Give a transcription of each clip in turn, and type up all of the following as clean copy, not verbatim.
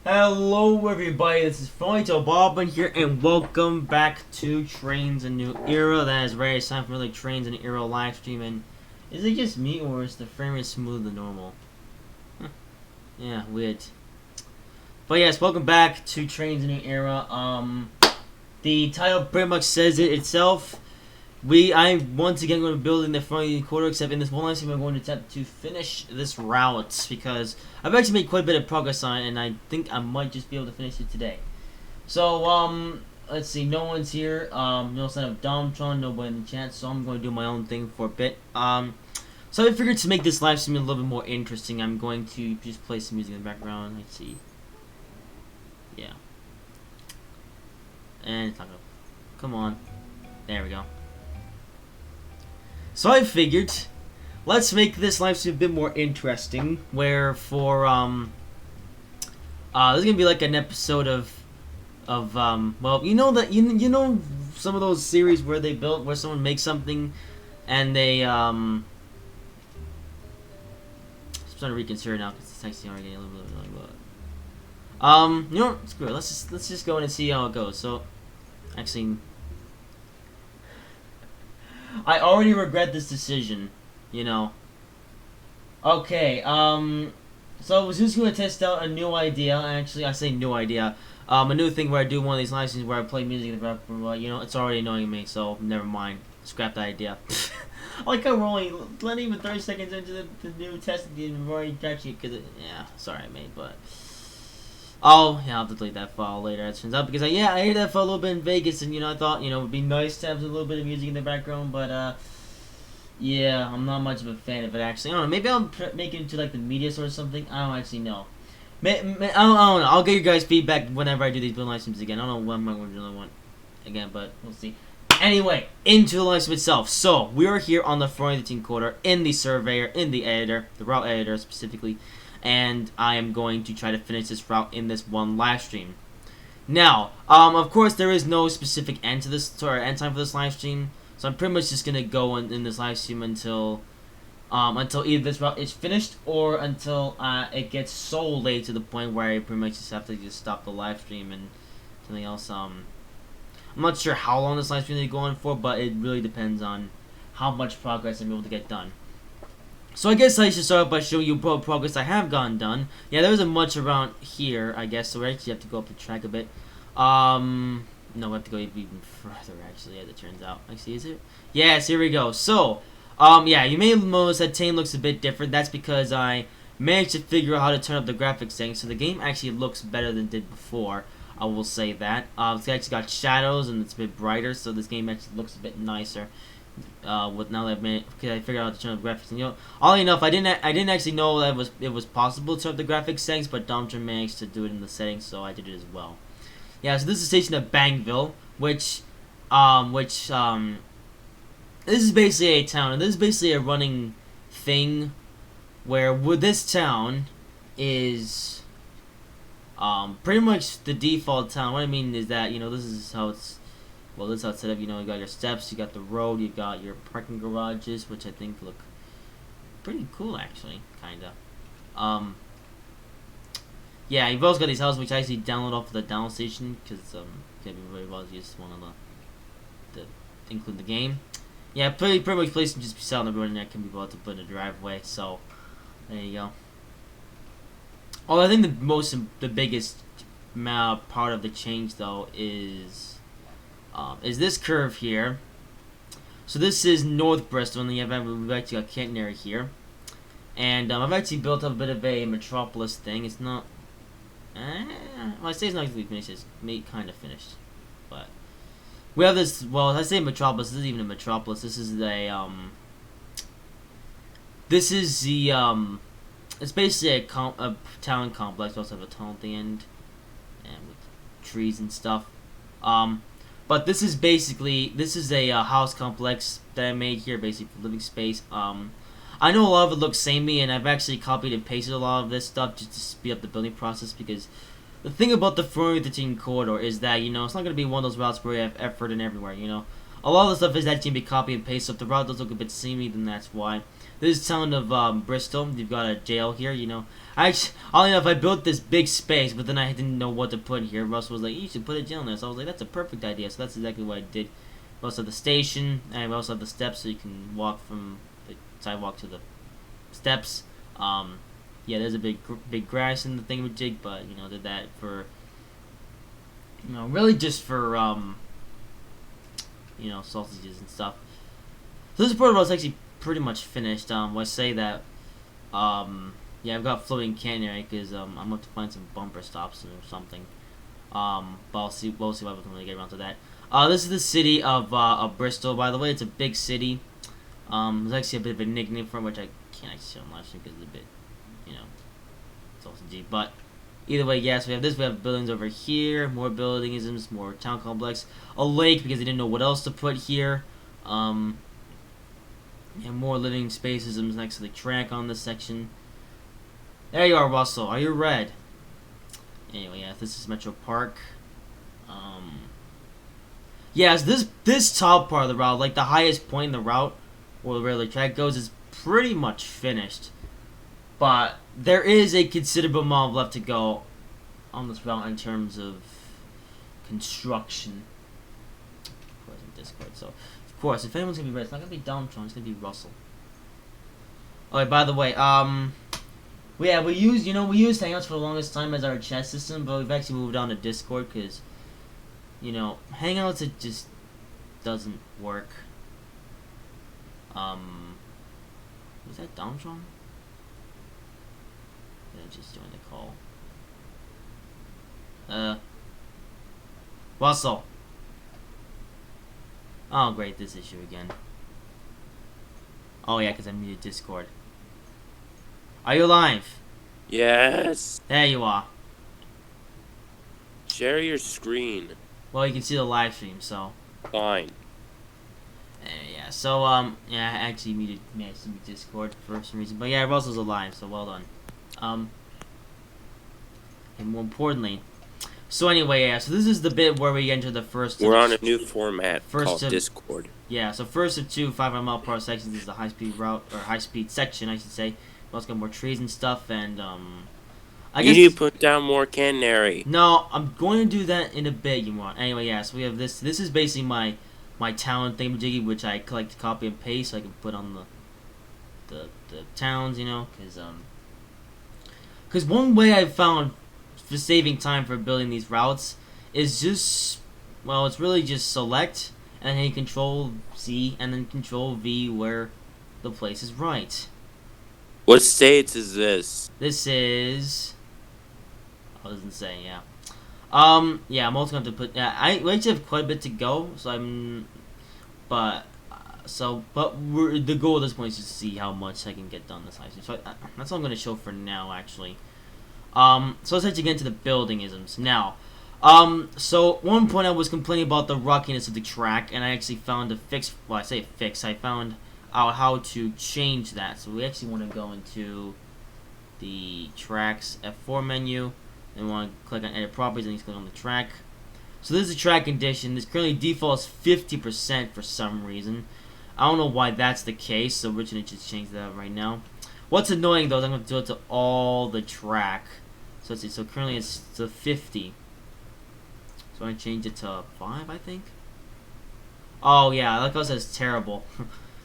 Hello everybody, this is Frowny13 here, and welcome back to Trainz a New Era. That is right, it's time for like Trainz a New Era live stream. And is it just me, or is the frame rate smoother than normal? Huh. Yeah, weird. But yes, welcome back to Trainz a New Era. The title pretty much says it itself. I'm once again going to be building the Frowny13 Corridor, except in this one live stream I'm going to attempt to finish this route, because I've actually made quite a bit of progress on it, and I think I might just be able to finish it today. So, let's see, no one's here, no sign of Domtron, nobody in the chat, so I'm going to do my own thing for a bit. So I figured to make this live stream a little bit more interesting, I'm going to just play some music in the background. Let's see. Yeah. And it's not gonna... Come on. There we go. So I figured, let's make this live stream a bit more interesting. Where for this is gonna be like an episode of well, you know that you know some of those series where where someone makes something, and they I'm starting to reconsider now because it's actually already getting a little bit like you know, screw it. Let's just go in and see how it goes. So, actually. I already regret this decision, you know. Okay, so I was just going to test out a new idea. Actually, I say new idea. A new thing where I do one of these live streams where I play music in the background, but, you know, it's already annoying me, so never mind. Scrap that idea. Like how we're only not even 30 seconds into the new testing game, we've already actually, yeah, sorry I made, but... Oh, yeah, I'll have to delete that file later, as it turns out, because I heard that file a little bit in Vegas, and, you know, I thought, you know, it would be nice to have a little bit of music in the background, but, yeah, I'm not much of a fan of it, actually. I don't know, maybe I'll make it into, like, the media source or something. I don't actually know. I don't know. I'll get you guys feedback whenever I do these live streams again. I don't know when I'm going to do another one again, but we'll see. Anyway, into the live stream itself. So, we are here on the Frowny13 Corridor, in the Surveyor, in the Editor, the Route Editor specifically. And I am going to try to finish this route in this one live stream. Now, of course, there is no specific end to this, or end time for this live stream. So I'm pretty much just gonna go in this live stream until either this route is finished or until it gets so late to the point where I pretty much just have to just stop the live stream and something else. I'm not sure how long this live stream is going for, but it really depends on how much progress I'm able to get done. So I guess I should start by showing you what progress I have gotten done. Yeah, there isn't much around here, I guess, so we actually have to go up the track a bit. No, we have to go even further, actually, as it turns out. Actually, is it? Yes, here we go. So, yeah, you may notice that Trainz looks a bit different. That's because I managed to figure out how to turn up the graphics settings, so the game actually looks better than it did before. I will say that. It's actually got shadows, and it's a bit brighter, so this game actually looks a bit nicer. With now that I figured out how to turn up the graphics, and, you know, oddly enough, I didn't actually know that it was possible to turn up the graphics settings, but Domtron managed to do it in the settings, so I did it as well. Yeah, so this is the station of Bangville, which this is basically a town, and this is basically a running thing, where this town is pretty much the default town. What I mean is that, you know, this is how it's. Well, this is how it's set up. You know, you got your steps, you got the road, you got your parking garages, which I think look pretty cool, actually, kinda. Yeah, you've also got these houses, which I actually download off of the download station, because can't be very well used one on to include the game. Yeah, pretty much place can just be selling everyone, and that can be bought to put in a driveway. So there you go. Oh, I think the biggest part of the change though is this curve here. So this is North Bristol, and we've actually got Cantonary here. And I've actually built up a bit of a metropolis thing. It's not... well, I say it's not completely finished. It's kind of finished. But we have this... Well, I say metropolis. This isn't even a metropolis. This is a... This is the... It's basically a town complex. We also have a tunnel at the end. And with trees and stuff. But this is basically... This is a house complex that I made here, basically, for living space. I know a lot of it looks samey, and I've actually copied and pasted a lot of this stuff just to speed up the building process, because the thing about the Frowny13 Corridor is that, you know, it's not going to be one of those routes where you have effort and everywhere, you know. A lot of the stuff is actually going to be copy and paste, so if the route does look a bit samey, then that's why. This is the town of Bristol. You've got a jail here, you know. Oddly enough, I built this big space, but then I didn't know what to put here. Russell was like, you should put a jail in there, so I was like, that's a perfect idea, so that's exactly what I did. We also have the station, and we also have the steps, so you can walk from the sidewalk to the steps. Yeah, there's a big grass in the thingamajig, but you know, did that for, you know, really just for you know, sausages and stuff. So this part of it's actually pretty much finished. Let's say that yeah, I've got floating canyon because I'm going to find some bumper stops or something. But we'll see what we can really get around to that. This is the city of Bristol. By the way, it's a big city. There's actually a bit of a nickname for it, which I can't actually show on live stream because it's a bit, you know, it's also G. But either way, yes, we have this. We have buildings over here, more buildingisms, more town complex, a lake because they didn't know what else to put here. And more living spacesisms next to the track on this section. There you are, Russell. Are you red? Anyway, yeah, this is Metro Park. Yes, this top part of the route, like the highest point in the route where the railway track goes, is pretty much finished. But there is a considerable amount left to go on this route in terms of construction. Of course, in Discord. So, of course, if anyone's gonna be red, it's not gonna be Domtron. It's gonna be Russell. Okay. By the way, yeah, we used Hangouts for the longest time as our chat system, but we've actually moved on to Discord because, you know, Hangouts, it just doesn't work. Was that Domtron? I just joined the call. Russell. Oh, great, this issue again. Oh, yeah, because I muted Discord. Are you live? Yes. There you are. Share your screen. Well, you can see the live stream, so. Fine. Yeah, so, yeah, I actually managed to mute Discord for some reason. But yeah, Russell's alive, so well done. And more importantly, so anyway, yeah, so this is the bit where we enter the first... We're on a new format called Discord. Yeah, so first of two 500-mile-per-hour sections is the high-speed route, or high-speed section, I should say. We also got more trees and stuff, and, I guess... You need to put down more canary. No, I'm going to do that in a bit, you want. Anyway, yeah, so we have this. This is basically my town thingamajiggy, which I collect to copy and paste, so I can put on the towns, you know, because one way I've found for saving time for building these routes is just, well, it's really just select, and then Control C, and then Control V where the place is right. What states is this? This is... Oh, it doesn't say, yeah. Yeah, I'm also going to put... Yeah, I actually have quite a bit to go, so I'm... But the goal at this point is just to see how much I can get done this high. So that's all I'm going to show for now, actually. So let's actually get into the buildingisms. Now, so at one point I was complaining about the rockiness of the track, and I actually found a fix... Well, I say fix. I found out how to change that. So we actually want to go into the tracks F4 menu. Then we want to click on edit properties, and you click on the track. So this is the track condition. This currently defaults 50% for some reason. I don't know why that's the case, so Richard just changed that right now. What's annoying though is I'm going to do it to all the track. So let's see, so currently it's to 50. So I change it to 5, I think. Oh yeah, like I said, it's terrible.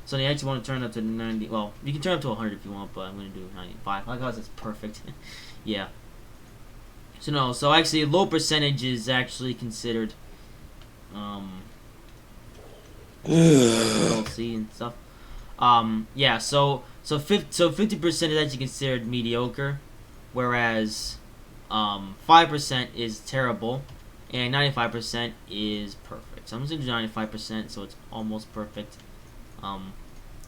So you actually want to turn it up to 90. Well, you can turn it up to 100 if you want, but I'm going to do 95. Like I said, it's perfect. Yeah. So no, so actually low percentage is actually considered Control C and stuff. Yeah, so 50% is actually considered mediocre, whereas 5% is terrible, and 95% is perfect. So I'm just gonna do 95%, so it's almost perfect. Of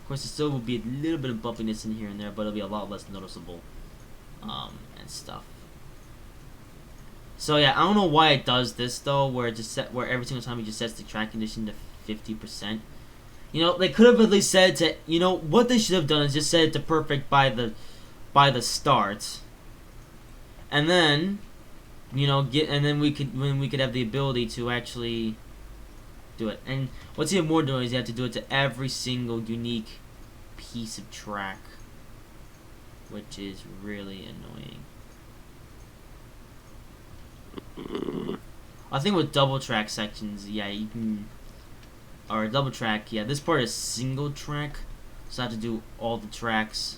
course, there still will be a little bit of bumpiness in here and there, but it'll be a lot less noticeable, and stuff. So yeah, I don't know why it does this though, where it just where every single time it just sets the track condition to 50%. You know, they could have at least said to, you know, what they should have done is just set it to perfect by the start, and then, you know, when we could have the ability to actually do it. And what's even more doing is you have to do it to every single unique piece of track, which is really annoying. I think with double track sections, yeah, you can. Or double track, yeah, this part is single track, so I have to do all the tracks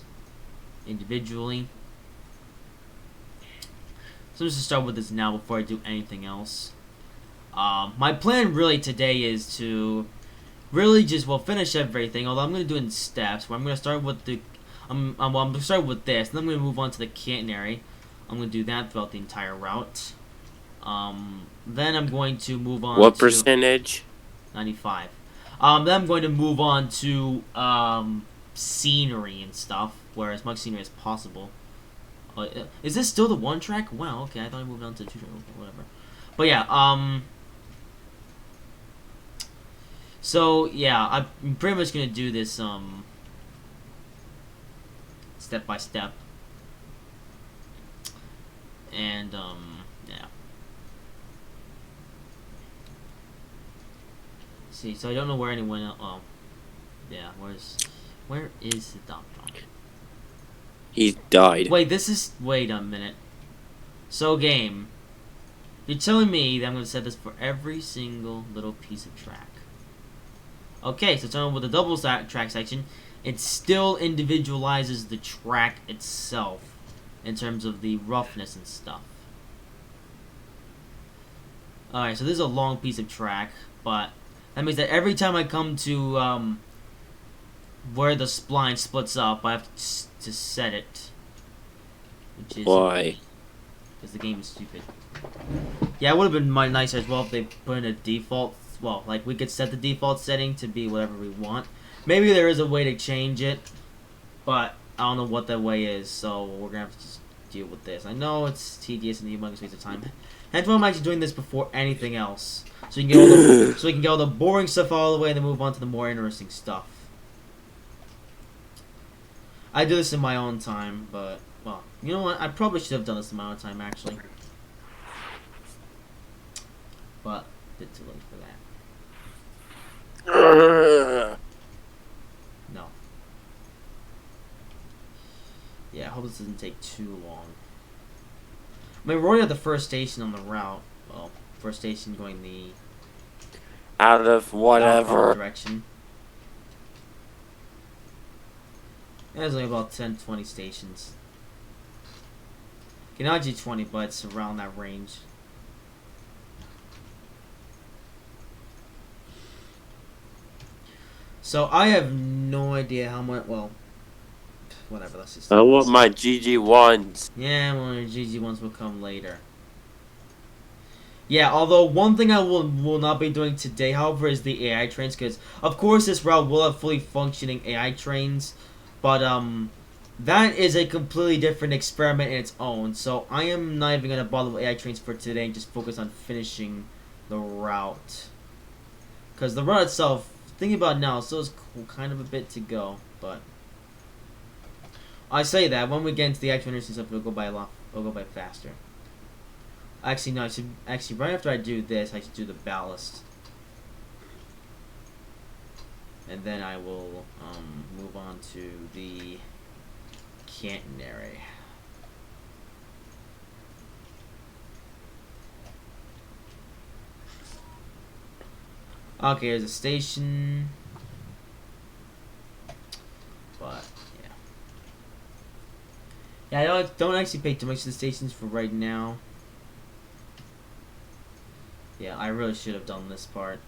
individually. So I'm just gonna start with this now before I do anything else. My plan really today is to really just, well, finish everything, although I'm gonna do it in steps, where I'm gonna start with the I'm gonna start with this, then I'm gonna move on to the catenary. I'm gonna do that throughout the entire route. Then I'm going to move on What to percentage? 95. Then I'm going to move on to scenery and stuff, where as much scenery as possible. Is this still the one track? Wow, okay, I thought I moved on to the two track, okay, whatever. But yeah, so yeah, I'm pretty much gonna do this step by step. And yeah. See, so I don't know where anyone else. Oh, yeah. Where is the dump truck? He died. Wait, wait a minute. So game, you're telling me that I'm gonna set this for every single little piece of track. Okay, so turn with the double track section, it still individualizes the track itself in terms of the roughness and stuff. Alright, so this is a long piece of track, but that means that every time I come to where the spline splits up, I have to set it. Which is why? Because the game is stupid. Yeah, it would have been nicer as well if they put in a default. Well, like we could set the default setting to be whatever we want. Maybe there is a way to change it, but I don't know what that way is, so we're gonna have to just deal with this. I know it's tedious and a humongous waste of time. Hence why I'm actually doing this before anything else, so you can get all the so we can get all the boring stuff all the way and then move on to the more interesting stuff. I do this in my own time, but well, you know what? I probably should have done this in my own time actually, but a bit too late for that. No. Yeah, I hope this doesn't take too long. I mean, we're already at the first station on the route. Well, first station going the out of whatever direction. Yeah, there's only about 10-20 stations. Okay, not G20, but it's around that range. So I have no idea how much. Well, whatever. Let's just. I want my GG1s. Yeah, well, your GG1s will come later. Yeah, although one thing I will not be doing today, however, is the AI trains, because of course this route will have fully functioning AI trains, but that is a completely different experiment in its own. So I am not even gonna bother with AI trains for today and just focus on finishing the route, because the route itself. Thinking about it now, still is kind of a bit to go, but I say that when we get into the actual interesting stuff, it'll go by faster. Actually, no. Actually, right after I do this, I should do the ballast, and then I will move on to the catenary. Okay, there's a station, but yeah, I don't actually pay too much to the stations for right now. Yeah, I really should have done this part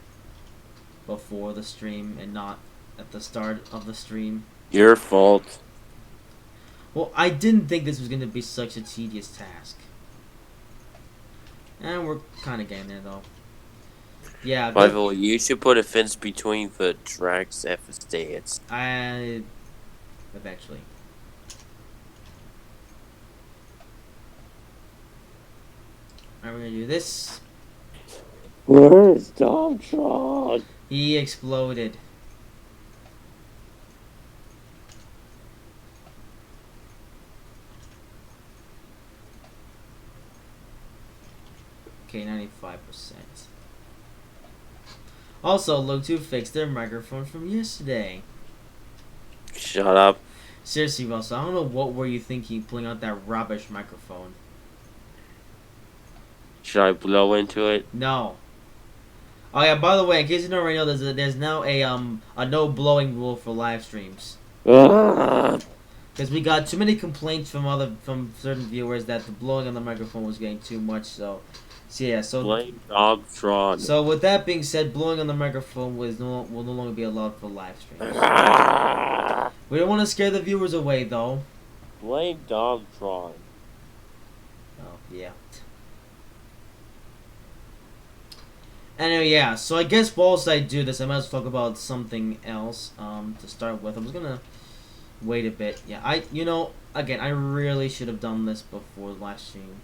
before the stream and not at the start of the stream. Your fault. Well, I didn't think this was going to be such a tedious task. And we're kind of getting there, though. Yeah, Michael, you should put a fence between the tracks at the stairs. Eventually. Alright, we're gonna do this. Where's Domtron? He exploded. Okay, 95%. Also, Low2 fixed their microphone from yesterday. Shut up. Seriously, Russell, I don't know what were you thinking pulling out that rubbish microphone. Should I blow into it? No. Oh yeah, by the way, in case you don't already know, there's now a no blowing rule for live streams. Ah. Because we got too many complaints from certain viewers that the blowing on the microphone was getting too much. So yeah, Blame Domtron. So with that being said, blowing on the microphone will no longer be allowed for live streams. Ah. We don't want to scare the viewers away, though. Blame Domtron. Oh yeah. Anyway, yeah. So I guess whilst I do this, I might as well talk about something else. To start with, I was gonna wait a bit. Yeah, again, I really should have done this before the last stream.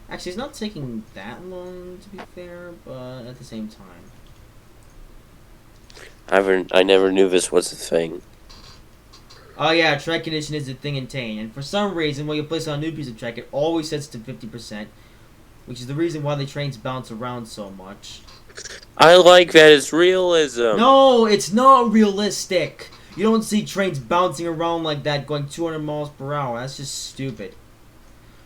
Actually, it's not taking that long, to be fair, but at the same time. I never knew this was a thing. Oh yeah, track condition is a thing in Tane, and for some reason, when you place on a new piece of track, it always sets to 50%, which is the reason why the trains bounce around so much. I like that it's realism. No, it's not realistic. You don't see trains bouncing around like that, going 200 miles per hour. That's just stupid.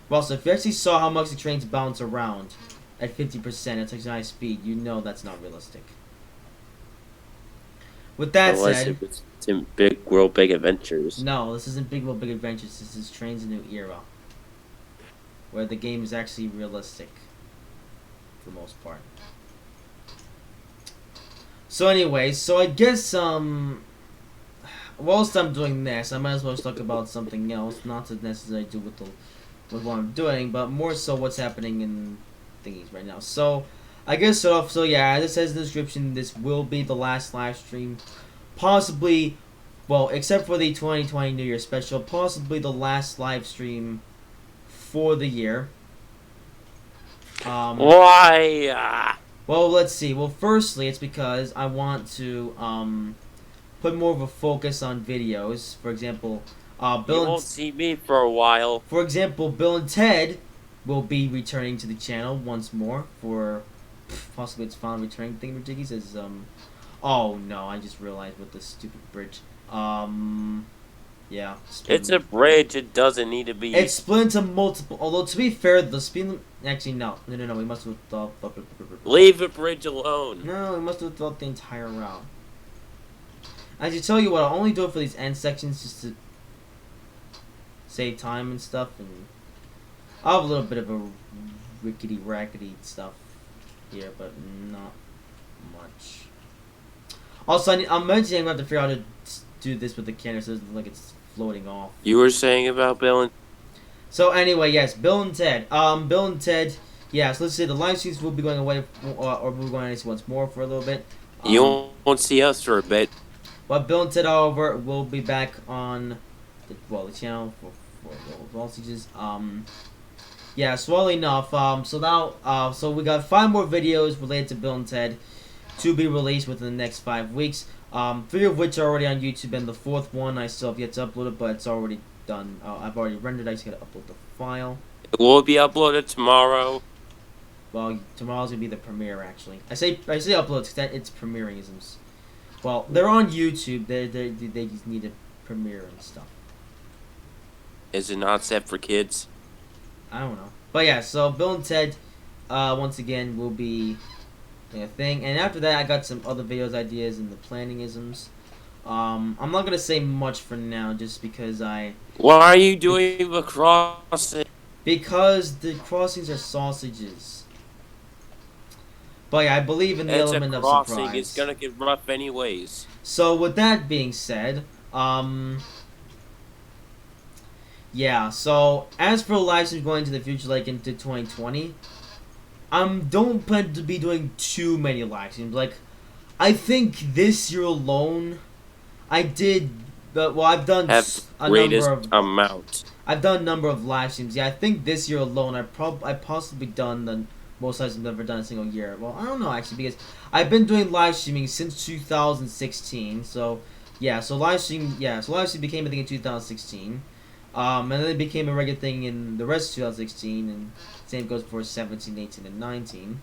Well, so if you actually saw how much the trains bounce around at 50% at such a high speed, you know that's not realistic. With that said, it's in Big World Big Adventures. No, this isn't Big World Big Adventures. This is Trainz: A New Era, where the game is actually realistic for the most part. So anyway, I guess whilst I'm doing this, I might as well talk about something else, not to necessarily do with what I'm doing, but more so what's happening in thingies right now. So I guess so yeah, as it says in the description, this will be the last live stream, possibly, well, except for the 2020 New Year special, possibly the last live stream for the year. Why? Well, let's see. Well, firstly, it's because I want to put more of a focus on videos. For example, You won't see me for a while. For example, Bill and Ted will be returning to the channel once more for possibly its final returning thingamajiggies as oh no, I just realized with this stupid bridge. Yeah. It's a bridge. It doesn't need to be. It's split into multiple. Although to be fair, the speed. Actually, no. We must have thought. Leave the bridge alone. No, we must have thought the entire route. I should tell you what. I'll only do it for these end sections just to save time and stuff, and I'll have a little bit of a rickety rackety stuff here, but not much. Also, I'm mentioning I'm going to have to figure out how to do this with the camera so it doesn't look like it's floating off. You were saying about Bill and... So anyway, yes, Bill and Ted. Bill and Ted, yeah, so let's say the live streams will be going away, or we'll be going on once more for a little bit. You won't see us for a bit. But Bill and Ted, however, will be back on the channel for all stages. Yeah, so well enough. So now, so we got 5 more videos related to Bill and Ted to be released within the next 5 weeks. 3 of which are already on YouTube, and the 4th one I still have yet to upload it, but it's already done. I've already rendered. I just gotta upload the file. It will be uploaded tomorrow. Well, tomorrow's gonna be the premiere. Actually, I say upload because it's premieringisms. Well, they're on YouTube. They just need to premiere and stuff. Is it not set for kids? I don't know. But yeah, so Bill and Ted, once again, will be a thing. And after that, I got some other videos, ideas, and the planningisms. I'm not going to say much for now, just because Why are you doing the crossing? Because the crossings are sausages. But yeah, I believe in the It's a element of crossing. surprise. It's gonna get rough anyways. So with that being said, yeah. So as for live streams going into the future, like into 2020, don't plan to be doing too many live streams. Like, I think this year alone, I did. Well, I've done Have a greatest number of. amount. I've done a number of live streams. Yeah, I think this year alone, I possibly done the most live streams I've ever done in a single year. Well, I don't know actually, because I've been doing live streaming since 2016. So yeah, so live stream became a thing in 2016. And then it became a regular thing in the rest of 2016, and same goes for 17, 18, and 19.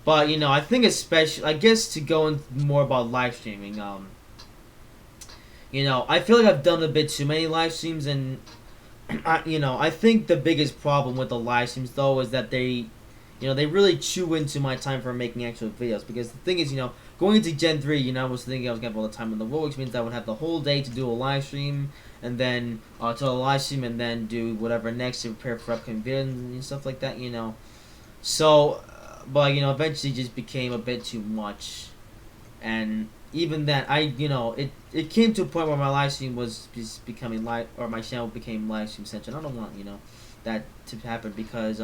But you know, I think especially, I guess to go in more about live streaming, you know, I feel like I've done a bit too many live streams, and you know, I think the biggest problem with the live streams though is that they really chew into my time for making actual videos. Because the thing is, you know, going into Gen 3, you know, I was thinking I was gonna have all the time in the world, which means I would have the whole day to do a live stream, and then to a live stream, and then do whatever next to prepare for upcoming videos and stuff like that, you know. So, but you know, eventually it just became a bit too much, and even that, it came to a point where my live stream was just becoming live, or my channel became live stream centric. I don't want, you know, that to happen, because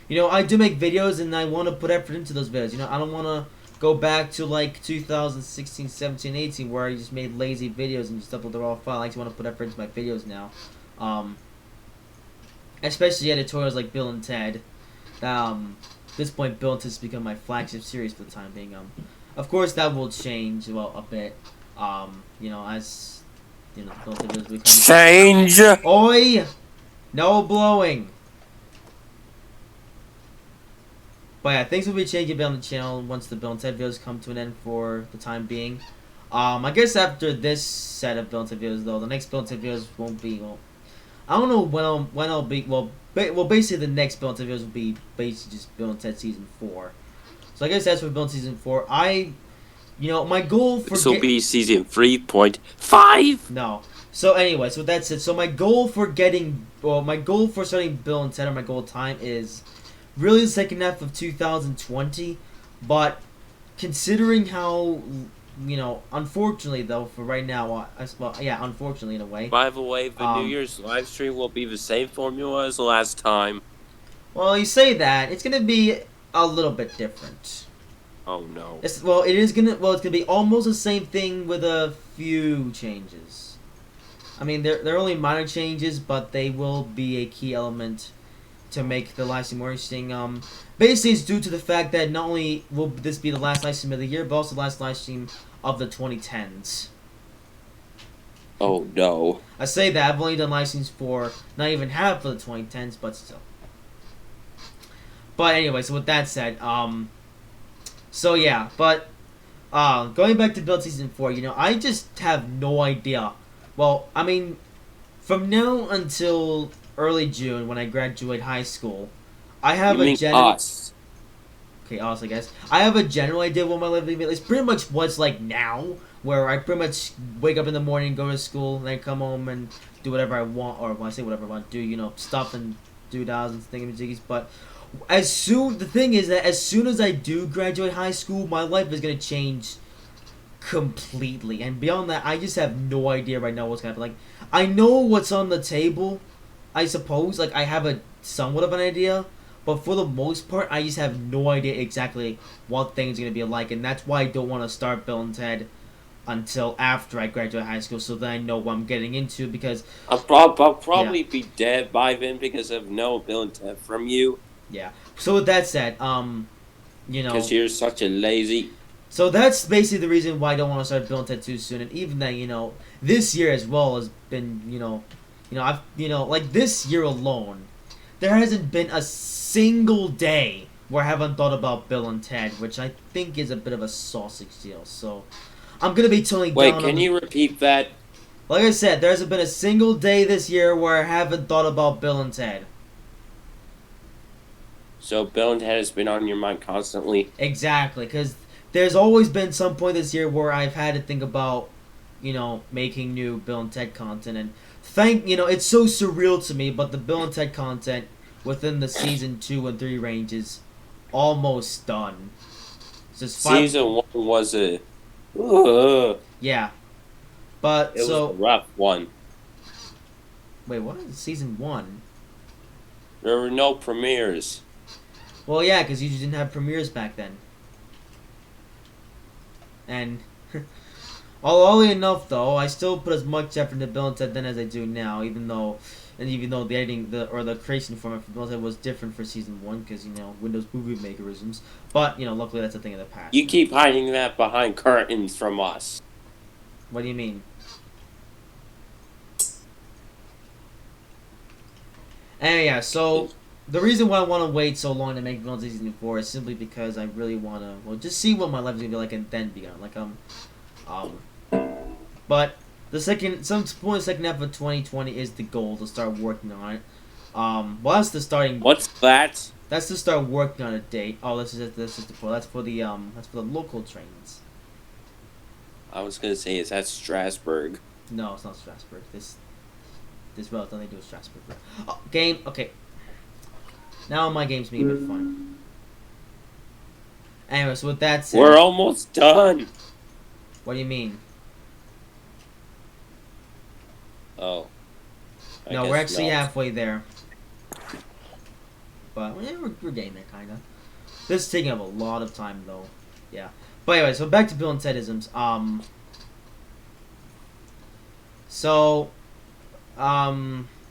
you know, I do make videos and I want to put effort into those videos. You know, I don't want to go back to like 2016, 17, 18 where I just made lazy videos and just upload the raw file. I just want to put effort into my videos now. Especially editorials like Bill and Ted. At this point, Bill and Ted has become my flagship series for the time being. Of course, that will change, well, a bit. You know, as you know, Bill and Ted become Change. Oi! No blowing. But yeah, things will be changing a bit on the channel once the Bill and Ted videos come to an end for the time being. I guess after this set of Bill and Ted videos, though, the next Bill and Ted videos won't be, well, I don't know when I'll be, well, basically the next Bill and Ted videos will be basically just Bill and Ted Season 4. So I guess that's for Bill and Ted Season 4. You know, my goal for... This will be Season 3.5! No. So anyway, so that's it. So my goal for starting Bill and Ted, or my goal time, is really the second half of 2020, but considering how, you know, unfortunately though, for right now, well, yeah, unfortunately in a way. By the way, the New Year's live stream will be the same formula as last time. Well, you say that, it's gonna be a little bit different. Oh no. It's gonna be almost the same thing with a few changes. I mean, they're only minor changes, but they will be a key element to make the live stream more interesting. Basically, it's due to the fact that not only will this be the last live stream of the year, but also the last live stream of the 2010s. Oh no. I say that, I've only done live streams for not even half of the 2010s, but still. But anyway, so with that said, so yeah, but, going back to Build Season 4, you know, I just have no idea. Well, I mean, from now until early June, when I graduate high school, I have a general... us. Okay, us, I guess. I have a general idea of what my living is. Pretty much what's like now, where I pretty much wake up in the morning, go to school, and then come home and do whatever I want, or when I say whatever I want to do, you know, stuff and doodads and thingamajiggies, but the thing is that as soon as I do graduate high school, my life is going to change completely, and beyond that, I just have no idea right now what's going to happen. Like, I know what's on the table, I suppose, like, I have a somewhat of an idea, but for the most part, I just have no idea exactly what things are going to be like, and that's why I don't want to start Bill and Ted until after I graduate high school, so that I know what I'm getting into, because... I'll probably be dead by then because of no Bill and Ted from you. Yeah. So with that said, you know... Because you're such a lazy... So that's basically the reason why I don't want to start Bill and Ted too soon, and even then, you know, this year as well has been, like this year alone, there hasn't been a single day where I haven't thought about Bill and Ted, which I think is a bit of a sausage deal. So I'm gonna be toning down. Wait, can you repeat that? Like I said, there hasn't been a single day this year where I haven't thought about Bill and Ted. So Bill and Ted has been on your mind constantly. Exactly, because there's always been some point this year where I've had to think about, you know, making new Bill and Ted content, and it's so surreal to me, but the Bill and Ted content within the season 2 and 3 range is almost done. Just Season 1 was yeah, but it was a rough one. Wait, what is season 1? There were no premieres. Well, yeah, because you didn't have premieres back then. And oddly enough, though, I still put as much effort into Bill and Ted then as I do now, even though the editing the creation format for Bill and Ted was different for season 1 because Windows Movie Makerisms. But luckily that's a thing of the past. You keep hiding that behind curtains from us. What do you mean? And yeah, so the reason why I want to wait so long to make Bill and Ted season 4 is simply because I really want to just see what my life is gonna be like and then be on but some point the second half of 2020 is the goal to start working on it. Well, that's the starting. What's that? That's to start working on a date. Oh, this is the point. That's for the local trains. I was gonna say, is that Strasbourg? No, it's not Strasbourg. This route nothing to do with Strasbourg. Oh, game. Okay. Now my game's making a bit fun. Anyway, so with that said, we're almost done. What do you mean? Oh. No, we're actually halfway there. But yeah, we're getting there, kinda. This is taking up a lot of time, though. Yeah. But anyway, so back to Bill and Tedisms.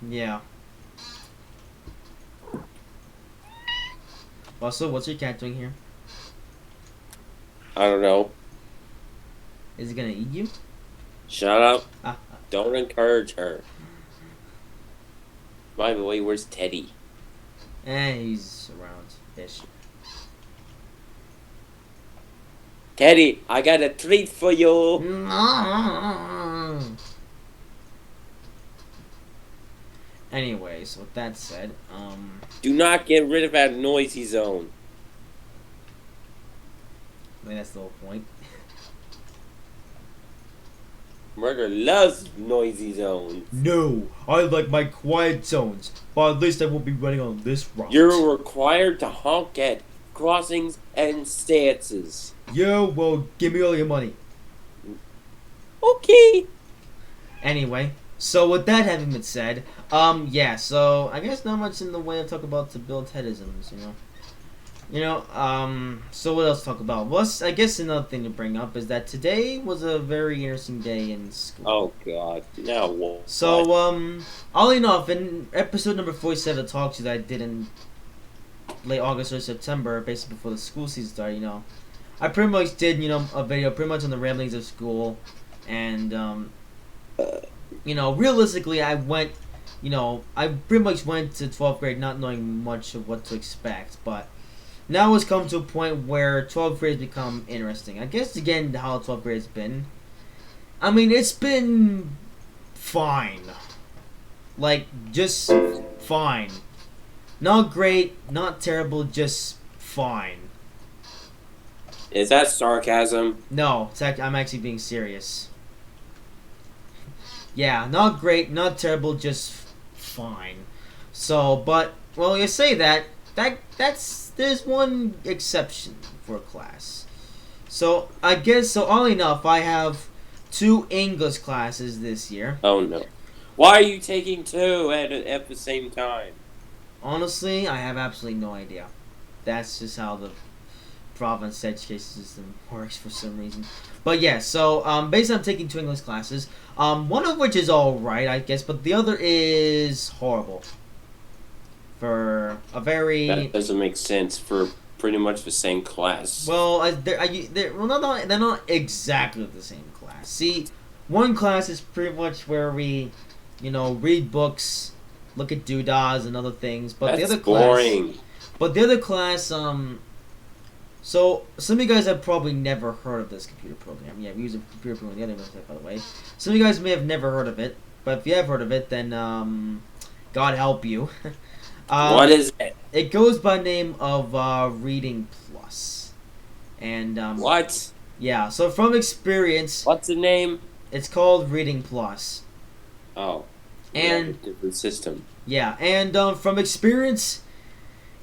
Yeah. Also, what's your cat doing here? I don't know. Is it gonna eat you? Shut up. Don't encourage her. By the way, where's Teddy? He's around. Fish. Teddy, I got a treat for you. Anyways, with that said, do not get rid of that noisy zone. I mean, that's the whole point. Murder loves noisy zones. No, I like my quiet zones, but at least I won't be running on this route. You're required to honk at crossings and stances. Yeah, well, give me all your money. Okay. Anyway, so with that having been said, yeah, so I guess not much in the way of talk about the Bill Tedisms, so what else to talk about? Well, I guess another thing to bring up is that today was a very interesting day in school. Oh, God. Now what? So, all enough, in episode number 47 of Talk To that I did in late August or September, basically before the school season started, I pretty much did, a video pretty much on the ramblings of school, and, realistically, I went, I pretty much went to 12th grade not knowing much of what to expect, but now it's come to a point where 12th grade has become interesting. I guess, again, how 12th grade has been. I mean, it's been fine. Like, just fine. Not great, not terrible, just fine. Is that sarcasm? No, I'm actually being serious. Yeah, not great, not terrible, just fine. So, but, well, you say there's one exception for a class. So, I guess, all enough, I have 2 English classes this year. Oh, no. Why are you taking 2 at the same time? Honestly, I have absolutely no idea. That's just how the province education system works for some reason. But yeah, so, basically I'm taking 2 English classes. One of which is alright, I guess, but the other is horrible. For a very... That doesn't make sense for pretty much the same class. Well, they're not exactly the same class. See, one class is pretty much where we, read books, look at doodahs and other things. But that's the other boring. But the other class, so some of you guys have probably never heard of this computer program. Yeah, we use a computer program on the other website, by the way. Some of you guys may have never heard of it, but if you have heard of it, then God help you. What is it? It goes by the name of Reading Plus. And what? Yeah, so from experience, what's the name? It's called Reading Plus. Oh. And a different system. Yeah, and from experience,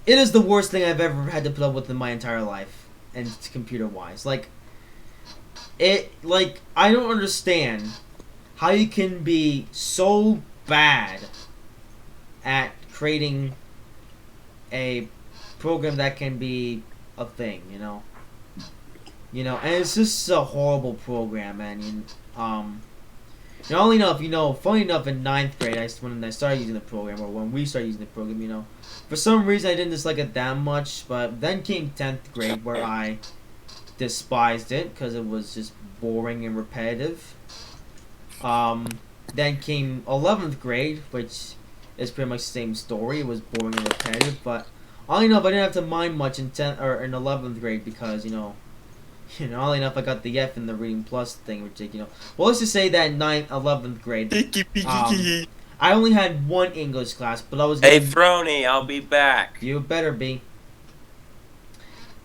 it is the worst thing I've ever had to put up with in my entire life, and computer-wise. Like, I don't understand how you can be so bad at creating a program that can be a thing, you know? And it's just a horrible program, and, only enough, funny enough, in 9th grade, when I started using the program, or when we started using the program, for some reason I didn't dislike it that much, but then came 10th grade, where I despised it, because it was just boring and repetitive. Then came 11th grade, which is pretty much the same story. It was boring and repetitive, but oddly enough, I didn't have to mind much in 11th grade, because, oddly enough, I got the F in the Reading Plus thing, which, well, let's just say that in 9th, 11th grade, I only had one English class, but I was Hey, Frowny, I'll be back. You better be.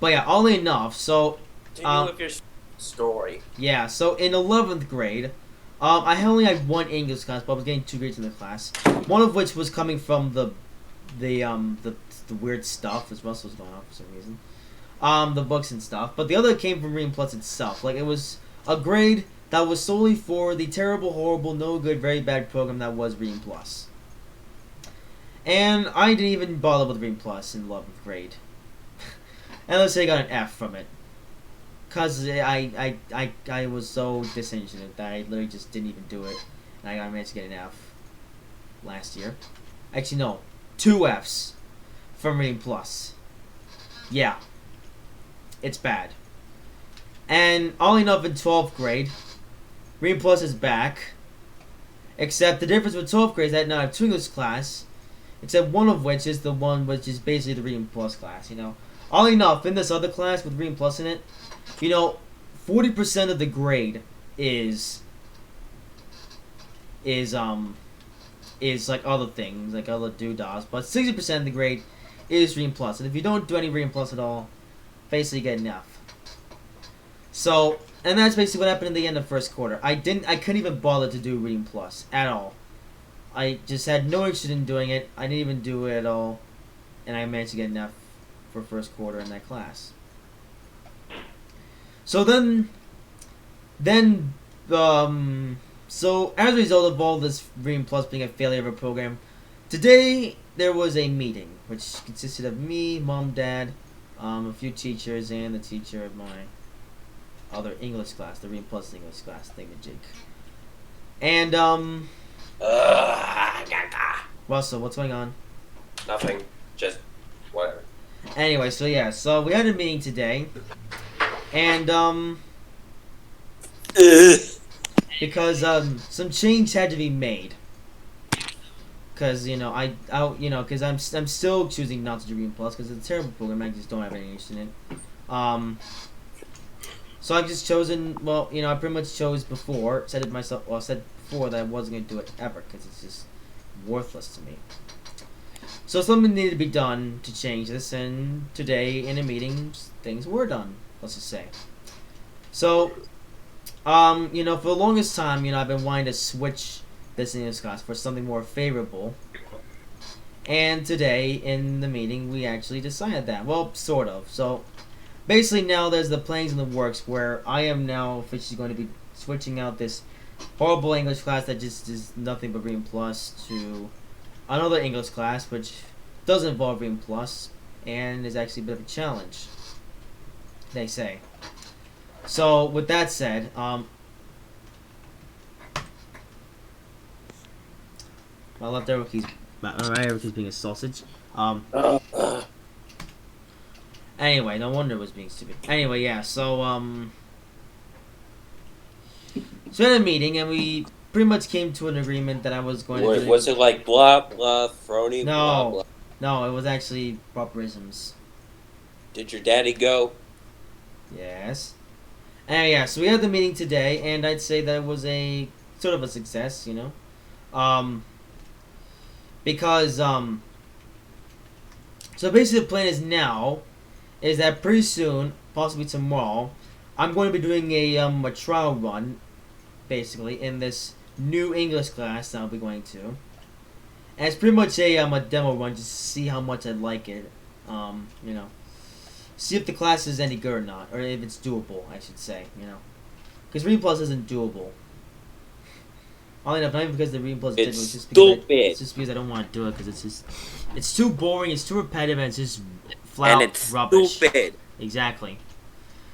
But yeah, oddly enough, so... Continue with your story. Yeah, so in 11th grade, I only had one English class, but I was getting 2 grades in the class. One of which was coming from the weird stuff, as Russell was going on for some reason. The books and stuff. But the other came from Reading Plus itself. Like, it was a grade that was solely for the terrible, horrible, no good, very bad program that was Reading Plus. And I didn't even bother with Reading Plus in 11th grade. And let's say I got an F from it. Because I was so disinterested that I literally just didn't even do it. And I managed to get an F last year. Actually, no. 2 Fs from Reading Plus. Yeah. It's bad. And all enough in 12th grade, Reading Plus is back. Except the difference with 12th grade is that now I have 2 English class. Except one of which is the one which is basically the Reading Plus class, All enough, in this other class with Reading Plus in it, 40% of the grade is like other things, like other doodads, but 60% of the grade is Reading Plus. And if you don't do any Reading Plus at all, basically get an F. So, and that's basically what happened in the end of first quarter. I couldn't even bother to do Reading Plus at all. I just had no interest in doing it. I didn't even do it at all, and I managed to get an F for first quarter in that class. So so as a result of all this Reading Plus being a failure of a program, today there was a meeting which consisted of me, Mom, Dad, a few teachers, and the teacher of my other English class, the Reading Plus English class, thingamajig. And Russell, what's going on? Nothing. Just whatever. Anyway, so yeah, so we had a meeting today, and because some change had to be made, because because I'm still choosing not to do Reading Plus because it's a terrible program. I just don't have any interest in it. So I've just chosen. Well, I pretty much chose before. Said before that I wasn't going to do it ever because it's just worthless to me. So something needed to be done to change this, and today in a meeting, things were done. Let's just say. So, for the longest time, I've been wanting to switch this English class for something more favorable. And today, in the meeting, we actually decided that. Well, sort of. So, basically now there's the plans in the works where I am now officially going to be switching out this horrible English class that just is nothing but Reading Plus to another English class which does involve Reading Plus and is actually a bit of a challenge, they say. So, with that said, my left arrow keeps being a sausage. Anyway, no wonder it was being stupid. Anyway, yeah, so we had a meeting and we pretty much came to an agreement that I was going to do. Was it like blah, blah, Frowny, no, blah, blah? No, it was actually properisms. Did your daddy go? Yes. And yeah, so we had the meeting today, and I'd say that it was a sort of a success, because so basically the plan is that pretty soon, possibly tomorrow, I'm going to be doing a trial run, basically, in this new English class that I'll be going to. And it's pretty much a demo run just to see how much I like it. You know, see if the class is any good or not, or if it's doable, I should say. You know, because Reading Plus isn't doable. All enough, not even because the Reading Plus is difficult, it's just because I don't want to do it because it's too boring, it's too repetitive, and it's just flat rubbish. Stupid. Exactly.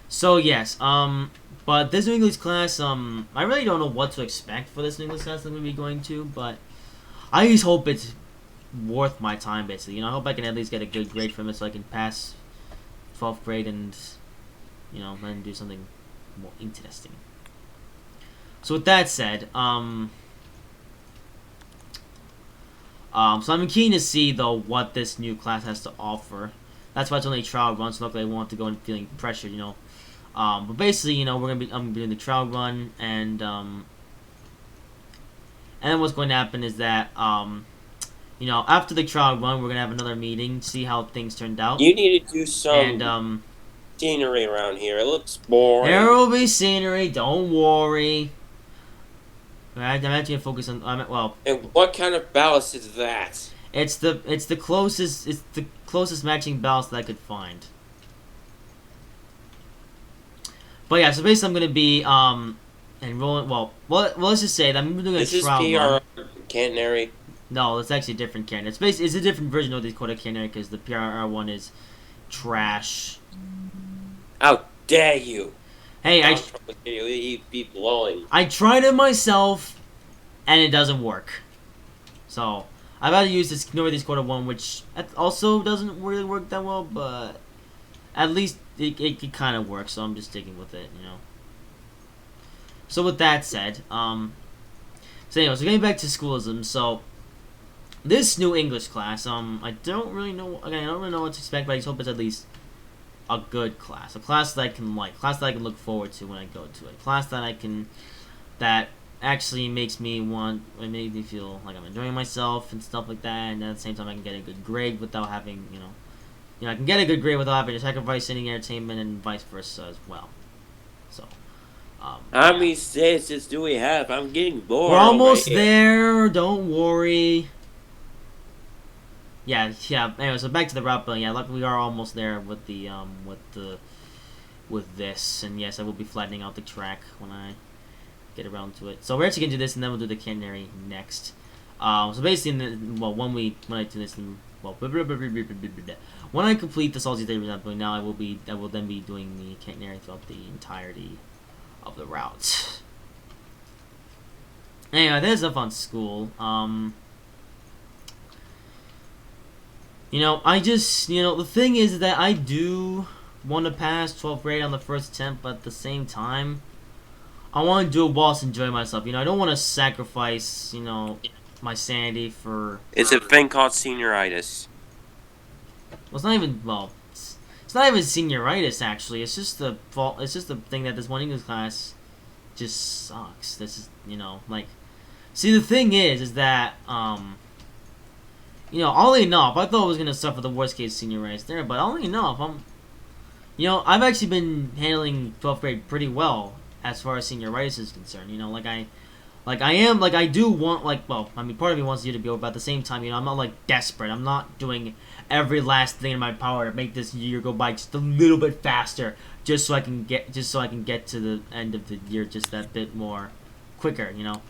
So yes, but this new English class, I really don't know what to expect for this new English class I'm going to be going to, but I just hope it's worth my time, basically. You know, I hope I can at least get a good grade from it so I can pass 12th grade and, you know, then do something more interesting. So with that said, so I'm keen to see, though, what this new class has to offer. That's why it's only a trial run, so luckily I won't have to go in feeling pressured, you know. But basically, you know, I'm gonna be doing the trial run, and then what's going to happen is that, you know, after the trial run, we're gonna have another meeting, see how things turned out. You need to do some scenery around here. It looks boring. There will be scenery. Don't worry. I'm actually gonna focus on. Well. And what kind of ballast is that? It's the closest matching ballast that I could find. But yeah, so basically I'm gonna be enrolling. Well, let's just say that I'm doing a trial run. This is PR Canary. No, it's actually a different Canary. It's a different version of the Coda Canary because the PRR one is trash. How dare you! Hey, he'd be blowing. I tried it myself, and it doesn't work. So I've had to use this Northeast Coda one, which also doesn't really work that well, but at least it kind of works. So I'm just sticking with it, you know. So with that said, so anyway, so getting back to schoolism, so this new English class, I don't really know. Again, I don't really know what to expect, but I just hope it's at least a good class, a class that I can like, a class that I can look forward to when I go to it, a class that actually makes me feel like I'm enjoying myself and stuff like that, and at the same time I can get a good grade without having, you know, I can get a good grade without having to sacrifice any entertainment and vice versa as well. So, how many stages do we have? I'm getting bored. We're almost there. Don't worry. Yeah. Anyway, so back to the route building. Yeah, luckily we are almost there with the with this, and yes, I will be flattening out the track when I get around to it. So we're actually gonna do this, and then we'll do the Canary next. So basically, when I do this, when I complete the Salty Day route building, now I will then be doing the Canary throughout the entirety of the route. Anyway, there's stuff on school. You know, the thing is that I do want to pass 12th grade on the first attempt, but at the same time, I want to do it whilst enjoying myself. You know, I don't want to sacrifice, you know, my sanity for... It's a thing called senioritis. Well, it's not even, it's not even senioritis, actually. It's just the fault, it's just the thing that this one English class just sucks. This is, you know, like... See, the thing is that, you know, oddly enough, I thought I was going to suffer the worst case senioritis there, but oddly enough, you know, I've actually been handling 12th grade pretty well as far as senioritis is concerned. You know, I do want, I mean, part of me wants you to be over, but at the same time, you know, I'm not, like, desperate. I'm not doing every last thing in my power to make this year go by just a little bit faster, just so I can get to the end of the year just that bit more quicker, you know.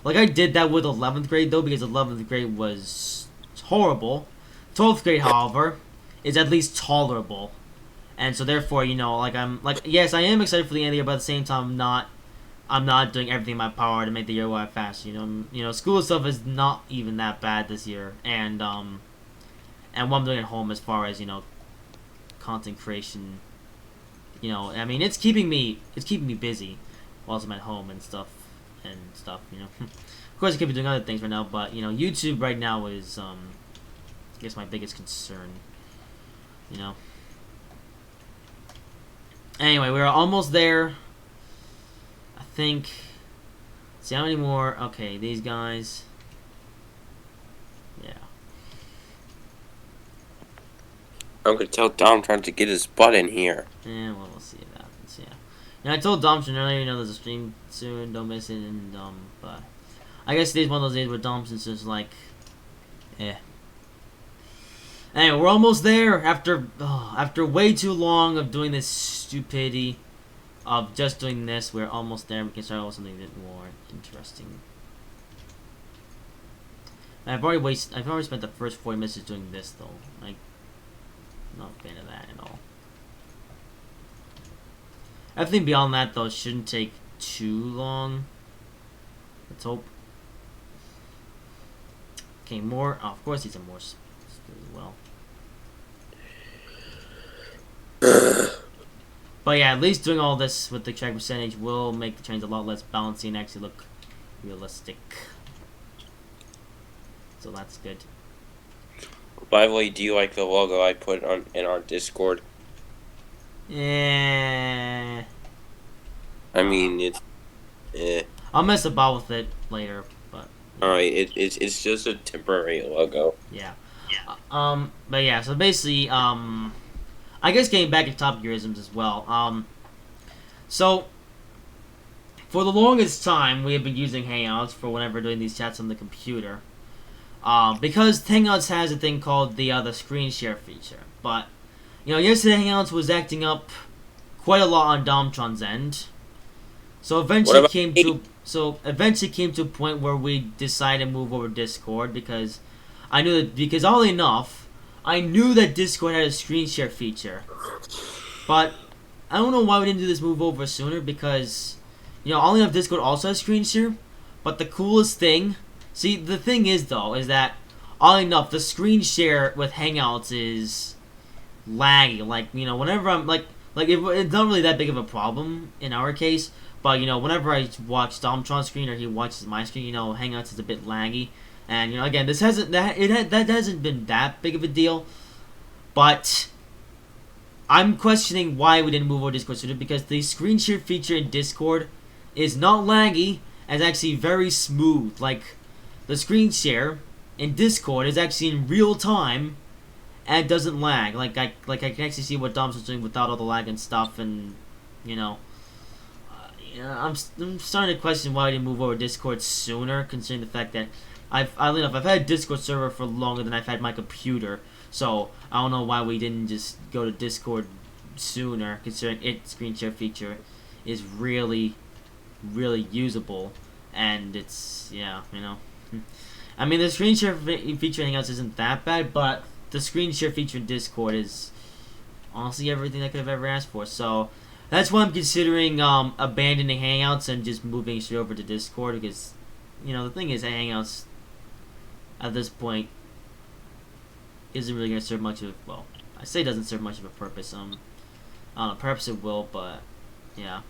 Like, I did that with 11th grade, though, because 11th grade was horrible. 12th grade, however, is at least tolerable. And so therefore, you know, yes, I am excited for the end of the year, but at the same time, I'm not doing everything in my power to make the year go by fast. You know, school stuff is not even that bad this year, and what I'm doing at home as far as, you know, content creation, you know, I mean, it's keeping me busy whilst I'm at home and stuff, you know. Of course, I could be doing other things right now, but, you know, YouTube right now is, I guess, my biggest concern, you know. Anyway, we're almost there. I think... See, how many more? Okay, these guys. Yeah. I'm gonna tell Dom trying to get his butt in here. Yeah, well, we'll see if that happens, yeah. You know, I told Domson earlier, you know, there's a stream soon, don't miss it, and, but... I guess today's one of those days where Domson's just like... Eh. Anyway, we're almost there after way too long of doing this stupidity of just doing this. We're almost there. We can start with something a bit more interesting. I've already spent the first 40 minutes just doing this though. Like, not a fan of that at all. Everything beyond that though shouldn't take too long. Let's hope. Okay, more. Oh, of course, these are more as well. But yeah, at least doing all this with the track percentage will make the trains a lot less bouncy and actually look realistic. So that's good. By the way, do you like the logo I put on in our Discord? Yeah. I mean, it's. I'll mess about with it later, but. Yeah. Alright, it's just a temporary logo. Yeah. But yeah, so basically, I guess getting back to Top Gearisms as well. So for the longest time, we have been using Hangouts for whenever doing these chats on the computer. Because Hangouts has a thing called the screen share feature. But, yesterday Hangouts was acting up quite a lot on Domtron's end. So eventually eventually came to a point where we decided to move over to Discord because oddly enough, I knew that Discord had a screen share feature. But I don't know why we didn't do this move over sooner because, oddly enough, Discord also has screen share. But the coolest thing, the thing is that, oddly enough, the screen share with Hangouts is laggy. Like, whenever I'm, it's not really that big of a problem in our case. But, whenever I watch Domtron's screen or he watches my screen, Hangouts is a bit laggy. And, again, that hasn't been that big of a deal. But I'm questioning why we didn't move over Discord sooner because the screen share feature in Discord is not laggy and it's actually very smooth. Like, the screen share in Discord is actually in real time and doesn't lag. Like I can actually see what Dom's doing without all the lag and stuff, and I'm starting to question why I didn't move over Discord sooner, considering the fact that I've had a Discord server for longer than I've had my computer, so I don't know why we didn't just go to Discord sooner, considering its screen share feature is really, really usable, and it's, I mean, the screen share feature in Hangouts isn't that bad, but the screen share feature in Discord is honestly everything I could have ever asked for, so that's why I'm considering abandoning Hangouts and just moving straight over to Discord, because, the thing is, Hangouts, at this point, isn't really going to serve much of, well, I say it doesn't serve much of a purpose, I don't know, perhaps it will, but, yeah.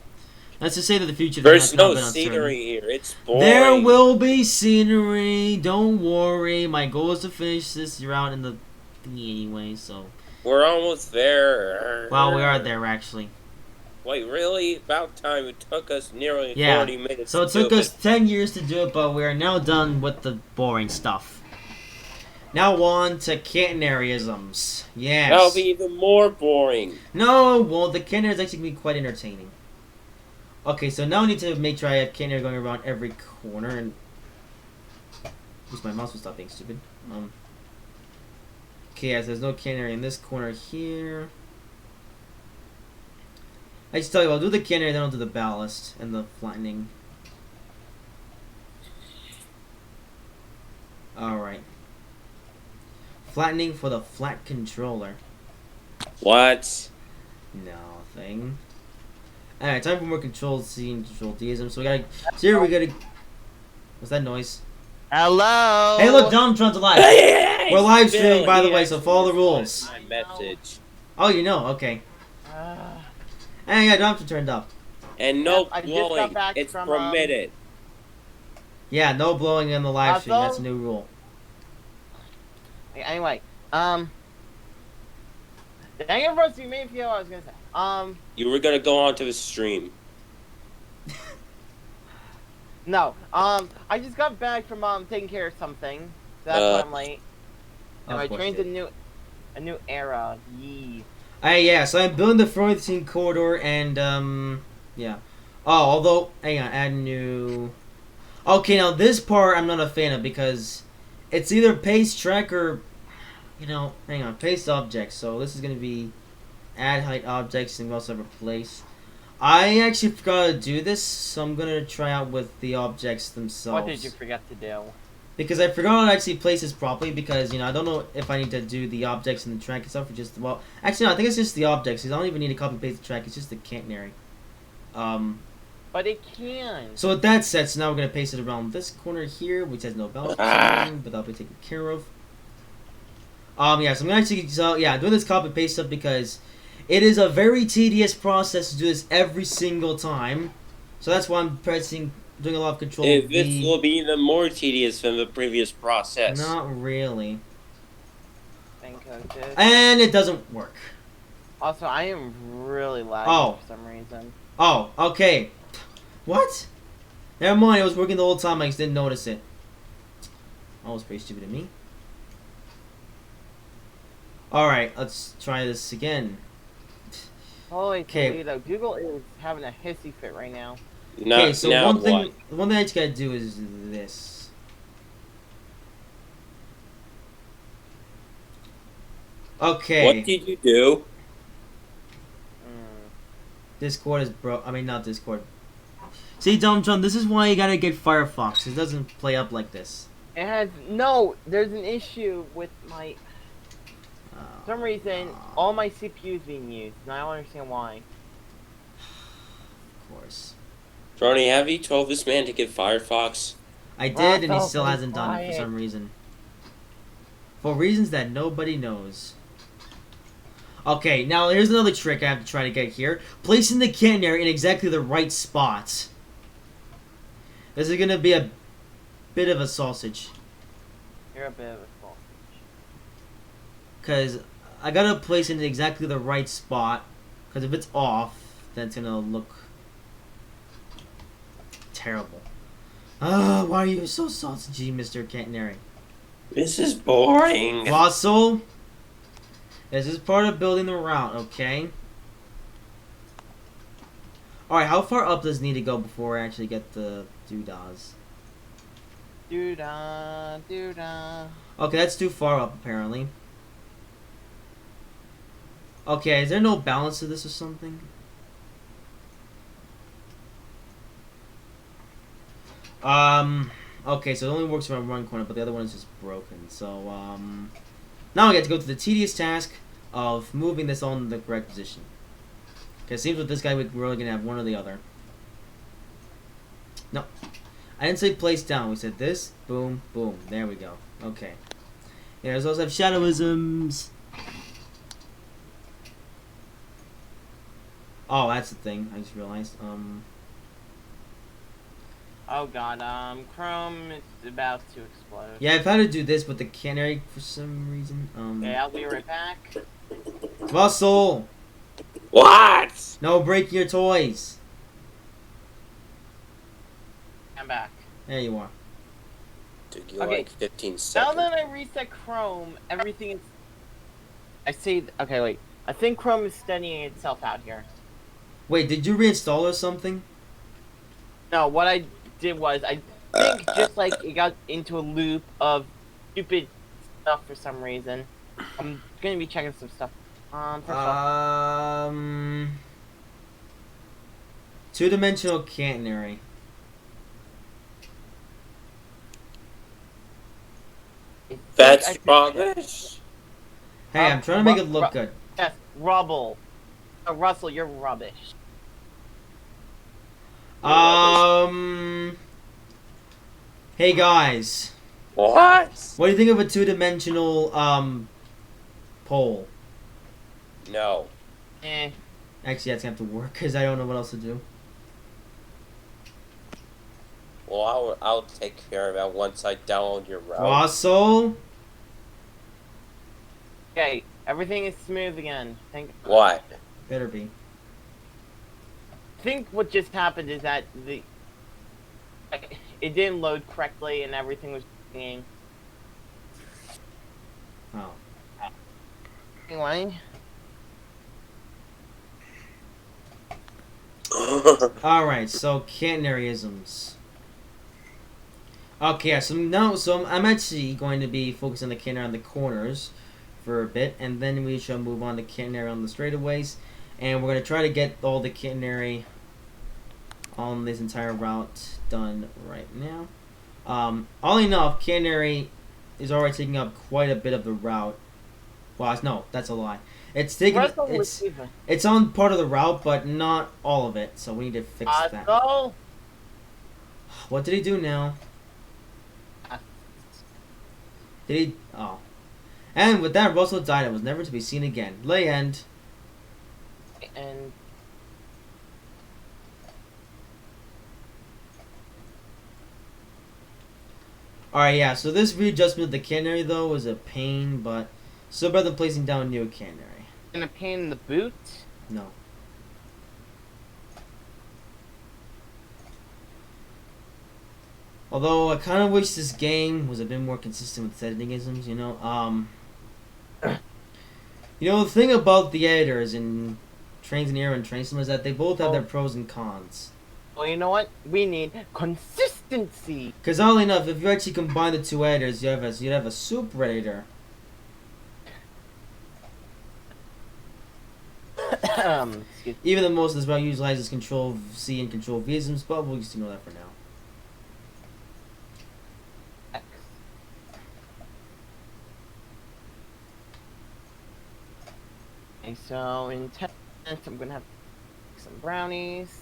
Let's just say that the future... There's no scenery here, it's boring. There will be scenery, don't worry, my goal is to finish this route in the thingy anyway, so... We're almost there. Well, we are there, actually. Wait, really? About time. It took us nearly 40 minutes. So it took us 10 years to do it, but we are now done with the boring stuff. Now on to Cantonaryisms. Yes. That'll be even more boring. No, well, the Cantonary is actually going to be quite entertaining. Okay, so now I need to make sure I have Cantonary going around every corner, and... Wish my mouse would stop being stupid. Okay, yes, there's no Cantonary in this corner here. I just tell you, I'll do the Cantonary, then I'll do the ballast and the flattening. Alright. Flattening for the flat controller. What? Nothing. Alright, time for more Control C and Control Dism. So we gotta... So here we gotta... What's that noise? Hello! Hey look, Domtron's alive! Hey, we're live streaming, by the way, so follow the rules. My message. Oh, okay. Hey, yeah, Domtron turned up. And no blowing, it's permitted. Yeah, no blowing in the live stream, that's a new rule. Anyway, dang it, first you made me feel what I was gonna say. You were gonna go on to the stream. No, I just got back from taking care of something, so that's why I'm late. And my train's a new era. Yee. Yeah, so I'm building the Frowny13 Corridor, and, yeah. Oh, although, hang on, add new... Okay, now this part I'm not a fan of, because it's either paste track or, you know, hang on, paste objects. So this is gonna be add height objects and we also have replace. I actually forgot to do this, so I'm gonna try out with the objects themselves. What did you forget to do? Because I forgot how to actually place this properly, because, you know, I don't know if I need to do the objects and the track itself, or just, well, actually, no, I think it's just the objects, because I don't even need to copy paste the track, it's just the catenary. But it can. So with that said, so now we're going to paste it around this corner here, which has no balance, but that'll be taken care of. Yeah, so I'm going to actually, so, yeah, doing this copy paste stuff because it is a very tedious process to do this every single time. So that's why I'm doing a lot of control. This will be even more tedious than the previous process. Not really. Think of this. And it doesn't work. Also, I am really lagging for some reason. Oh, okay. What? Never mind, it was working the whole time, I just didn't notice it. That was pretty stupid of me. Alright, let's try this again. Holy Toledo, Google is having a hissy fit right now. Okay, so one thing I just gotta do is this. Okay. What did you do? Discord is broke. I mean, not Discord. See, Dumb John, this is why you gotta get Firefox. It doesn't play up like this. It has there's an issue with my. For some reason, all my CPU is being used, and I don't understand why. Of course. Frowny, have you told this man to get Firefox? I did, and he still hasn't done it for some reason. For reasons that nobody knows. Okay, now here's another trick I have to try to get here. Placing the catenary in exactly the right spot. This is gonna be a bit of a sausage. You're a bit of a sausage. Because I gotta place it in exactly the right spot. Because if it's off, then it's gonna look terrible. Why are you so sausagey, Mr. Catenary? This is boring. Russell, this is part of building the route, okay? Alright, how far up does it need to go before I actually get the doodahs? Doodah, doodah. Okay, that's too far up, apparently. Okay, is there no balance to this or something? Okay, so it only works around one corner, but the other one is just broken. So, now I get to go to the tedious task of moving this on the correct position. Okay, it seems with this guy we're really gonna have one or the other. No. I didn't say place down, we said this, boom, boom. There we go. Okay. Yeah, there's also have shadowisms. Oh, that's the thing, I just realized. Oh god, Chrome is about to explode. Yeah, I've had to do this with the canary for some reason. Okay, I'll be right back. Russell! What? No breaking your toys! I'm back. There you are. Took you Okay. like 15 Now seconds. that I reset Chrome, everything is... Okay, wait. I think Chrome is studying itself out here. Wait, did you reinstall or something? No, what I did was, I think just like it got into a loop of stupid stuff for some reason. I'm gonna be checking some stuff. First off, two-dimensional catenary. That's rubbish. Hey, I'm trying to make it look good. Yes, rubble. Russell, you're rubbish. Hey guys, What? what do you think of a two-dimensional pole? No. Eh. Actually, that's gonna have to work because I don't know what else to do. Well, I'll take care of that once I download your route. Russell? Okay, everything is smooth again. What? Better be. I think what just happened is that it didn't load correctly and everything was singing. Oh. Anyway. Alright, so catenaryisms. Okay, yeah, so I'm actually going to be focusing on the cannery on the corners for a bit, and then we shall move on to cannery on the straightaways, and we're going to try to get all the cannery on this entire route done right now. All enough, cannery is already taking up quite a bit of the route. Well, no, that's a lie. It's taking it's on part of the route, but not all of it. So we need to fix that. Go. What did he do now? Did he? Oh. And with that, Russell died and was never to be seen again. Lay end. And alright, yeah, so this readjustment of the cannery, though, was a pain, but still better than placing down new cannery. and a pain in the boot. No. Although, I kind of wish this game was a bit more consistent with settingisms, you know? You know, the thing about the editors in Trainz and Trainz is that they both have their pros and cons. Well, you know what? We need consistency. Because oddly enough, if you actually combine the two editors, you'd have a super editor. Even though most of this route utilizes Control C and Control V isms, but we'll just ignore that for now. X. Okay, so in 10 minutes, I'm gonna have some brownies.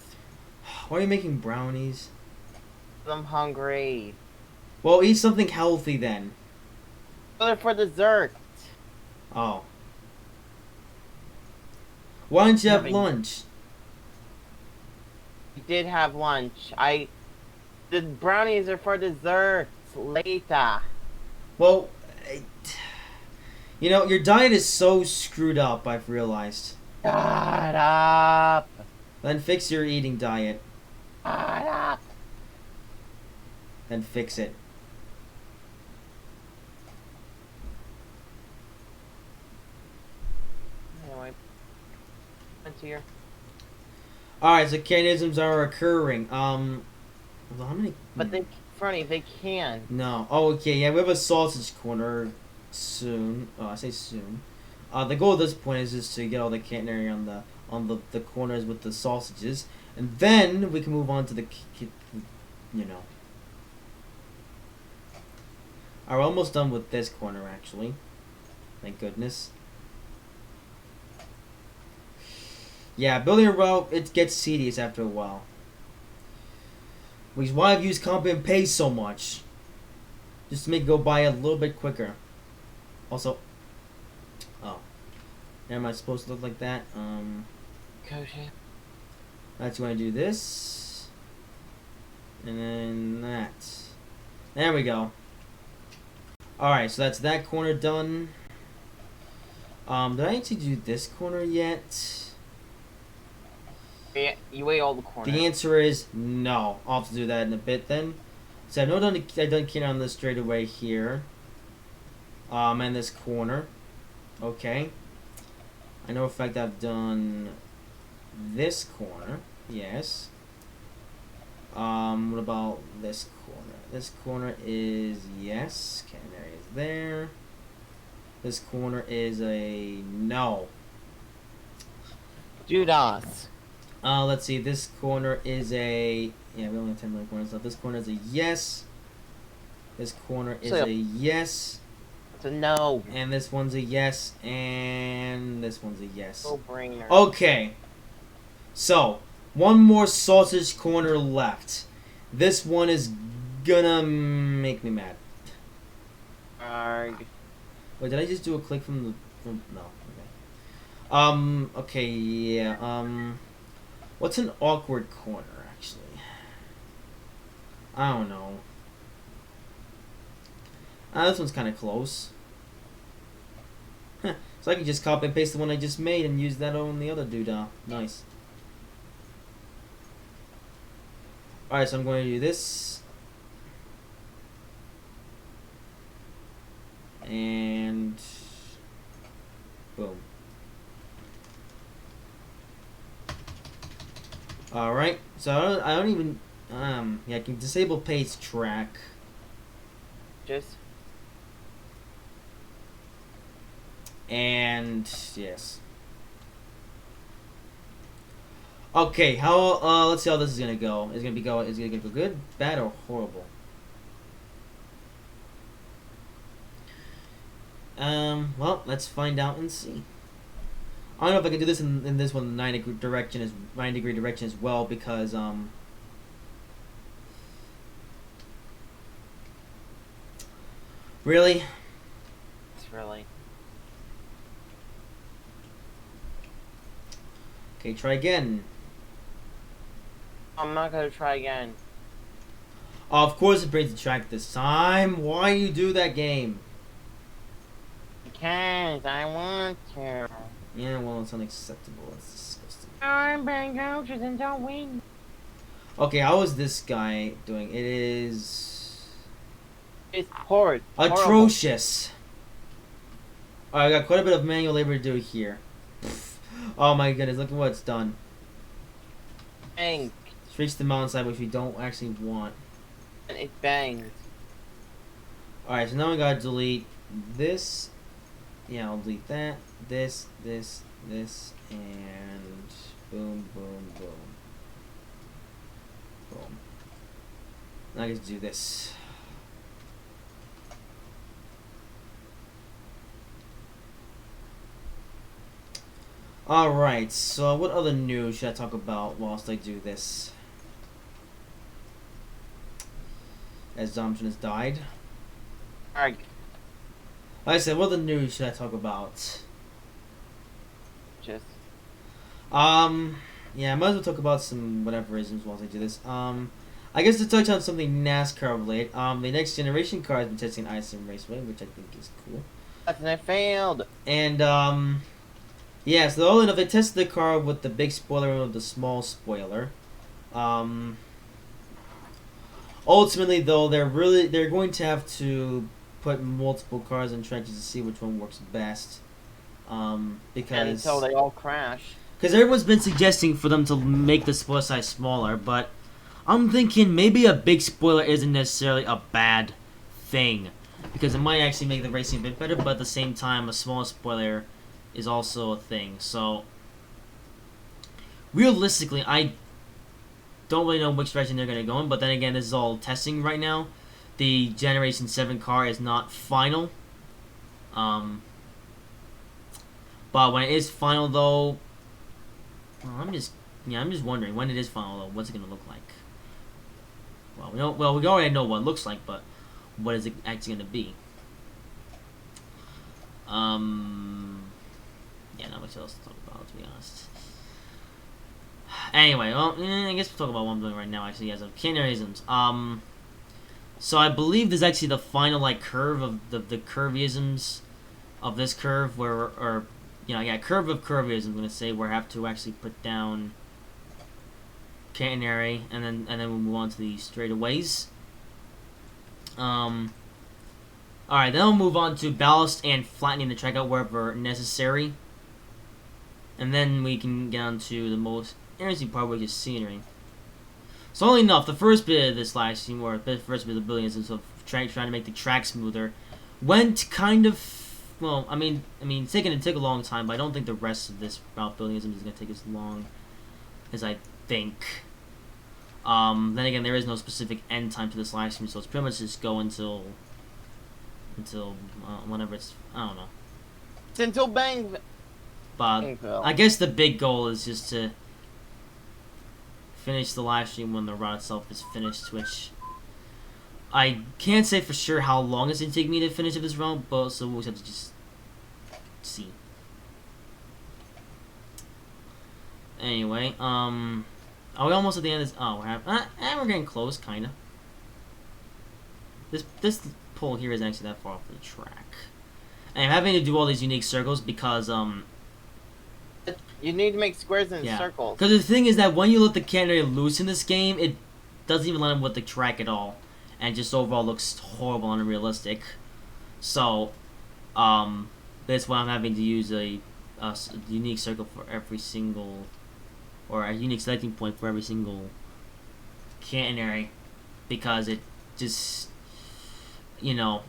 Why are you making brownies? I'm hungry. Well, eat something healthy then. Well, they're for dessert. Oh. Why don't you have lunch? I did have lunch. The brownies are for desserts later. Well, you know, your diet is so screwed up, I've realized. Shut up. Then fix your eating diet. Shut up. Then fix it. Anyway. Into here. Alright, so canisms are occurring. Well, how many? But they, Frowny, they can. No. Oh, okay, yeah, we have a sausage corner soon. Oh, I say soon. The goal at this point is just to get all the cannery on the corners with the sausages, and then we can move on to the, you know. We're almost done with this corner, actually. Thank goodness. Yeah, building a route, it gets tedious after a while. Which is why I've used copy and paste so much. Just to make it go by a little bit quicker. Also, oh. Am I supposed to look like that? Okay. That's when I do this. And then that. There we go. Alright, so that's that corner done. Did I actually do this corner yet? Yeah, you ate all the corners. The answer is no. I'll have to do that in a bit then. So I've done cannery on this straightaway here. And this corner. Okay. I know for a fact I've done this corner. Yes. What about this corner? This corner is yes. Cannery is there. This corner is a no. Judas. Let's see. This corner is a yeah. We only have 10 million corners left. This corner is a yes. This corner is a yes. It's a no. And this one's a yes. And this one's a yes. No brainer. Okay. So one more sausage corner left. This one is gonna make me mad. Arg. Wait, did I just do a click from the no? Okay. Okay. Yeah. What's an awkward corner, actually? I don't know. This one's kind of close. Huh. So I can just copy and paste the one I just made and use that on the other doodah. Nice. Alright, so I'm going to do this. And boom. Alright, so I don't even, yeah, I can disable paste track. Just. And yes. Okay, how let's see how this is gonna go. Is it gonna go good, bad, or horrible? Well, let's find out and see. I don't know if I can do this in this one 9 degree direction as well, because really? It's really. Okay, try again. I'm not gonna try again. Oh, of course it brings the track this time. Why you do that game? Because I want to. Yeah, well, it's unacceptable. It's disgusting. I'm being coaches and don't win. Okay, how is this guy doing? It is It's horrid. atrocious. I got quite a bit of manual labor to do here. Oh my goodness, look at what it's done. Bang. It's reached the mountainside, which we don't actually want. And it bangs. Alright, so now we gotta delete this. Yeah, I'll delete that. This, and boom, boom, boom. Boom. Now I get to do this. Alright, so what other news should I talk about whilst I do this? As Domson has died. Alright. Like I said, what other news should I talk about? Just. Yeah, I might as well talk about some whatever isms whilst I do this. I guess to touch on something NASCAR related, the next generation car has been testing ISM Raceway, which I think is cool. And I failed. And, yeah, so all enough, they tested the car with the big spoiler and with the small spoiler. Ultimately, though, they're going to have to put multiple cars in trenches to see which one works best. Because And until they all crash. Because everyone's been suggesting for them to make the spoiler size smaller, but I'm thinking maybe a big spoiler isn't necessarily a bad thing. Because it might actually make the racing a bit better, but at the same time, a small spoiler is also a thing. So, realistically, I don't really know which direction they're going to go in, but then again, this is all testing right now. The Generation 7 car is not final. But when it is final, though, well, I'm just wondering when it is final, though, what's it going to look like? Well, we already know what it looks like, but what is it actually going to be? Yeah, not much else to talk about, to be honest. Anyway, well, I guess we'll talk about what I'm doing right now, actually, as of Canaryisms. So I believe this is actually the final, like, curve of the curveisms of this curve, where, or, you know, yeah, curve of curveism, I'm going to say, where I have to actually put down catenary, and then we'll move on to the straightaways. Alright, then we'll move on to ballast and flattening the track out wherever necessary. And then we can get on to the most interesting part, which is scenery. So, only enough, the first bit of this live stream, or the first bit of the building, is of trying to make the track smoother, went kind of, well, I mean, it's going to take a long time, but I don't think the rest of this route building is going to take as long as I think. Then again, there is no specific end time to this live stream, so it's pretty much just go until whenever it's, I don't know. It's until bang. But I guess the big goal is just to finish the live stream when the route itself is finished, which I can't say for sure how long it's going to take me to finish this route, but so we'll have to just see. Anyway, are we almost at the end of this? Oh, we're getting close, kinda. This pole here isn't actually that far off the track. And I'm having to do all these unique circles because, You need to make squares and yeah. circles. Because the thing is that when you let the canary loose in this game, it doesn't even line up with the track at all. And just overall looks horrible and unrealistic. So, that's why I'm having to use a unique circle for every single, or a unique selecting point for every single canary. Because it just, you know,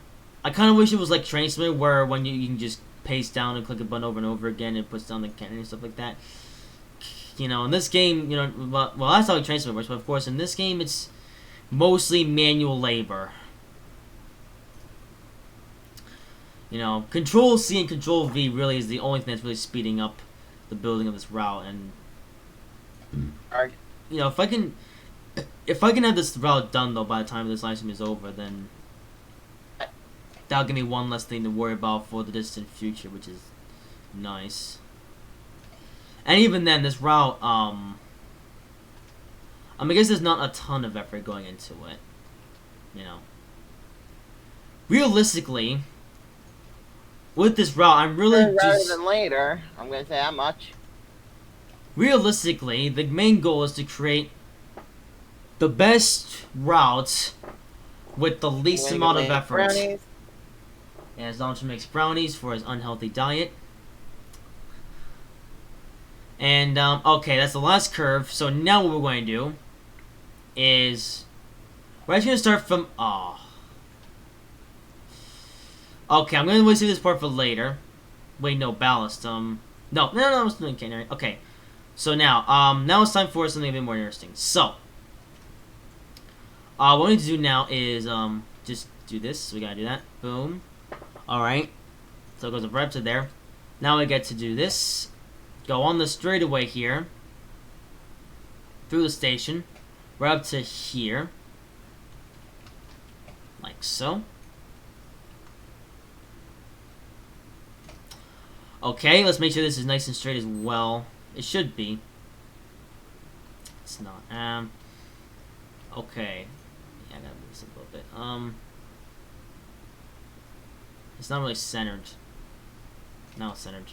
I kind of wish it was like Trainz where when you can just paste down and click a button over and over again, and it puts down the cannon and stuff like that. You know, in this game, you know, well, that's how Trainz works, but of course, in this game, it's mostly manual labor. You know, Control C and Control V really is the only thing that's really speeding up the building of this route, and you know, if I can have this route done though by the time this live stream is over, then that'll give me one less thing to worry about for the distant future, which is nice. And even then, this route, I guess there's not a ton of effort going into it. You know, realistically, with this route, I'm really rather than later. I'm gonna say that much. Realistically, the main goal is to create the best route with the least amount of effort. Brownies. And as Donald makes brownies for his unhealthy diet. And, okay, that's the last curve. So now what we're going to do is we're actually going to start from, okay, I'm going to save this part for later. Wait, no, ballast, no, I'm still doing canary. Okay, so now, now it's time for something a bit more interesting. So, what we need to do now is, just do this. So we gotta do that. Boom. Alright. So it goes right up to there. Now we get to do this. Go on the straightaway here. Through the station. Right up to here. Like so. Okay, let's make sure this is nice and straight as well. It should be. It's not. Okay. Yeah, I gotta move this a little bit. It's not really centered. Now it's centered.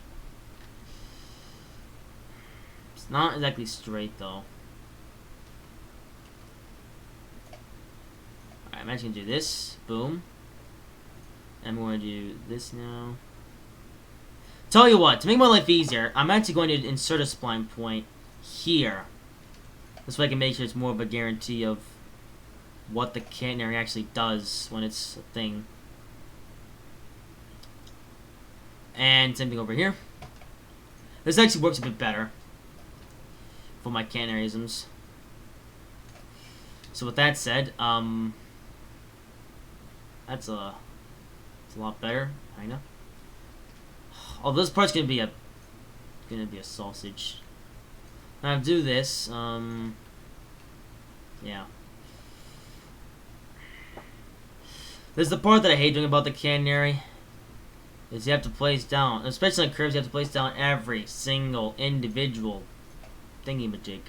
It's not exactly straight though. Alright, I'm actually gonna do this. Boom. And we're gonna do this now. Tell you what, to make my life easier, I'm actually going to insert a spline point here. This way I can make sure it's more of a guarantee of what the canary actually does when it's a thing. And same thing over here. This actually works a bit better for my canaryisms. So with that said, that's a lot better, kinda. Oh, this part's gonna be a sausage. Now to do this, yeah. This is the part that I hate doing about the canary. Is you have to place down, especially on curves, you have to place down every single individual thingy-majig.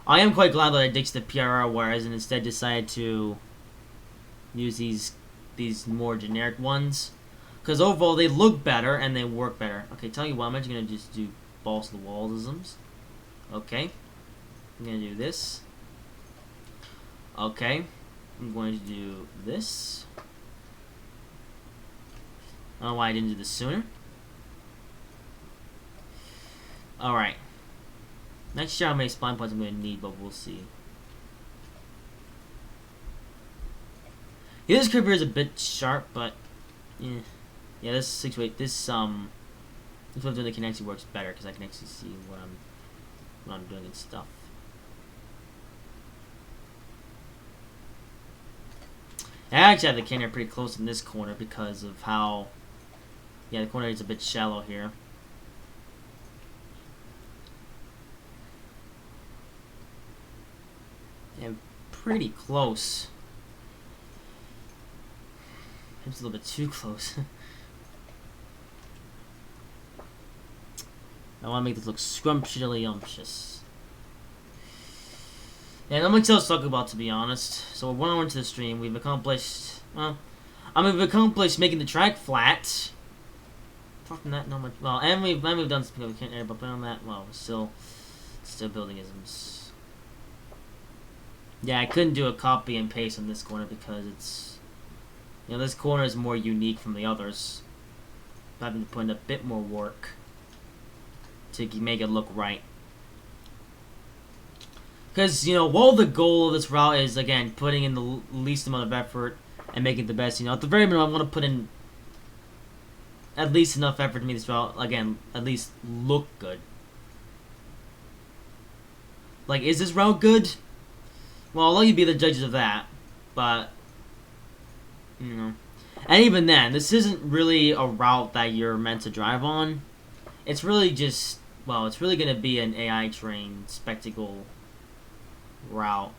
I am quite glad that I ditched the PRR wires and instead decided to use these more generic ones. Because overall, they look better and they work better. Okay, tell you what, I'm actually going to just do balls to the wallisms. Okay. I'm going to do this. Okay. I'm going to do this. I don't know why I didn't do this sooner. Alright. Not sure how many spine points I'm going to need, but we'll see. Yeah, this curve here is a bit sharp, but yeah. Yeah, this 6-weight, this way of doing the can actually works better because I can actually see what I'm doing and stuff. I actually have the canary pretty close in this corner because of how, yeah, the corner is a bit shallow here. Yeah, pretty close. It's a little bit too close. I want to make this look scrumptiously umptious. Yeah, not much else to talk about, to be honest. So we're 1 hour into the stream. We've accomplished, well, we've accomplished making the track flat. Apart from that, not much. Well, and we've done something we can't air, but on that, well, we're still building isms. Yeah, I couldn't do a copy and paste on this corner because it's, you know, this corner is more unique from the others. I'm having to put in a bit more work to make it look right. Because, you know, while the goal of this route is, again, putting in the least amount of effort and making it the best, you know, at the very minimum, I want to put in at least enough effort to make this route, again, at least look good. Like, is this route good? Well, I'll let you be the judges of that, but, you know. And even then, this isn't really a route that you're meant to drive on. It's really just, well, it's really going to be an AI train spectacle route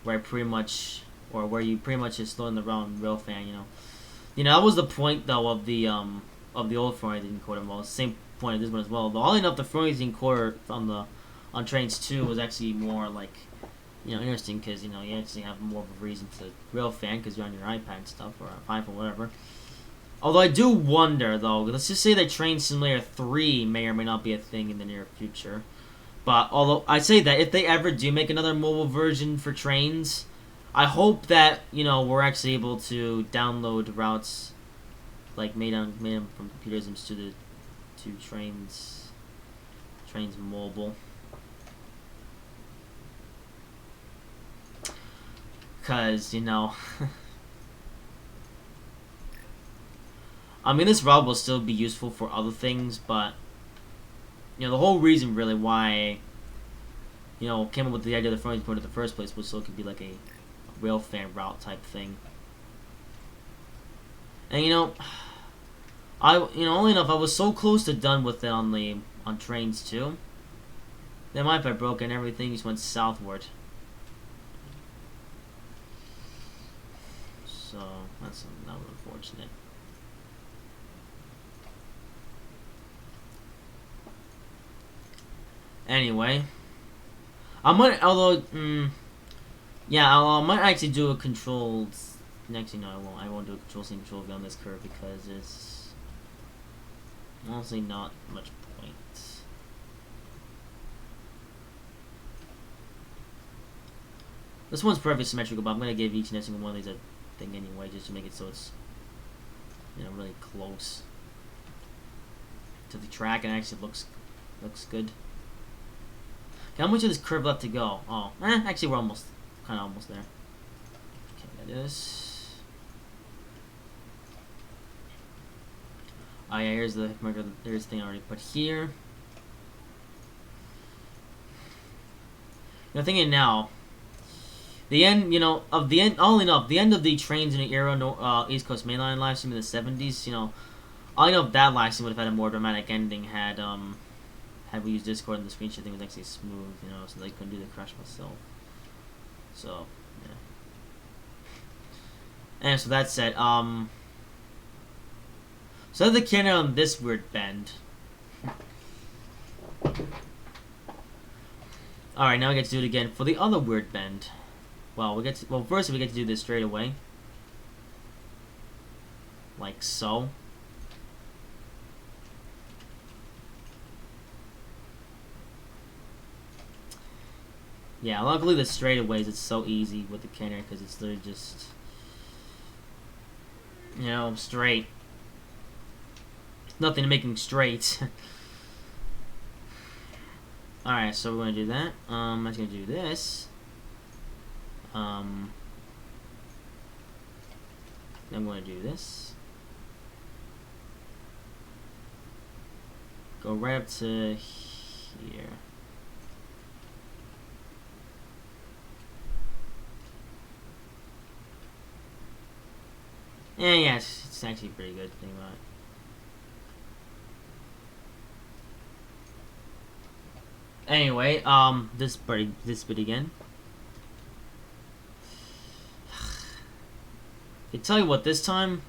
where pretty much, or where you pretty much just slow in the route in real fan, you know. You know, that was the point, though, of the old Frowny13 Corridor. Well, same point of this one as well. But all enough, the Frowny13 Corridor on Trainz 2 was actually more, like, you know, interesting because, you know, you actually have more of a reason to real fan because you're on your iPad and stuff, or iPhone, whatever. Although I do wonder, though, let's just say that Train Simulator 3 may or may not be a thing in the near future. But, although, I say that if they ever do make another mobile version for Trainz, I hope that, you know, we're actually able to download routes, like, made them from computers to Trainz mobile. Because, you know, I mean, this route will still be useful for other things, but, you know, the whole reason, really, why, you know, came up with the idea of the Frowny Corridor in the first place was so it could be, like, a rail fan route type thing. And, you know, only enough, I was so close to done with it on Trainz 2. Then my iPad broke and everything just went southward. So, that was unfortunate. Anyway, I might, yeah, I might actually do a controlled. Actually, no, I won't. I won't do a control on this curve because it's honestly not much point. This one's perfectly symmetrical, but I'm gonna give each and every single one of these a thing anyway, just to make it so it's, you know, really close to the track and actually looks good. Okay, how much of this curve left to go? Oh, actually we're kind of almost there. Okay, that is. Oh yeah, here's the thing I already put here. You're thinking now. The end, you know, of the end. All in all, the end of the Trainz in the era East Coast Mainline live stream in the '70s. You know, all I know if that live stream would have had a more dramatic ending had we used Discord and the screen shifting was actually smooth, you know, so they couldn't do the crash myself. So, yeah. And so that said, so the cannon on this weird bend. Alright, now we get to do it again for the other weird bend. Well, first we get to do this straight away. Like so. Yeah, luckily the straightaways, it's so easy with the cannon because it's literally just, you know, straight. Nothing to make them straight. Alright, so we're going to do that. I'm just going to do this. Then I'm going to do this. Go right up to here. Yeah, it's actually pretty good. Think about it. Anyway, this bit again. I tell you what, this time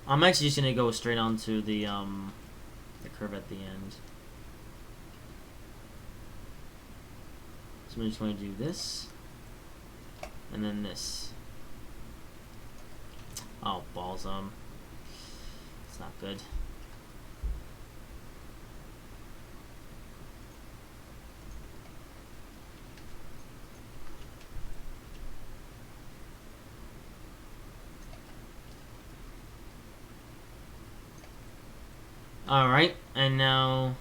I'm actually just gonna go straight onto the curve at the end. So I'm just going to do this. And then this. Oh, balls, it's not good. Alright, and now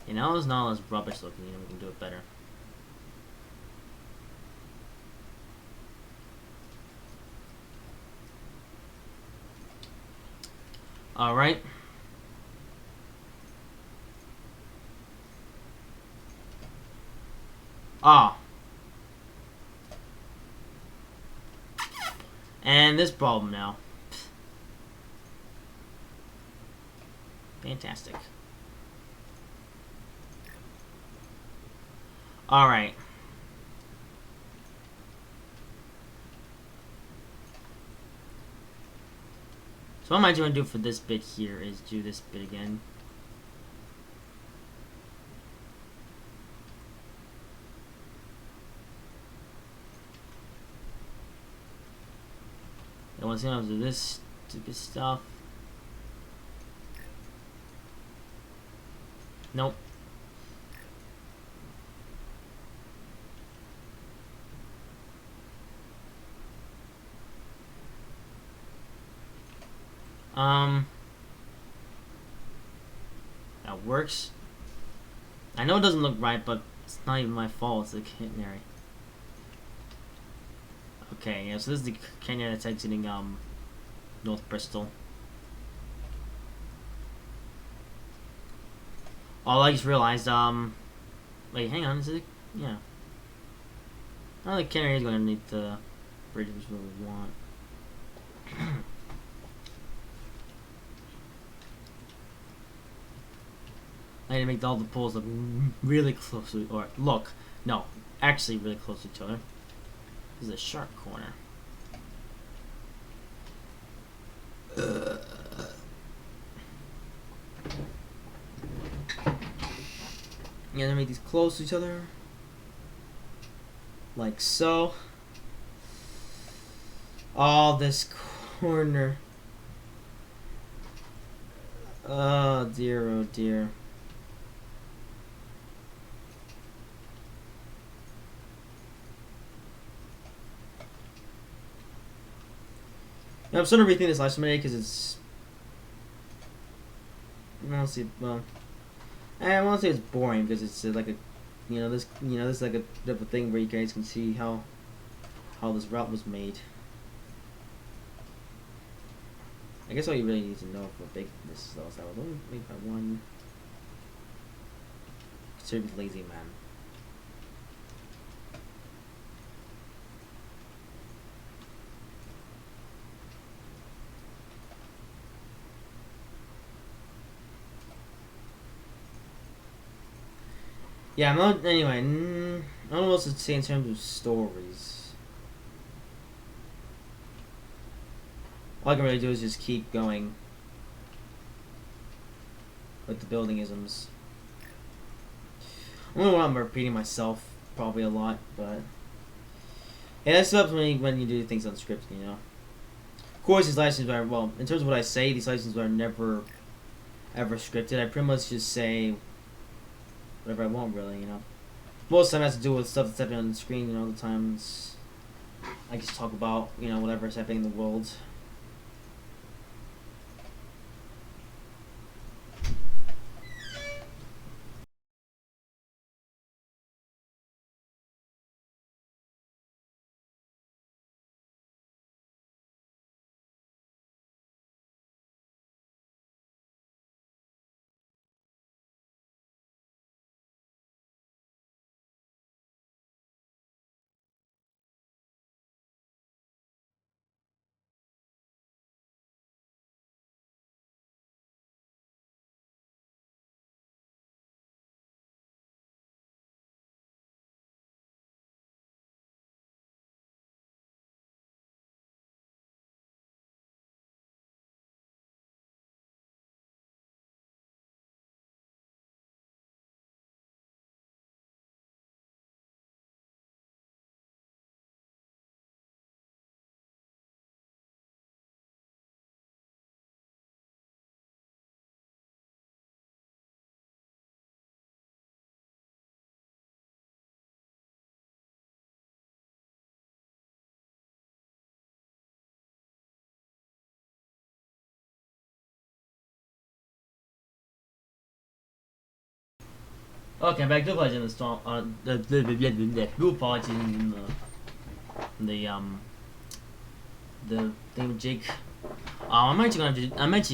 You know, it's not as rubbish looking. You know, we can do it better. All right. Ah. And this problem now. Fantastic. Alright. So what I'm actually going to do for this bit here is do this bit again. And once again, I'll do this stupid stuff. Nope. That works. I know it doesn't look right, but it's not even my fault. It's the canary. Okay, yeah, so this is the canary that's exiting, North Bristol. Oh, I just realized, wait, hang on, is it? Yeah. I don't think canary is going to need the bridge, which is what we want. I need to make all the poles look really close to, or look, no, actually really close to each other. This is a sharp corner. Yeah, to make these close to each other, like so. Oh, this corner. Oh dear, oh dear. Now, I'm sort of rethinking this last minute because it's. I don't see. Well, I won't say it's boring because it's like a, this is like a bit of a thing where you guys can see how this route was made. I guess all you really need to know for big this is that was only made by one conservative lazy man. Yeah, I'm not. Anyway, I don't know what else to say in terms of stories. All I can really do is just keep going with the building isms. I don't know I'm repeating myself probably a lot, but yeah, that's up when you do things on script, you know. Of course, these licenses are well in terms of what I say. These licenses are never ever scripted. I pretty much just say whatever I want, really, you know. Most of the time it has to do with stuff that's happening on the screen, you know. Other times I just talk about, whatever's happening in the world. Okay, back to Legend of the Storm. The Blue Apologies in the thing with Jake. I'm actually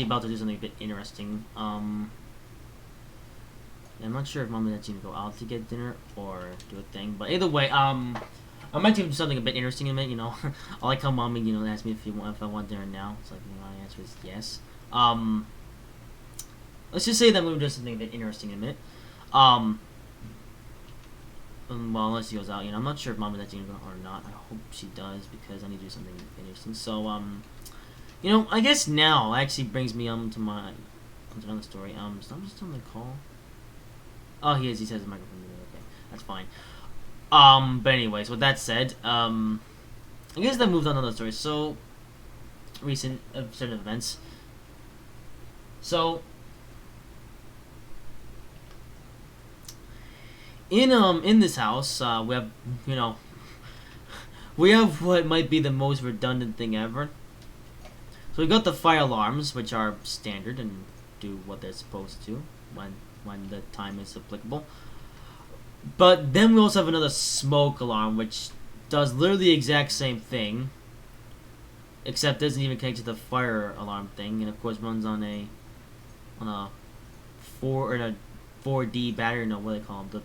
about to do something a bit interesting. I'm not sure if Mom is actually gonna go out to get dinner or do a thing, but either way, I'm actually do something a bit interesting in a minute. You know, I like how Mommy, you know, asked me if I want dinner now. It's like, you know, my answer is yes. Let's just say that we'll do something a bit interesting in a minute. Well, unless she goes out, you know, I'm not sure if Mom is actually gonna go or not. I hope she does because I need to do something interesting. So, you know, I guess now actually brings me to another story. So I'm just on the call. Oh, he is. He says the microphone. Okay, that's fine. But anyways, with that said, I guess that moves on to another story. So, recent certain events. So, in this house, we have, you know, we have what might be the most redundant thing ever. So we got the fire alarms, which are standard and do what they're supposed to when the time is applicable. But then we also have another smoke alarm, which does literally the exact same thing, except doesn't even connect to the fire alarm thing, and of course runs on a 4D battery. No, what do they call them?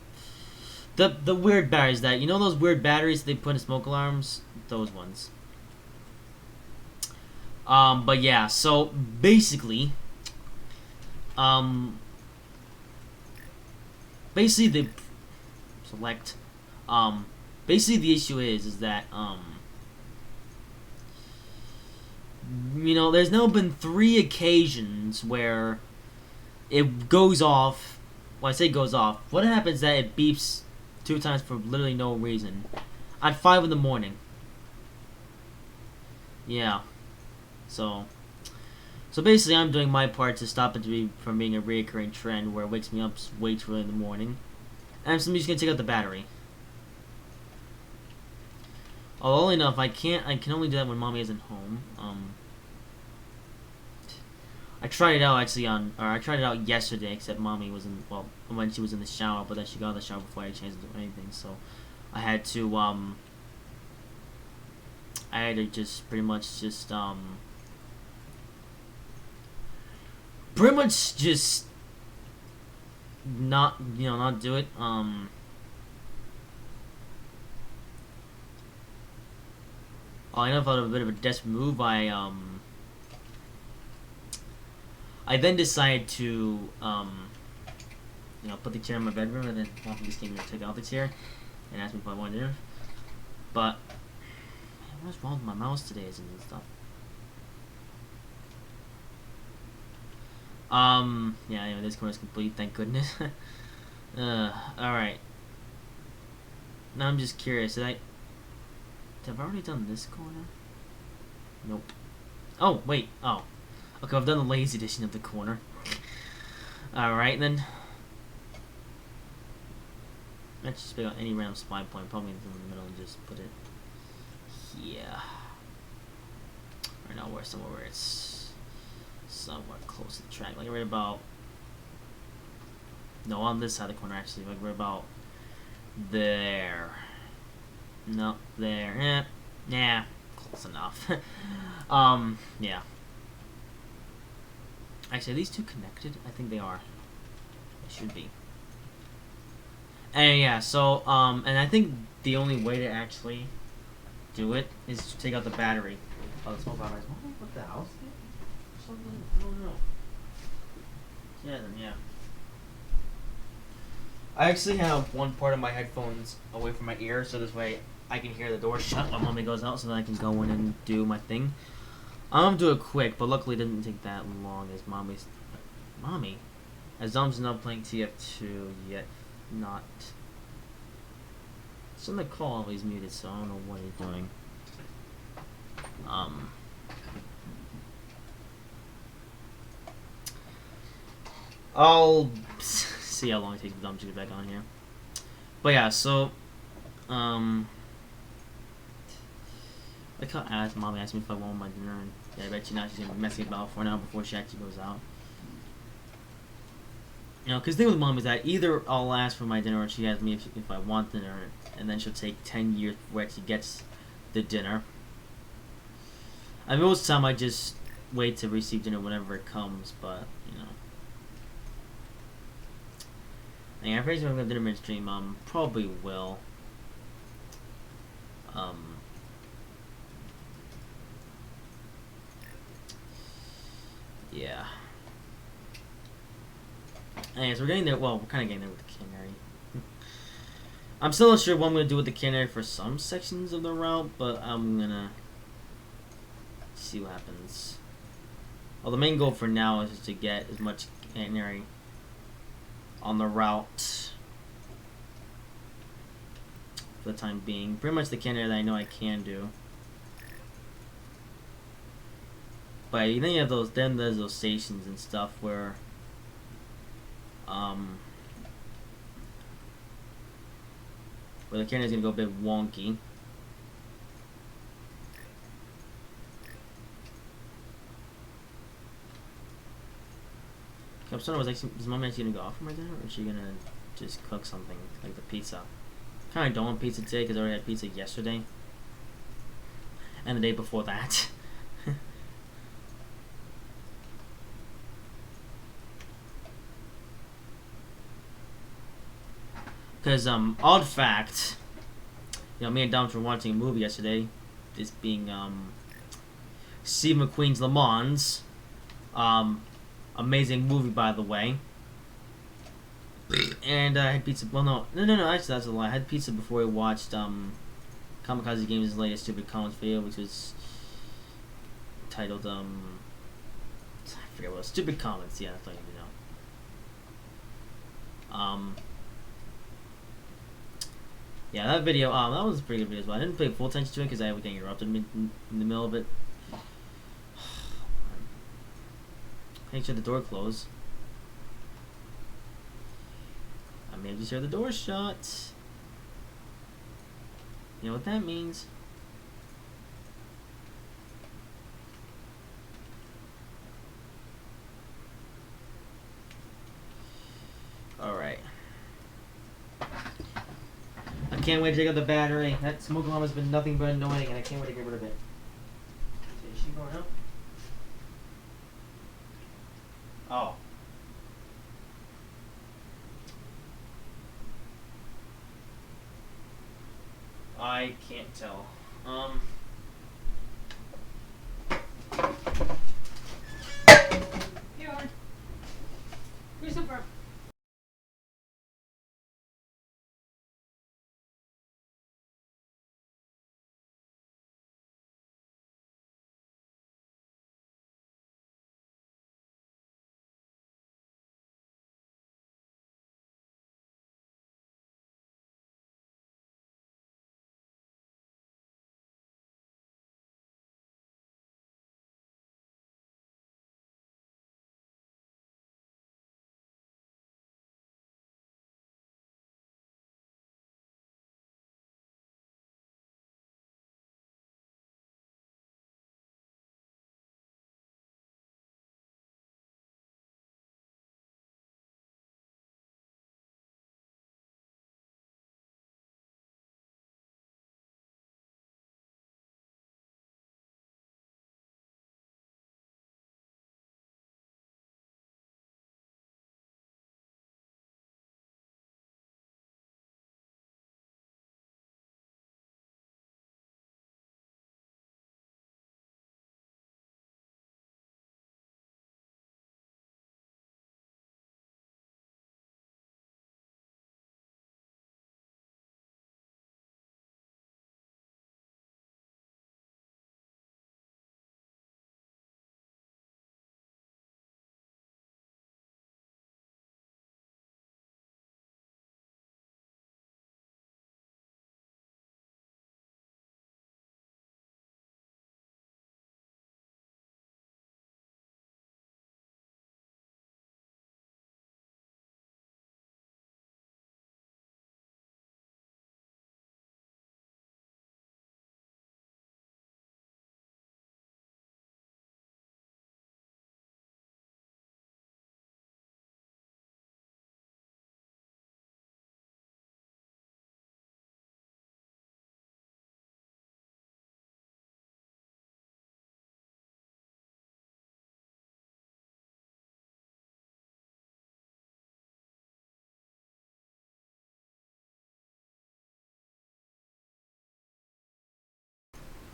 The weird batteries that, you know, those weird batteries they put in smoke alarms, those ones. But yeah, so basically, basically they select, basically the issue is that, you know, there's now been 3 occasions where it goes off. Well, I say goes off. What happens is that it beeps 2 times for literally no reason at 5 in the morning. Yeah. So basically, I'm doing my part to stop it from being a recurring trend where it wakes me up way too early in the morning. And I'm just gonna take out the battery. Although enough, I can only do that when Mommy isn't home. I tried it out I tried it out yesterday, except Mommy was when she was in the shower, but then she got out of the shower before I changed into anything, so I had to just pretty much not do it. I know about a bit of a desperate move. I then decided to put the chair in my bedroom, and then Mom just came here to take out the chair and asked me if I wanted dinner. But man, what's wrong with my mouse today? Isn't it stuff? Yeah, anyway, this corner is complete, thank goodness. Alright. Now I'm just curious, have I already done this corner? Nope. Oh, wait, oh. Okay, I've done the lazy edition of the corner. Alright, then. Let's just pick out any random spy point, probably in the middle, and just put it here. Or now we're somewhere where it's somewhat close to the track. Like right about, no, on this side of the corner actually. Like we're about there. No, there. Yeah, close enough. Yeah. Actually, are these two connected? I think they are. They should be. And yeah, so and I think the only way to actually do it is to take out the battery. Oh, the small batteries. What the house? Something? I don't know. Yeah, then yeah. I actually have one part of my headphones away from my ear, so this way I can hear the door shut when Mommy goes out, so that I can go in and do my thing. I'm gonna do it quick, but luckily it didn't take that long as Mommy? As Dom's not playing TF2 yet. Not. So the call always muted, so I don't know what he's doing. I'll see how long it takes Dom to get back on here. But yeah, so like how Mommy asked me if I want my dinner, and yeah, I bet you now she's gonna be messing about for an hour before she actually goes out. You know, because the thing with Mom is that either I'll ask for my dinner or she asks me if I want dinner, and then she'll take 10 years before she gets the dinner. I mean, most of the time I just wait to receive dinner whenever it comes, but, you know. Yeah, I'm pretty sure I'm going to dinner midstream. Probably will. Yeah. Anyways, we're getting there. Well, we're kind of getting there with the canary. I'm still not sure what I'm going to do with the canary for some sections of the route, but I'm going to see what happens. Well, the main goal for now is to get as much canary on the route for the time being. Pretty much the canary that I know I can do. But then you have those, then there's those stations and stuff where, where the canary is gonna go a bit wonky. I'm starting was like, is Mom actually gonna go off for my dinner, or is she gonna just cook something like the pizza? Kind of don't want pizza today because I already had pizza yesterday and the day before that. Because, odd fact, you know, me and Dom were watching a movie yesterday, this being, Steve McQueen's Le Mans, amazing movie, by the way, and I had pizza, well, no, actually, that's a lie, I had pizza before we watched, Kamikaze Games' latest Stupid Comments video, which was titled, I forget what it was, Stupid Comments, yeah, that's all you need to know. Yeah, that video, that was a pretty good video as well. I didn't pay full attention to it because I was getting interrupted in the middle of it. Make sure the door closed. I may have just heard the door shut. You know what that means? Alright. I can't wait to take out the battery. That smoke alarm has been nothing but annoying, and I can't wait to get rid of it. Is she going up? Oh. I can't tell. Here, here's some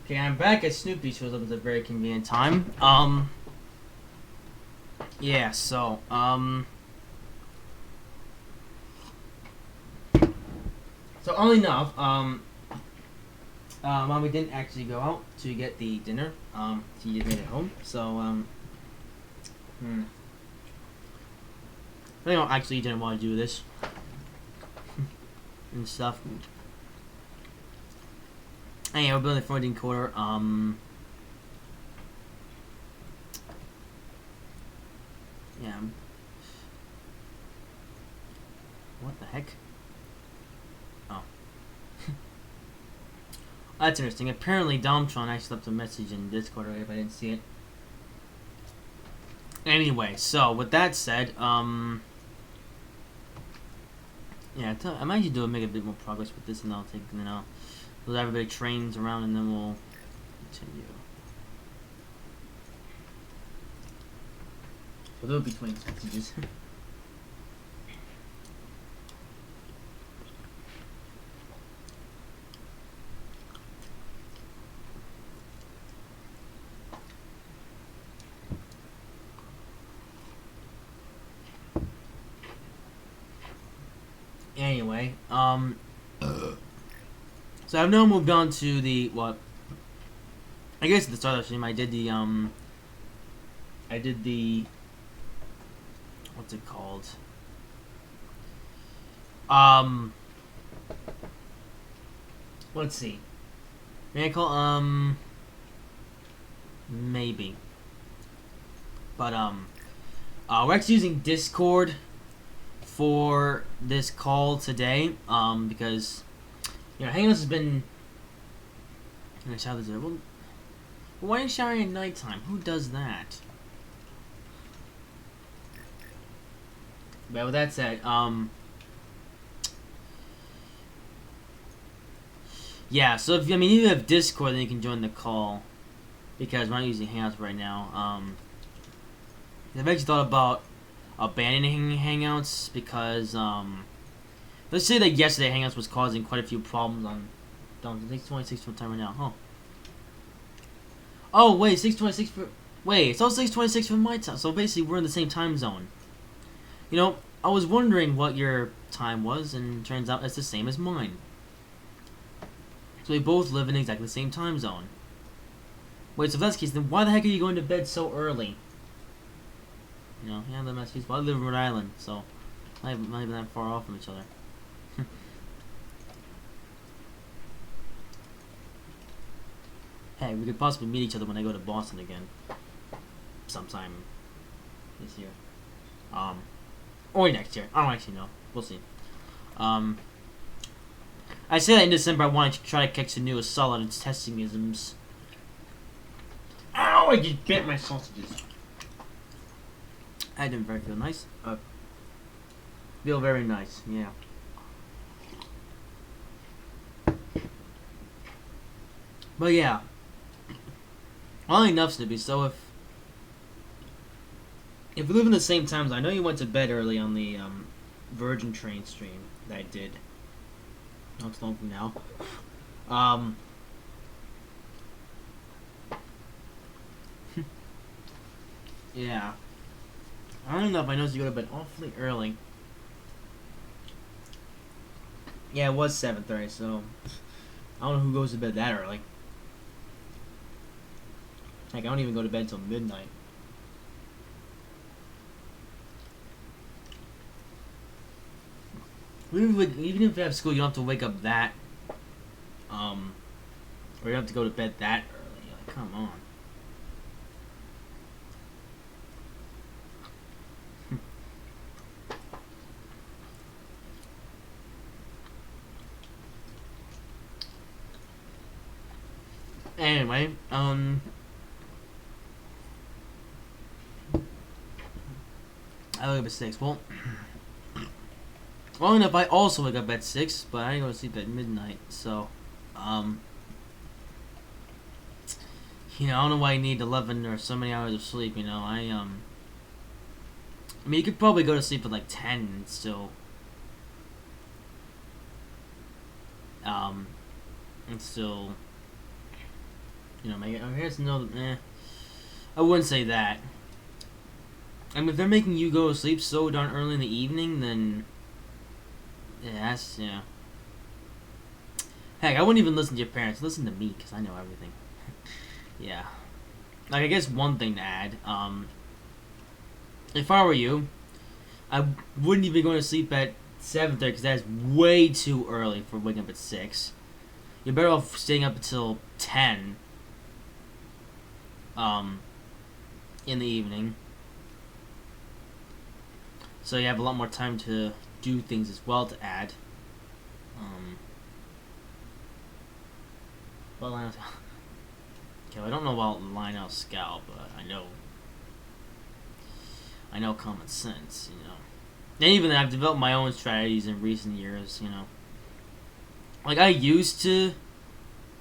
Okay, I'm back at Snoopy shows up at a very convenient time. Yeah, so, so only enough, Mommy didn't actually go out to get the dinner, she just made it home, so, I don't actually didn't want to do this, and stuff. Hey, we're building the Frowny13 Corridor, yeah. What the heck? Oh. That's interesting. Apparently, Domtron actually left a message in Discord already, if I didn't see it. Anyway, so, with that said, yeah, I might actually make a bit more progress with this, and I'll take, you know, let everybody trains around, and then we'll continue. So they'll be between messages. Anyway, so I've now moved on to the, what, I guess at the start of the stream I did the, what's it called, let's see, may I call, maybe, but, we're actually using Discord for this call today, because, you know, Hangouts has been, well, why are you showering at nighttime? Who does that? But with that said, yeah, so if you have Discord, then you can join the call, because we're not using Hangouts right now. I've actually thought about abandoning Hangouts, because, let's say that yesterday Hangouts was causing quite a few problems on, it takes 26 for time right now, huh? Oh, wait, 6:26 for, wait, it's all 6:26 for my time, so basically we're in the same time zone. You know, I was wondering what your time was, and it turns out it's the same as mine. So we both live in exactly the same time zone. Wait, so if that's the case, then why the heck are you going to bed so early? You know, yeah, that's the well, I live in Rhode Island, so not even that far off from each other. Hey, we could possibly meet each other when I go to Boston again. Sometime this year. Or next year. I don't actually know. We'll see. I say that in December I want to try to catch the newest solid testingisms. Ow! I just bit my sausages. I didn't very feel nice. Feel very nice, yeah. But yeah. Well, enough, Snoopy. So if we live in the same times, I know you went to bed early on the Virgin Train stream that I did. Not so long from now. Yeah. I don't know if I noticed you go to bed awfully early. Yeah, it was 7:30, so I don't know who goes to bed that early. Heck, I don't even go to bed until midnight. Even if you have school, you don't have to wake up that, or you don't have to go to bed that early. Like, come on. Anyway, I wake up at 6. Well, long enough, I also wake up at 6, but I go to sleep at midnight, so, you know, I don't know why you need 11 or so many hours of sleep, you know, I mean, you could probably go to sleep at, like, 10 and still, you know, my parents know. I wouldn't say that. I mean, if they're making you go to sleep so darn early in the evening, then yeah, that's Heck, I wouldn't even listen to your parents. Listen to me, because I know everything. Yeah. Like, I guess one thing to add, if I were you, I wouldn't even go to sleep at 7:30, because that's way too early for waking up at 6. You're better off staying up until 10, in the evening. So you have a lot more time to do things as well to add. Well, okay, I don't know about Lionel Scout, but I know common sense, you know. And even I've developed my own strategies in recent years, you know. Like, I used to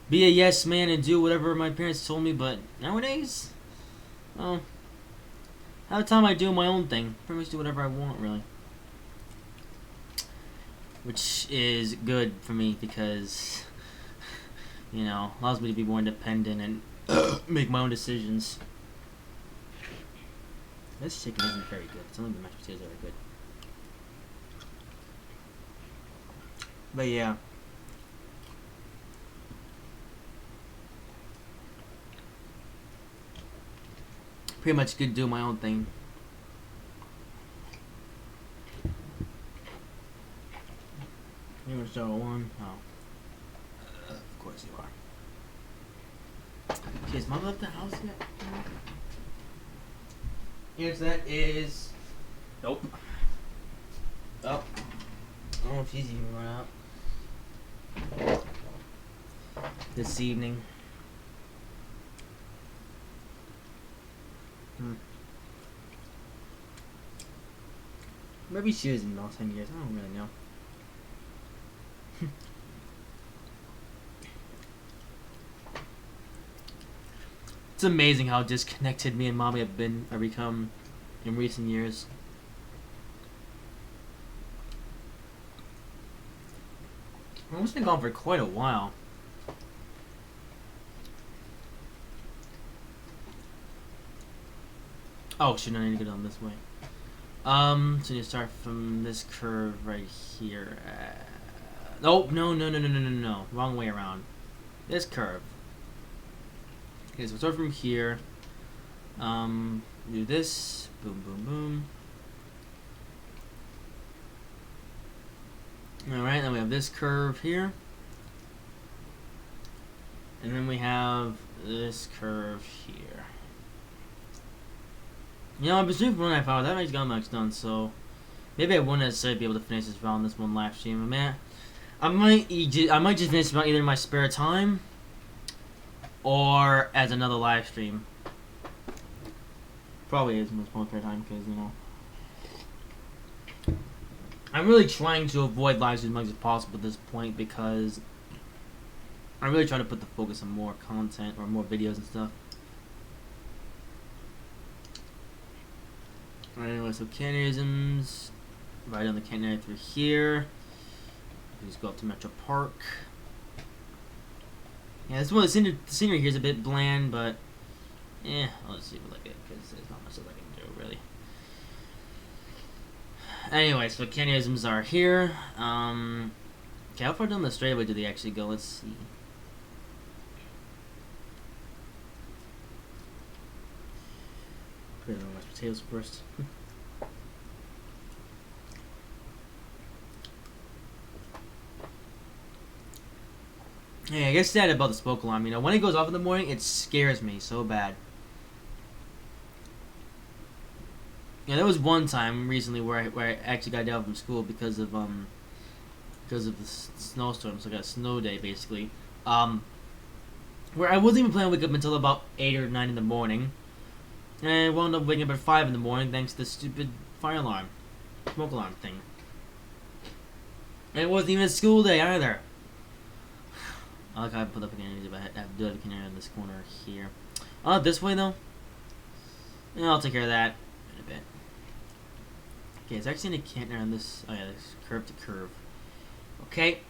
be a yes man and do whatever my parents told me, but nowadays, well, half the time I do my own thing. Pretty much do whatever I want, really. Which is good for me because, you know, allows me to be more independent and make my own decisions. This chicken isn't very good. It's only the mashed potatoes that are good. But yeah. Pretty much good do my own thing. You want to start one? Oh. Of course you are. Okay, has Mom left the house yet? Yes, that is... Nope. Oh. I don't know if she's even run out. This evening. Maybe she was in the last 10 years. I don't really know. It's amazing how disconnected me and Mommy have become in recent years. I've almost been gone for quite a while. Oh shoot, I need to go down this way. So you start from this curve right here. Nope, no. Wrong way around. This curve. Okay, so we'll start from here. Do this. Boom, boom, boom. Alright, then we have this curve here. And then we have this curve here. You know, I've been streaming for 1.5 hours. I haven't got much done, so maybe I won't necessarily be able to finish this round this one live stream. I might just finish it either in my spare time or as another live stream. Probably is my spare time because, you know, I'm really trying to avoid live streams as much as possible at this point because I'm really trying to put the focus on more content or more videos and stuff. Alright, anyway, so Cannerisms, right on the Cannery through here. Just go up to Metro Park. Yeah, this one, the scenery here is a bit bland, but yeah, I'll just leave it like it because there's not much that I can do really. Anyway, so Cannerisms are here. Okay, how far down the straightaway do they actually go? Let's see. Put it on mashed potatoes first. Hey, I guess that about the smoke alarm. You know, when it goes off in the morning, it scares me so bad. Yeah, there was one time recently where I actually got down from school because of the snowstorm. So I got a snow day basically. Where I wasn't even planning to wake up until about 8 or 9 in the morning. And I wound up waking up at 5 in the morning thanks to the stupid fire alarm, smoke alarm thing. And it wasn't even a school day either. I like how I put up a canary, but I have to do have a canary in this corner here. This way though? Yeah, I'll take care of that in a bit. Okay, it's actually in a canary on this. Oh yeah, this curve to curve. Okay.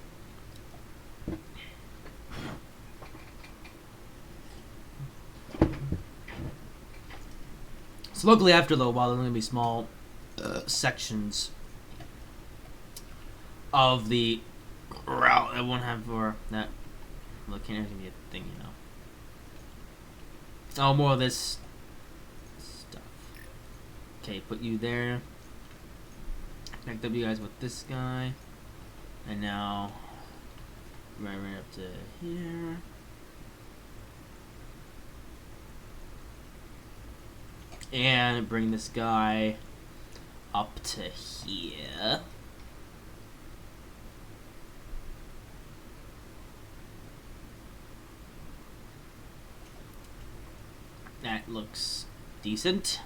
So luckily, after a little while, there's going to be small sections of the route that won't have for that. Well, it can't even be a thing, you know. Oh, more of this stuff. Okay, put you there. Connect up you guys with this guy. And now, right up to here. And bring this guy up to here. That looks decent.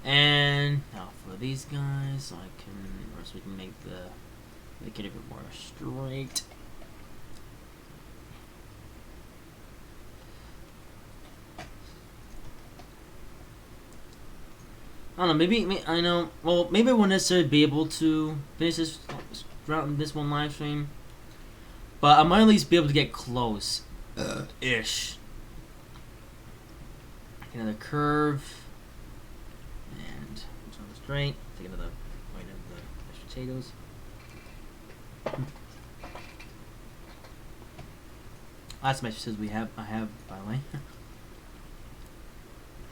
And now for these guys, so we can make it a bit more straight. I don't know, maybe I know. Well, maybe I won't necessarily be able to finish this route in this one live stream, but I might at least be able to get close, ish. Another curve, and jump straight. Take another bite of the mashed potatoes. Last mashed potatoes I have, by the way.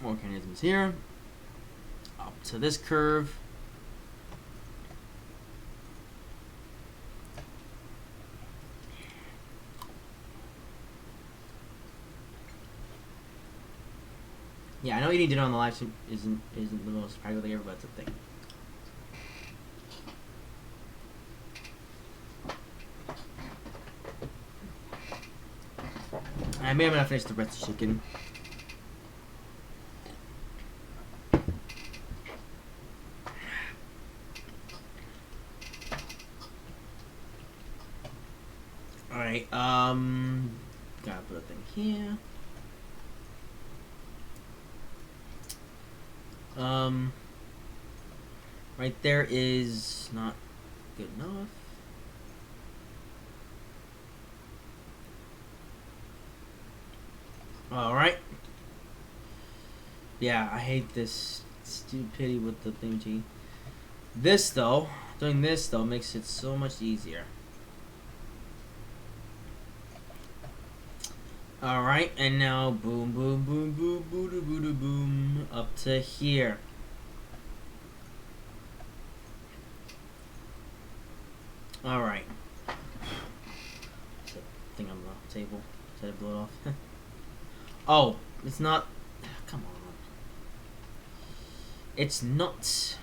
More mechanisms here. Up to this curve. Yeah, I know eating dinner on the live stream isn't the most practical thing ever, but it's a thing. I may or may not finish the rest of the chicken. Alright, gotta put a thing here. Right there is not good enough. Alright. Yeah, I hate this stupidity with the thingy. Doing this though makes it so much easier. Alright, and now boom, boom, boom, boom, boom, boom, boom, boom, up to here. Alright. There's a thing on the table. Did I blow it off? Oh, it's not. Come on. It's not.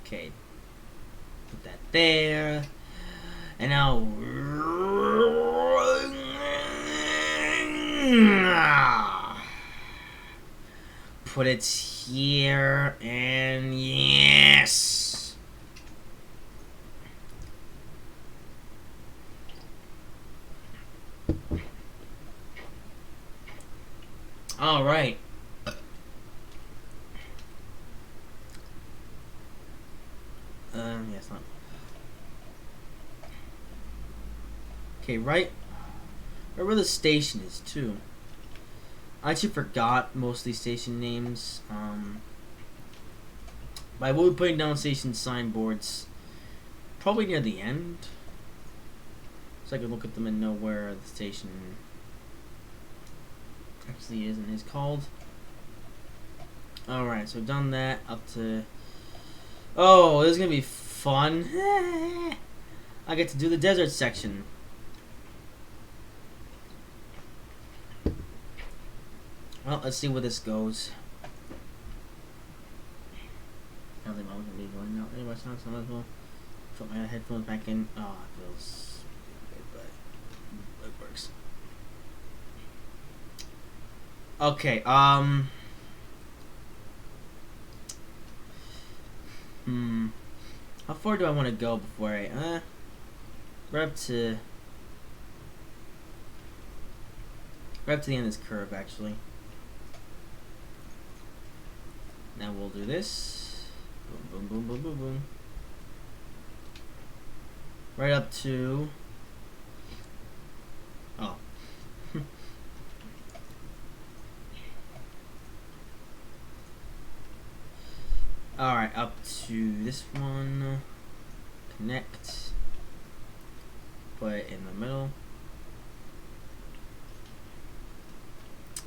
Okay. Put that there. And now. Put it here. And yes. All right. Yes, not. Okay, right where the station is too. I actually forgot most of these station names. But I will be putting down station signboards probably near the end, so I can look at them and know where the station actually is and is called. Alright, so done that up to. Oh, this is gonna be fun. I get to do the desert section. Well, let's see where this goes. I don't think I'm gonna be going out. Anyway, it's not so much. Well, put my headphones back in. Oh, it feels weird, but it works. Okay, how far do I want to go before I, right up to the end of this curve, actually. Now we'll do this. Boom, boom, boom, boom, boom, boom. Right up to. Oh. Alright, up to this one. Connect. Put it in the middle.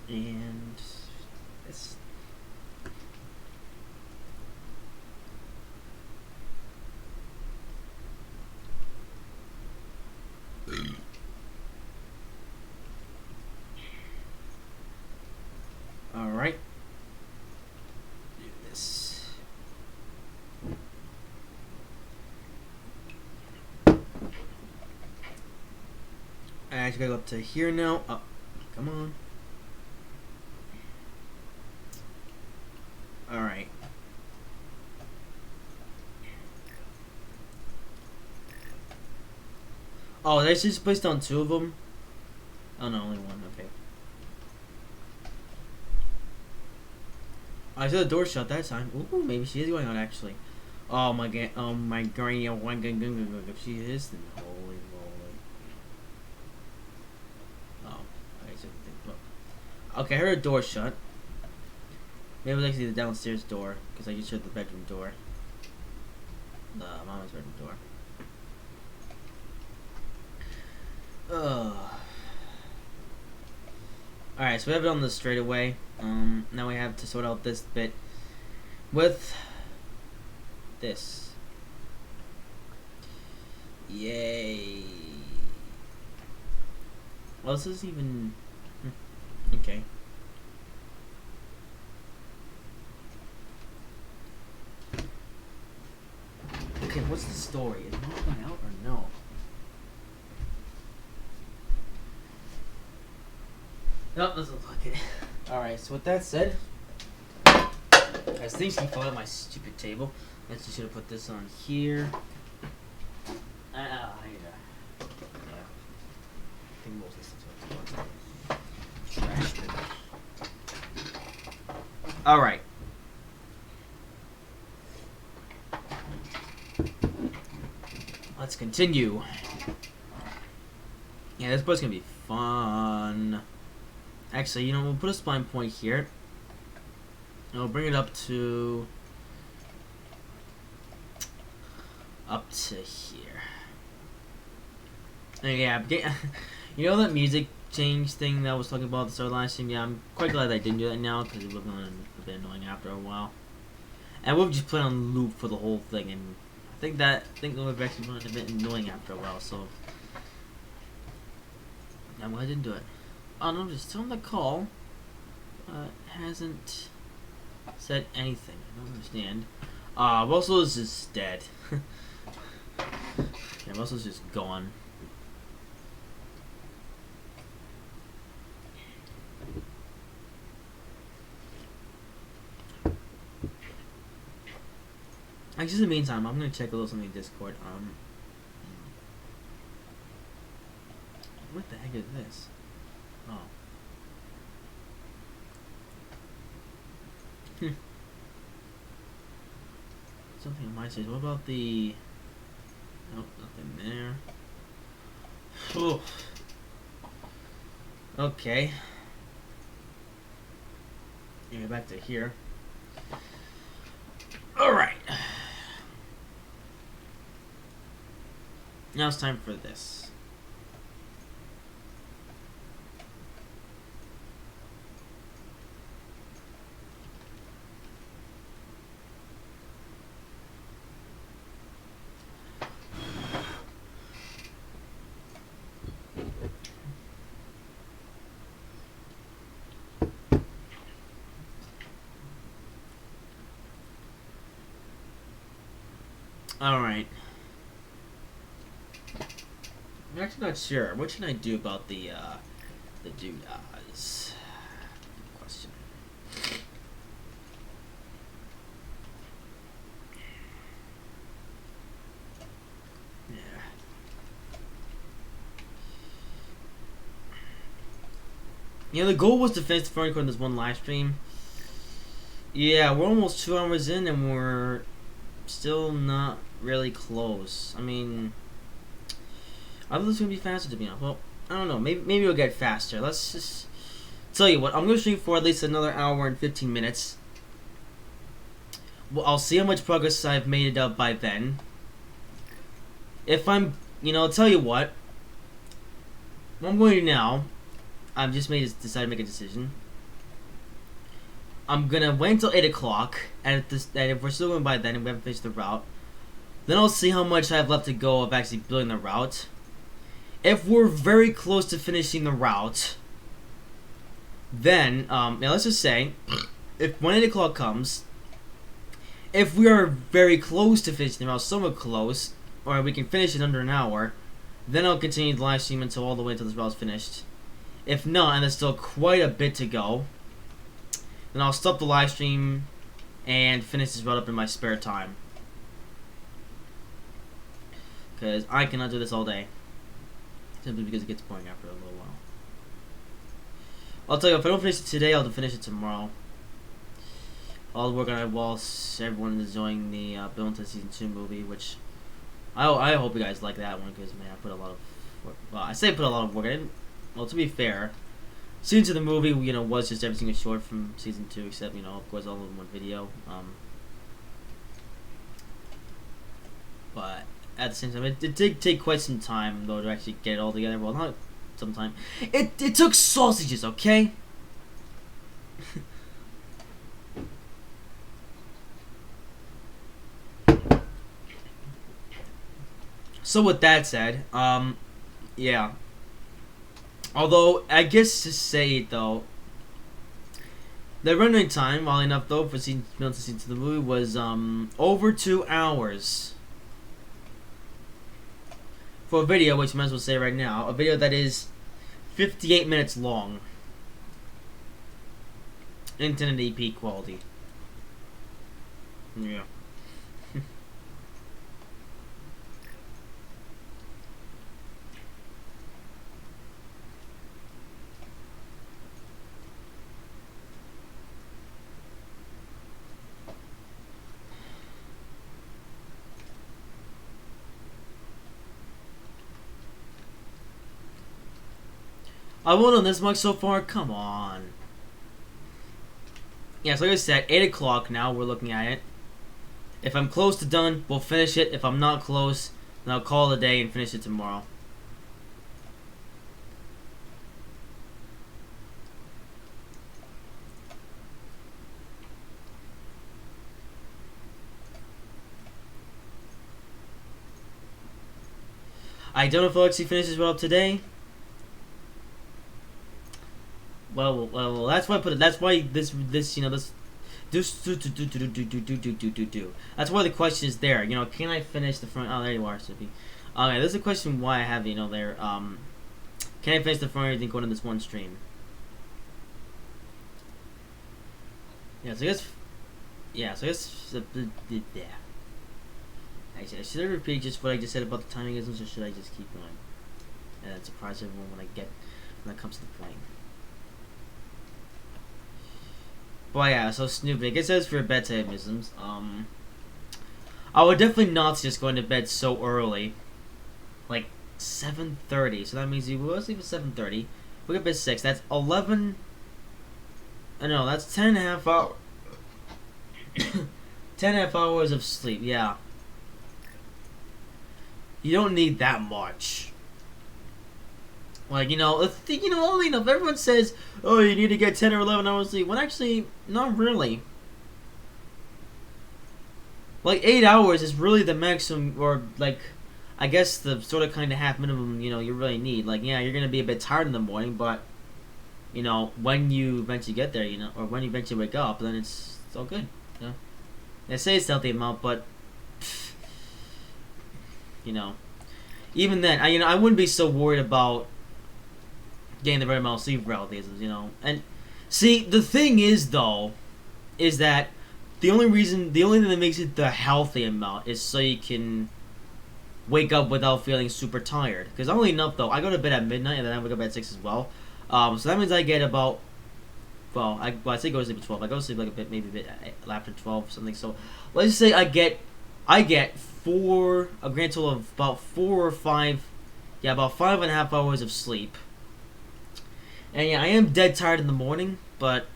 And this. Alright. Do this. I actually gotta go up to here now. Oh, come on. Alright. Oh, they just placed on 2 of them? Oh no, only 1, okay. I saw the door shut that time. Ooh, maybe she is going out actually. Oh my god, oh my granny, if she is, then holy moly. Oh, I shouldn't think, look. Okay, I heard a door shut. Maybe it was actually the downstairs door, because I just heard the bedroom door. The mama's bedroom door. Alright, so we have it on the straightaway. Now we have to sort out this bit with this. Yay. Well, this is even... Okay. Okay, what's the story? Is Mom going out or no? Nope, doesn't look like it. Alright, so with that said, I think she fell out my stupid table. I just should have put this on here. Yeah. I think most of this is trash bin. Alright. Let's continue. Yeah, this boat's gonna be fun. Actually, you know, we'll put a spline point here. And we'll bring it up to here. And yeah, you know that music change thing that I was talking about at the start of the live stream? Yeah, I'm quite glad I didn't do that now because it would have been a bit annoying after a while. And we'll just play on loop for the whole thing, and I think it would have actually been a bit annoying after a while. So I'm glad I didn't do it. Oh no, just still on the call. Hasn't said anything. I don't understand. Russell's just dead. Yeah, Russell's just gone. Actually, in the meantime, I'm gonna check a little something in Discord. What the heck is this? Oh. Something on my side. What about the... Nope, nothing there. Whew. Okay. Get back to here. Alright. Now it's time for this. Alright. I'm actually not sure. What should I do about the doodads? Good question. Yeah. Yeah, the goal was to finish the Frowny13 Corridor in this one live stream. Yeah, we're almost 2 hours in and we're still not really close. I mean, I thought this was gonna be faster to be honest. Well, I don't know. Maybe it'll get faster. Let's just tell you what. I'm gonna stream for at least another hour and 15 minutes. I'll see how much progress I've made it up by then. If I'm, I'll tell you what I'm going to do now. I've just decided to make a decision. I'm gonna wait until 8 o'clock, and if we're still going by then and we haven't finished the route, then I'll see how much I have left to go of actually building the route. If we're very close to finishing the route, then, now let's just say, when 8 o'clock comes, if we are very close to finishing the route, somewhat close, or we can finish it under an hour, then I'll continue the live stream until all the way until this route is finished. If not, and there's still quite a bit to go, then I'll stop the live stream and finish this route up in my spare time. Because I cannot do this all day. Simply because it gets boring after a little while. I'll tell you, if I don't finish it today, I'll finish it tomorrow. I'll work on it whilst everyone is enjoying the Bill and Ted Season 2 movie, which I hope you guys like that one, because, man, I put a lot of work. Well, I say put a lot of work. I didn't. Well, to be fair, Season 2 of the movie, was just everything was short from Season 2, except, of course, all in one video. But at the same time, it did take quite some time, though, to actually get it all together. Well, not some time. It took sausages, okay? So with that said, yeah. Although, I guess to say it, though, the running time, oddly enough, though, for Season 2 of the movie was, over 2 hours. For a video, which I might as well say right now, a video that is 58 minutes long. In 1080p quality. Yeah. I won on this much so far? Come on. Yeah, so like I said, 8 o'clock now, we're looking at it. If I'm close to done, we'll finish it. If I'm not close, then I'll call it a day and finish it tomorrow. I don't know if I'll actually finish this up today. Well, that's why I put it. That's why this. That's why the question is there. Can I finish the front? Oh, there you are, Sippy. Okay, this is a question why I have there. Can I finish the front everything going in this one stream? Yeah, so I guess. Yeah, so I guess. Yeah. Actually, should I repeat just what I just said about the timing isms, or should I just keep going and surprise everyone when it comes to the point? But yeah, so Snoopy, it says for bedtime isms, I would definitely not just going to bed so early, like 7:30. So that means you will sleep at 7:30. We get bed 6. That's 11. No, that's 10.5 hours. 10.5 hours of sleep. Yeah. You don't need that much. Like, only enough. Everyone says, oh, you need to get 10 or 11 hours sleep. Well, actually, not really. Like, 8 hours is really the maximum, or, like, I guess the sort of kind of half minimum, you really need. Like, yeah, you're going to be a bit tired in the morning, but, when you eventually get there, or when you eventually wake up, then it's all good, They say it's a healthy amount, but, even then, I wouldn't be so worried about getting the right amount of sleep throughout these, And see, the thing is, though, is that the only thing that makes it the healthy amount is so you can wake up without feeling super tired. Because only enough, though, I go to bed at midnight and then I wake up at 6 as well. So that means I get about, I say go to sleep at 12. I go to sleep like maybe a bit after 12 something. So let's just say I get a grand total of about 4 or 5, about 5.5 hours of sleep. And yeah, I am dead tired in the morning, but,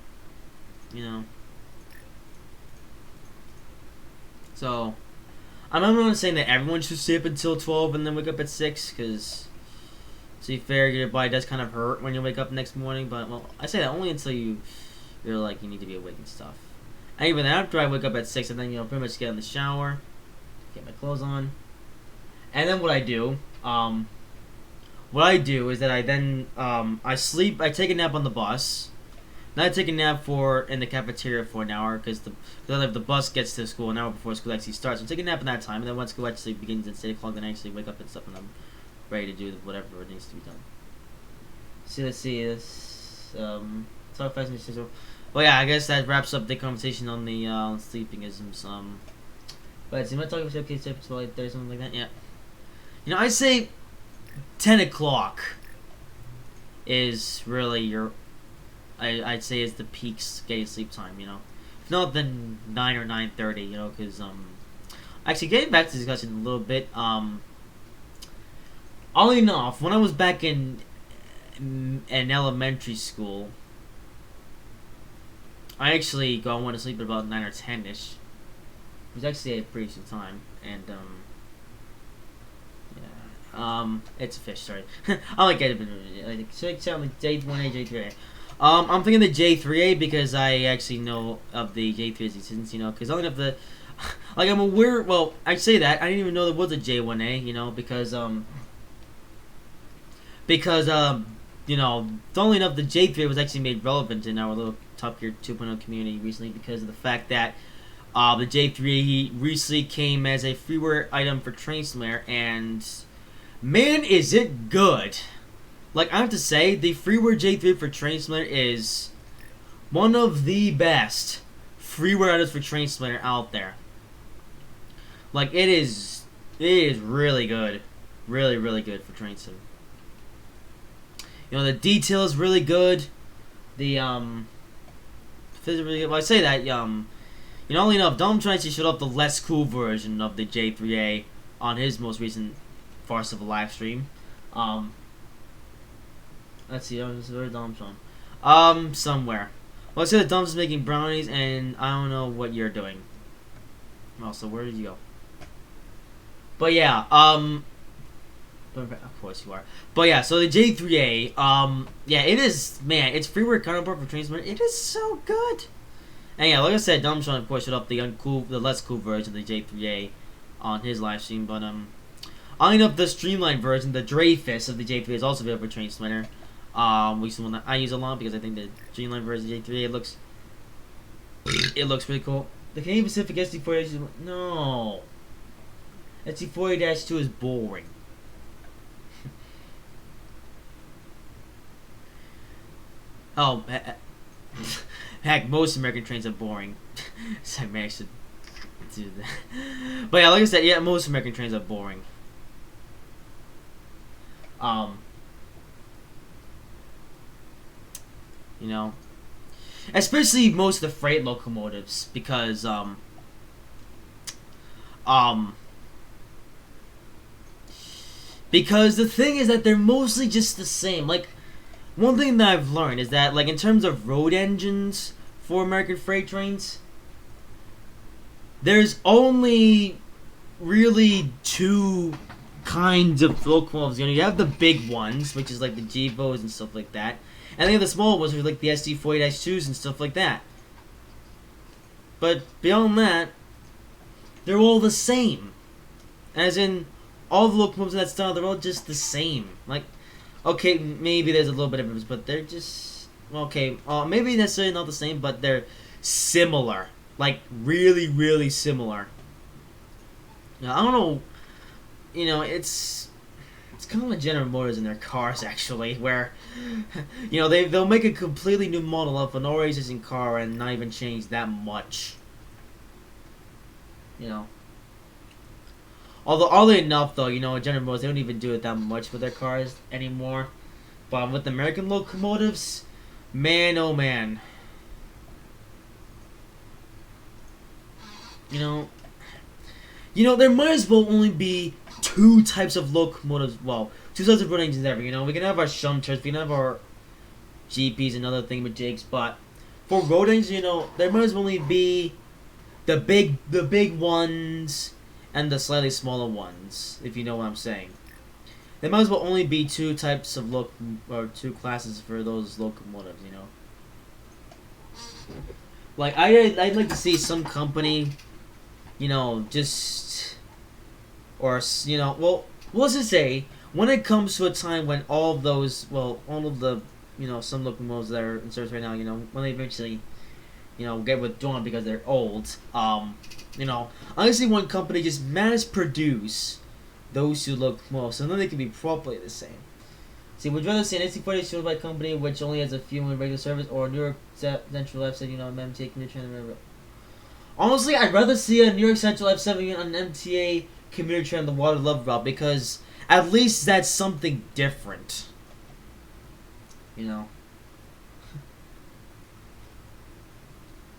So, I'm not saying that everyone should stay up until 12 and then wake up at 6, because, to be fair, your body does kind of hurt when you wake up next morning, but, well, I say that only until you're like, you need to be awake and stuff. And even after I wake up at 6, and then, pretty much get in the shower, get my clothes on, and then what I do is that I then, I sleep, I take a nap on the bus. Then I take a nap in the cafeteria for an hour, because the bus gets to school an hour before school actually starts. So I take a nap in that time, and then once school actually begins at 8 o'clock, then I actually wake up and stuff, and I'm ready to do whatever needs to be done. So let's see this. Talk fast and so. Well, yeah, I guess that wraps up the conversation on the sleepingisms. But see, am I talking about okay, so like there's something like that? Yeah. I say 10 o'clock is really your. I'd say is the peak getting sleep time, If not, then 9 or 9:30, because, actually, getting back to the discussion a little bit, oddly enough, when I was back in elementary school, I actually went to sleep at about 9 or 10-ish. It was actually a pretty decent time, and, yeah, it's a fish, sorry. I like it, like, J1A, J3A. I'm thinking the J3A because I actually know of the J3A's existence, because I only have the, like, I'm aware, well, I say that, I didn't even know there was a J1A, because, only enough the J3A was actually made relevant in our little Top Gear 2.0 community recently because of the fact that, the J3A recently came as a freeware item for Trainz, and, man, is it good! Like, I have to say, the freeware J3 for Trainz is one of the best freeware items for Trainz out there. Like, it is really good. Really, really good for Trainz. The detail is really good. The, physics really good. Well, I say that, only enough, Dom Trainz showed up the less cool version of the J3A on his most recent farce of a live stream. Let's see, where's Dom's from? Somewhere. Well, let's say that Dom's making brownies, and I don't know what you're doing. Well, so where did you go? But yeah, of course you are. But yeah, so the J3A, yeah, it is, man, it's freeware counterpart for Trainz. It is so good. And yeah, like I said, Dom's trying to push it up the less cool version of the J3A on his live stream, but I know the streamlined version, the Dreyfus of the J3A is also available for Trainz. Which is the one that I use a lot because I think the streamlined version of J3A looks pretty cool. The Canadian Pacific SD40-2, no. SD40-2 is boring. Oh, heck, most American trains are boring. So I managed to do that. But yeah, like I said, yeah, most American trains are boring. Especially most of the freight locomotives, because, because the thing is that they're mostly just the same. Like, one thing that I've learned is that, like, in terms of road engines for American freight trains, there's only really two kinds of locomotives. You have the big ones, which is like the Gevos and stuff like that. And then you have the small ones, which are like the SD40-2s and stuff like that. But beyond that, they're all the same. As in, all the locomotives in that style, they're all just the same. Like, okay, maybe there's a little bit of difference, but they're just, okay, maybe necessarily not the same, but they're similar. Like, really, really similar. Now, I don't know, it's kind of like General Motors in their cars, actually, where, they'll make a completely new model of an already existing car and not even change that much. Although, oddly enough, though, General Motors, they don't even do it that much with their cars anymore. But with American locomotives, man, oh man. There might as well only be two types of locomotives, well, two types of road engines ever, we can have our shunters, we can have our GPs and other thing with jigs, but for road engines, there might as well only be the big ones and the slightly smaller ones, if you know what I'm saying. There might as well only be two types of or two classes for those locomotives, you know. Like I'd like to see some company, you know, just or you know, well, let's just say when it comes to a time when all of those, well, all of the, you know, some locomotives that are in service right now, you know, when they eventually, you know, get withdrawn because they're old, you know, honestly, one company just mass produce those two locomotives, so then they can be properly the same. See, would you rather see an NC-40 sold by a company which only has a few in regular service, or New York Central F7, you know, MTA commuter train? Honestly, I'd rather see a New York Central F7 on an MTA commuter train on the Water Love route, because at least that's something different. You know?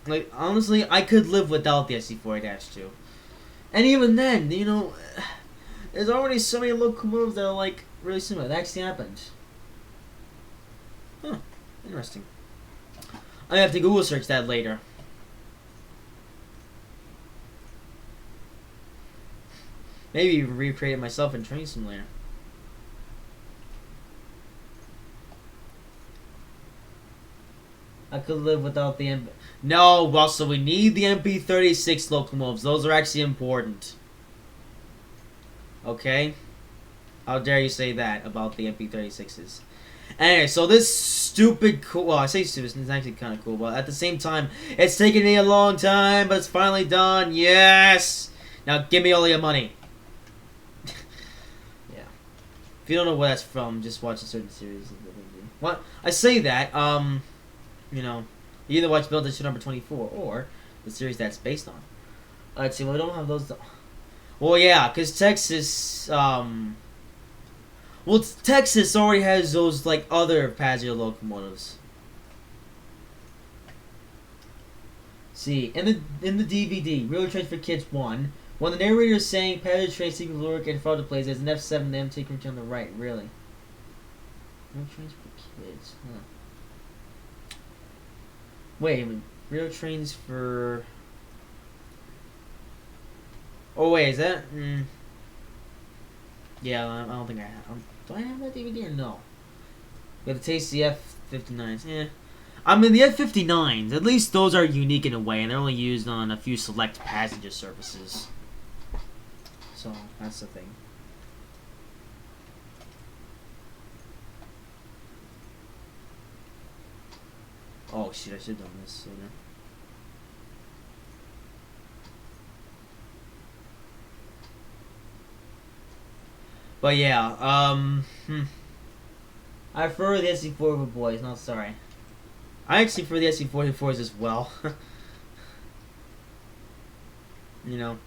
Like, honestly, I could live without the SC-40-2. And even then, you know, there's already so many locomotives that are, like, really similar. That actually happened. Huh. Interesting. I have to Google search that later. Maybe even recreate it myself in Train Simulator. I could live without the MP... No, Russell, we need the MP36 locomotives. Those are actually important. Okay? How dare you say that about the MP36s? Anyway, so this stupid cool... Well, I say stupid, it's actually kind of cool, but at the same time, it's taken me a long time, but it's finally done. Yes! Now give me all your money. Yeah. If you don't know where that's from, just watch a certain series. What? I say that, you know, you either watch Build Issue number 24 or the series that's based on. Let's see, well, we don't have those... Well, yeah, because Texas, well, Texas already has those, like, other passenger locomotives. See, in the DVD, Real Trains for Kids 1, when the narrator is saying passenger train secret lyric and fraud plays, there's an F7 and MT coming on the right, really. Real Trains for Kids, huh. Wait, Real Trains for... Oh wait, is that? Yeah, I don't think I have. Do I have that DVD or no? We have to taste the F-59s. Yeah, I mean the F-59s. At least those are unique in a way, and they're only used on a few select passenger services. So that's the thing. Oh shit! I should have done this sooner. But yeah, I prefer the SC-4 over boys. Not sorry. I actually prefer the SC-44s as well. You know,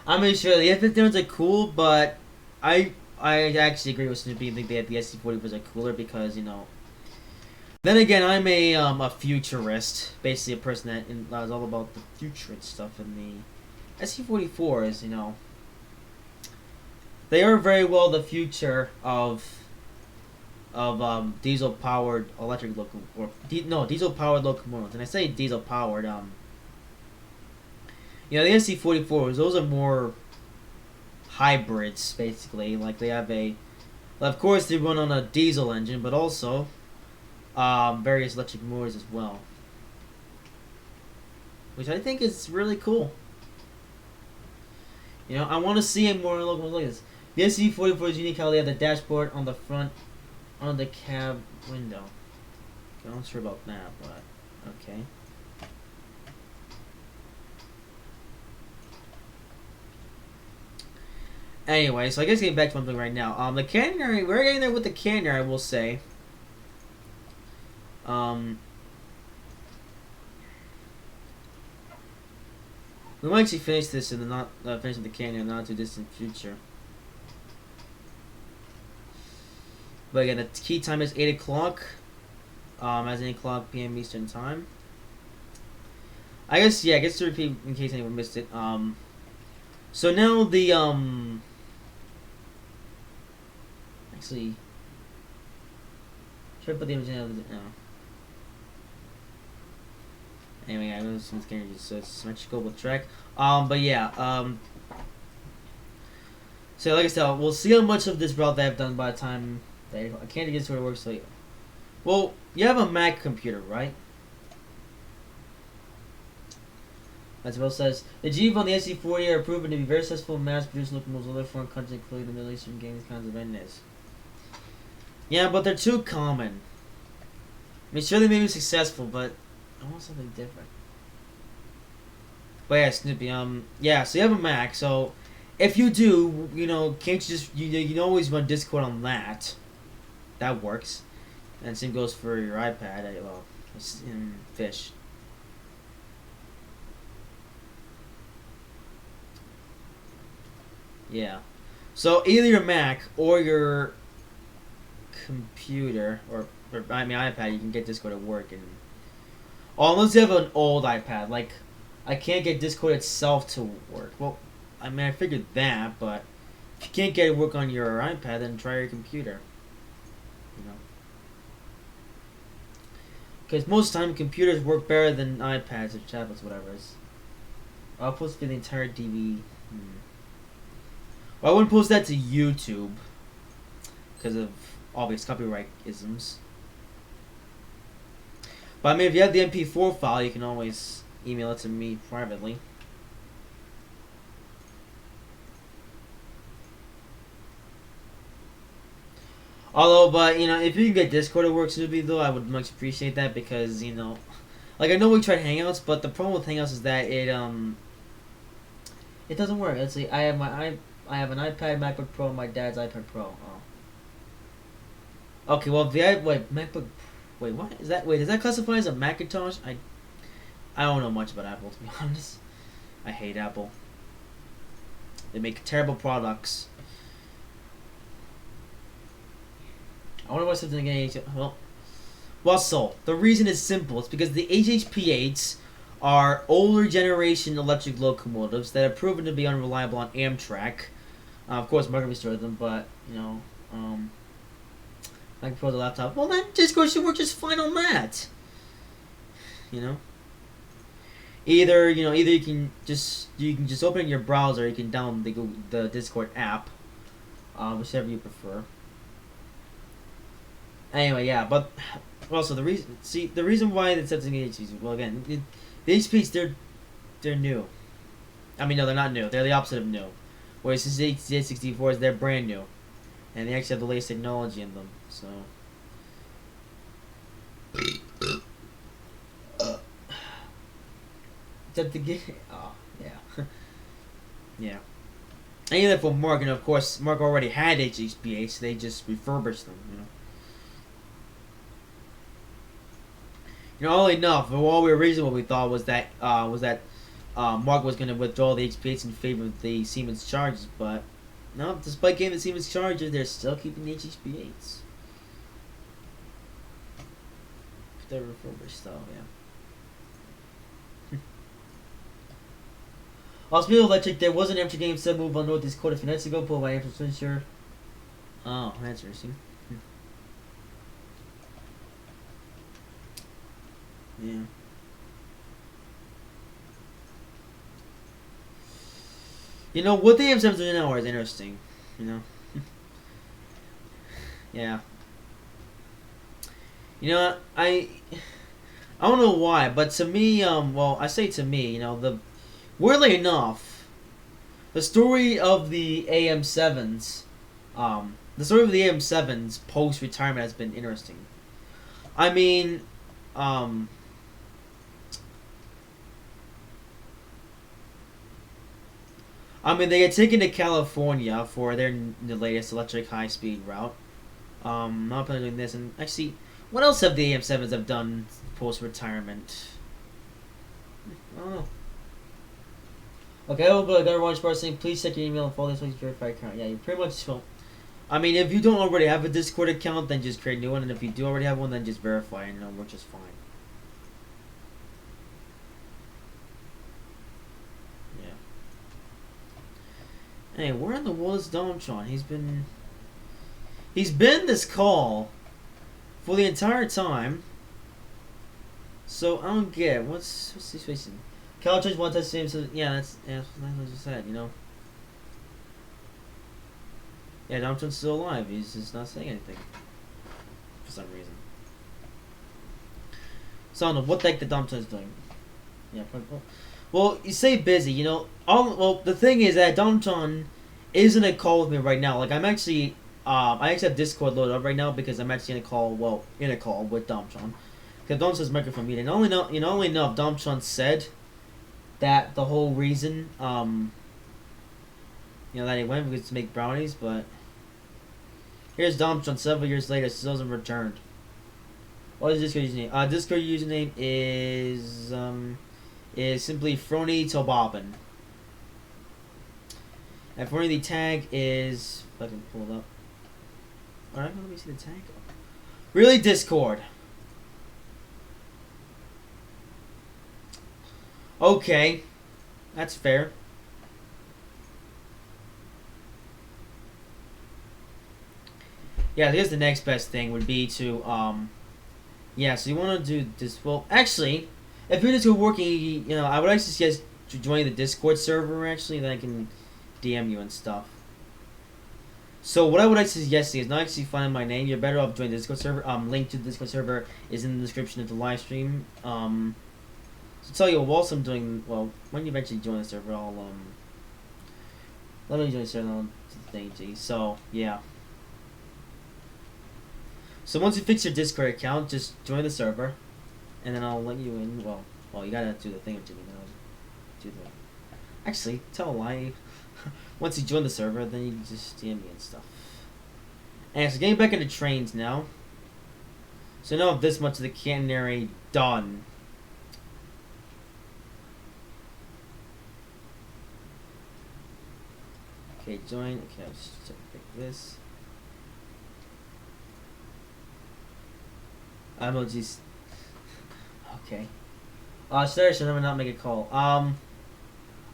I mean, sure, the F-51s are cool, but I actually agree with Snoopy. I think that the SC-44s are cooler because, you know. Then again, I'm a futurist, basically a person that is all about the future and stuff. And the SC-44s, you know, they are very well the future of diesel-powered electric diesel-powered locomotives. And I say diesel-powered, you know, the SC-44s, those are more hybrids, basically. Like, they have well, of course, they run on a diesel engine, but also various electric motors as well. Which I think is really cool. You know, I want to see more locomotives like this. The SC-44 is unique how they have the dashboard on the front, on the cab window. Okay, I'm not sure about that, but okay. Anyway, so I guess getting back to something right now. The canary, we're getting there with the canary, I will say. We might actually finish this in the finish the canyon in the not too distant future. But again, the key time is 8 o'clock. As 8 o'clock p.m. Eastern time. I guess, yeah, I guess to repeat in case anyone missed it. So now the, actually, should I put the image in? No. Anyway, I know some can just symmetrical track. But yeah, so like I said, we'll see how much of this route they have done by the time I can't get to where it works. So, well, you have a Mac computer, right? As well says, the Jeep on the SC40 are proven to be very successful mass-produced locomotives in other foreign countries, including the Middle Eastern games kinds of endless. Yeah, but they're too common. I mean, sure they may be successful, but I want something different. But yeah, Snoopy, yeah, so you have a Mac, so if you do, you know, can't you just, you can always run Discord on that. That works. And same goes for your iPad, well, Fish. Yeah. So either your Mac or your computer, or I mean iPad, you can get Discord to work, and unless you have an old iPad, like I can't get Discord itself to work. Well, I mean I figured that, but if you can't get it to work on your iPad, then try your computer. You know, because most of the time computers work better than iPads or tablets, whatever. I'll post the entire DV. Well, I wouldn't post that to YouTube because of obvious copyright isms. But I mean, if you have the MP4 file, you can always email it to me privately. Although, but you know, if you can get Discord to work smoothly, though, I would much appreciate that because you know, like I know we tried Hangouts, but the problem with Hangouts is that it doesn't work. Let's see, I have an iPad, MacBook Pro, and my dad's iPad Pro. Oh. Okay, well, MacBook. Wait, what is that? Wait, does that classify as a Macintosh? I don't know much about Apple, to be honest. I hate Apple. They make terrible products. I wonder what's something again. Well, so the reason is simple. It's because the HHP8s are older generation electric locomotives that have proven to be unreliable on Amtrak. Of course, Mark restored them, but you know, I can Pro the laptop. Well, then Discord should work just fine on that. You know, either you can just open it in your browser. You can download the Discord app, whichever you prefer. Anyway, yeah, but also the reason why the accepting HPs. Well, again, the HPs they're new. I mean, no, they're not new. They're the opposite of new. Whereas the Z64s, they're brand new, and they actually have the latest technology in them. So, except the game. Oh, yeah, yeah. And even for Mark, and of course, Mark already had HHP8, so they just refurbished them. You know, only enough. All we originally what we thought was that Mark was going to withdraw the HP8s in favor of the Siemens Chargers, but no. Despite getting the Siemens Chargers, they're still keeping the HHP8s. They're refurbished, though, yeah. Speaking of electric, there was an Amtrak game set move on Northeast Quarter a few nights ago, pulled by Amtrak Switcher. Oh, that's interesting. Yeah. You know, what the AM7s are now is interesting. You know? Yeah. You know, I don't know why, but to me, well, I say to me, you know, weirdly enough, the story of the AM7s, post-retirement has been interesting. I mean, they get taken to California for the latest electric high-speed route. Not doing this, and actually, what else have the AM7s have done post-retirement? I don't know. Okay, but I got one part saying, please check your email and follow this week's verified account. Yeah, you pretty much will. I mean, if you don't already have a Discord account, then just create a new one, and if you do already have one, then just verify, and it'll work just fine. Hey, where in the world is Domtron? He's been this call for the entire time. So I don't get what's the situation. Caltrans one touch same. So yeah, that's what you said. You know. Yeah, Domtron's still alive. He's just not saying anything for some reason. So I don't know what the heck the Domtron's doing. Yeah. Well, you say busy. You know. Well, the thing is that Domtron isn't a call with me right now. Like I'm actually. I actually have Discord loaded up right now because I'm actually in a call. Well, in a call with Domtron. Because Domtron's microphone meeting. Only know if Domtron said that the whole reason, that he went was to make brownies, but here's Domtron several years later, still hasn't returned. What is Discord username? Discord username is simply Frowny13. And Frowny the tag is, if I can pull it up. Alright, let me see the tag. Really, Discord. Okay, that's fair. Yeah, I guess the next best thing would be to, yeah, so you want to do this, well, actually, if you're just working, I would actually suggest to join the Discord server, actually, then I can DM you and stuff. So what I would actually suggest is not actually finding my name, you're better off joining the Discord server, link to the Discord server is in the description of the live stream, to tell you whilst I'm doing, well, when you eventually join the server, I'll, let me join the server on the thingy. So, yeah. So once you fix your Discord account, just join the server, and then I'll let you in, well, you gotta do the thing or two, actually, tell a lie. Once you join the server, then you can just DM me and stuff. And so getting back into Trainz now. So now this much of the canary done. Okay, join. Okay, I'll just pick this. Emojis. Okay. Should I not make a call?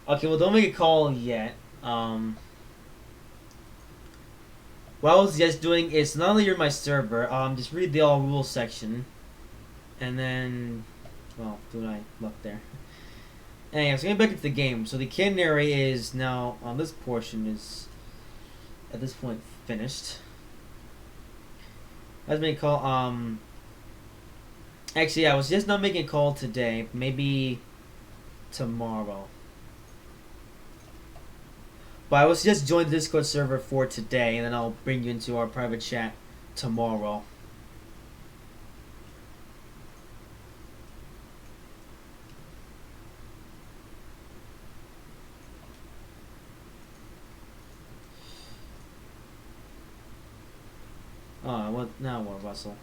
Okay, well, don't make a call yet. What I was just doing is, not only you're my server, just read the all rules section. And then, well, do what I left there. Anyway, so getting back into the game. So the canary is now, this portion is, at this point, finished. I was making a call, actually, I was just not making a call today. Maybe tomorrow. But I was just join the Discord server for today, and then I'll bring you into our private chat tomorrow. What now? What, Russell?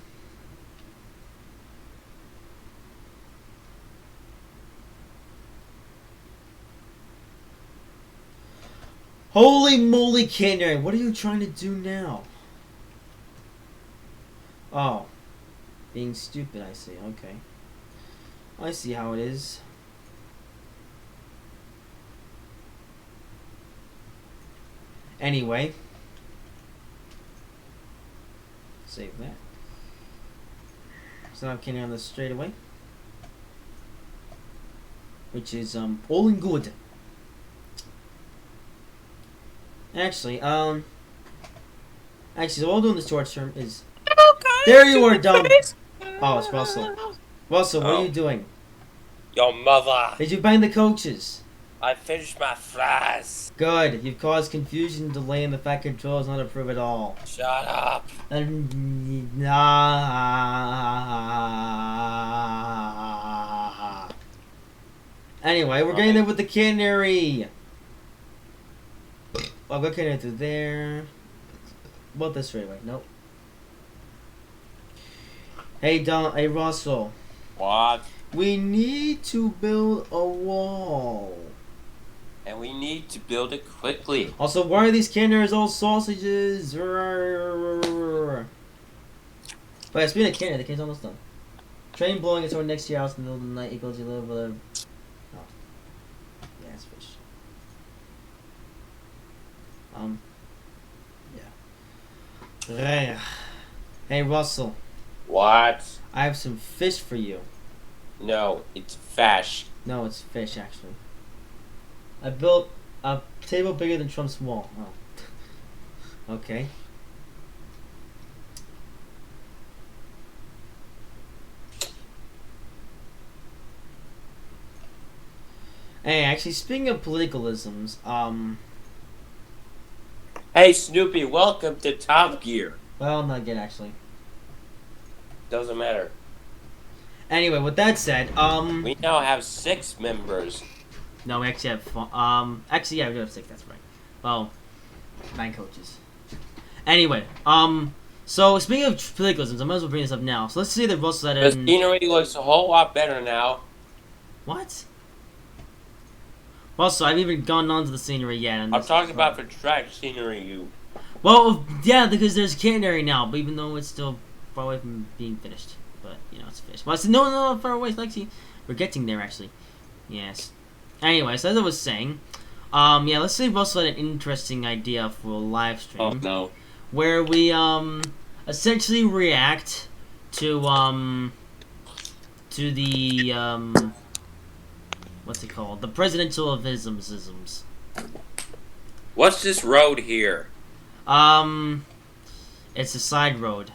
Holy moly, canary! What are you trying to do now? Oh, being stupid. I see. Okay, I see how it is. Anyway. Save that. So now I'm carrying on this straight away. Which is all in good. Actually, so what I'll do in the short term is there you are, dumb. Oh, it's Russell. Russell, what are you doing? Your mother. Did you bang the coaches? I finished my fries. Good. You've caused confusion and delay in the fact control is not approved at all. Shut up. Anyway, we're getting there with the canary. I'll go canary through there. About this straight away. Nope. Hey, Hey, Russell. What? We need to build a wall. And we need to build it quickly. Also, why are these canaries all sausages? But speaking of canary, the cane's almost done. Train blowing its horn next to your house in the middle of the night equals you live with a... Oh. Yeah, it's fish. Yeah. Hey, Russell. What? I have some fish for you. No, it's fash. No, it's fish, actually. I built a table bigger than Trump's wall. Oh. Okay. Hey, actually, speaking of politicalisms, Hey, Snoopy, welcome to Top Gear. well, not yet, actually. Doesn't matter. Anyway, with that said, We now have 6 members. no, we actually have, actually, yeah, we do have 6, that's right. Well, 9 coaches. Anyway, so speaking of politicalisms, I might as well bring this up now. So let's say that Russell The had scenery looks a whole lot better now. What? Well, so I've even gone on to the scenery yet. I'm talking about the track scenery, you. Well, yeah, because there's Canterbury now, but even though it's still far away from being finished. But, you know, it's finished. Well, I said, no, far away, Lexi. We're getting there, actually. Yes. Anyway, so as I was saying, yeah, let's say Russell had an interesting idea for a live stream. Oh, no. Where we, essentially react to the, what's it called? The presidentialisms. What's this road here? It's a side road.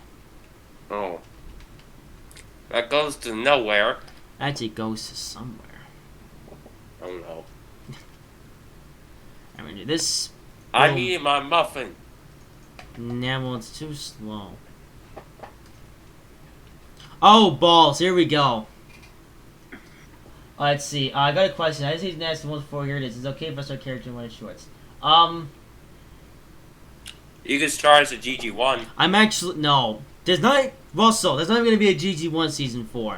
Oh. That goes to nowhere. Actually, it goes to somewhere. Oh, no. I mean, this... I need my muffin. Nah, well, it's too slow. Oh, balls. Here we go. Let's see. I got a question. I just need to ask one before here it is. Is it okay if I start character in one of shorts? You can start as a GG1. I'm actually... No. There's not... Russell, there's not even going to be a GG1 Season 4.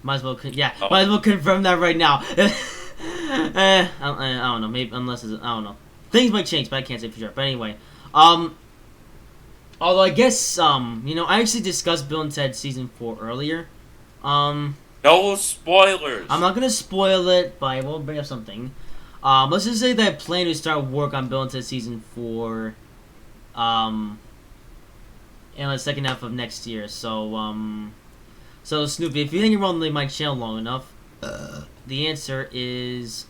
Might as well... Yeah, might as well confirm that right now. I don't know. Maybe... Unless it's... I don't know. Things might change, but I can't say for sure. But anyway. Although I guess, you know, I actually discussed Bill and Ted Season 4 earlier. No spoilers. I'm not gonna spoil it, but I will bring up something. Let's just say that I plan to start work on Bill and Ted Season 4, in the second half of next year. So, so Snoopy, if you think you're on my channel long enough, the answer is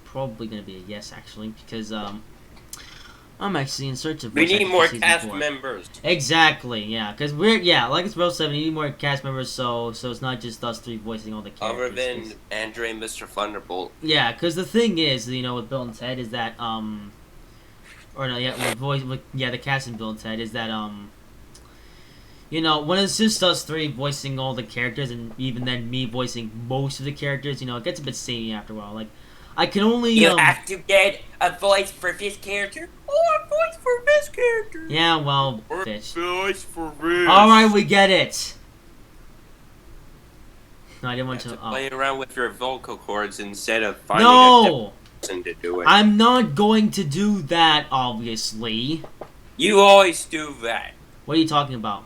probably gonna be a yes, actually, because, I'm actually in search of... We need more cast members. Exactly, yeah, because we're... Yeah, like it's Rose 7, we need more cast members, so it's not just us 3 voicing all the characters. Other than Andre and Mr. Thunderbolt. Yeah, because the thing is, you know, with Bill and Ted is that, or no, yeah, the cast in Bill and Ted is that, you know, when it's just us 3 voicing all the characters, and even then me voicing most of the characters, you know, it gets a bit samey after a while. Like, I can only, You have to get a voice for this character, or a voice for this character. Yeah, well, Or bitch. a voice for this. Alright, we get it! No, I didn't want You to... have to play around with your vocal cords instead of finding a No! different person to do it. I'm not going to do that, obviously. You always do that. What are you talking about?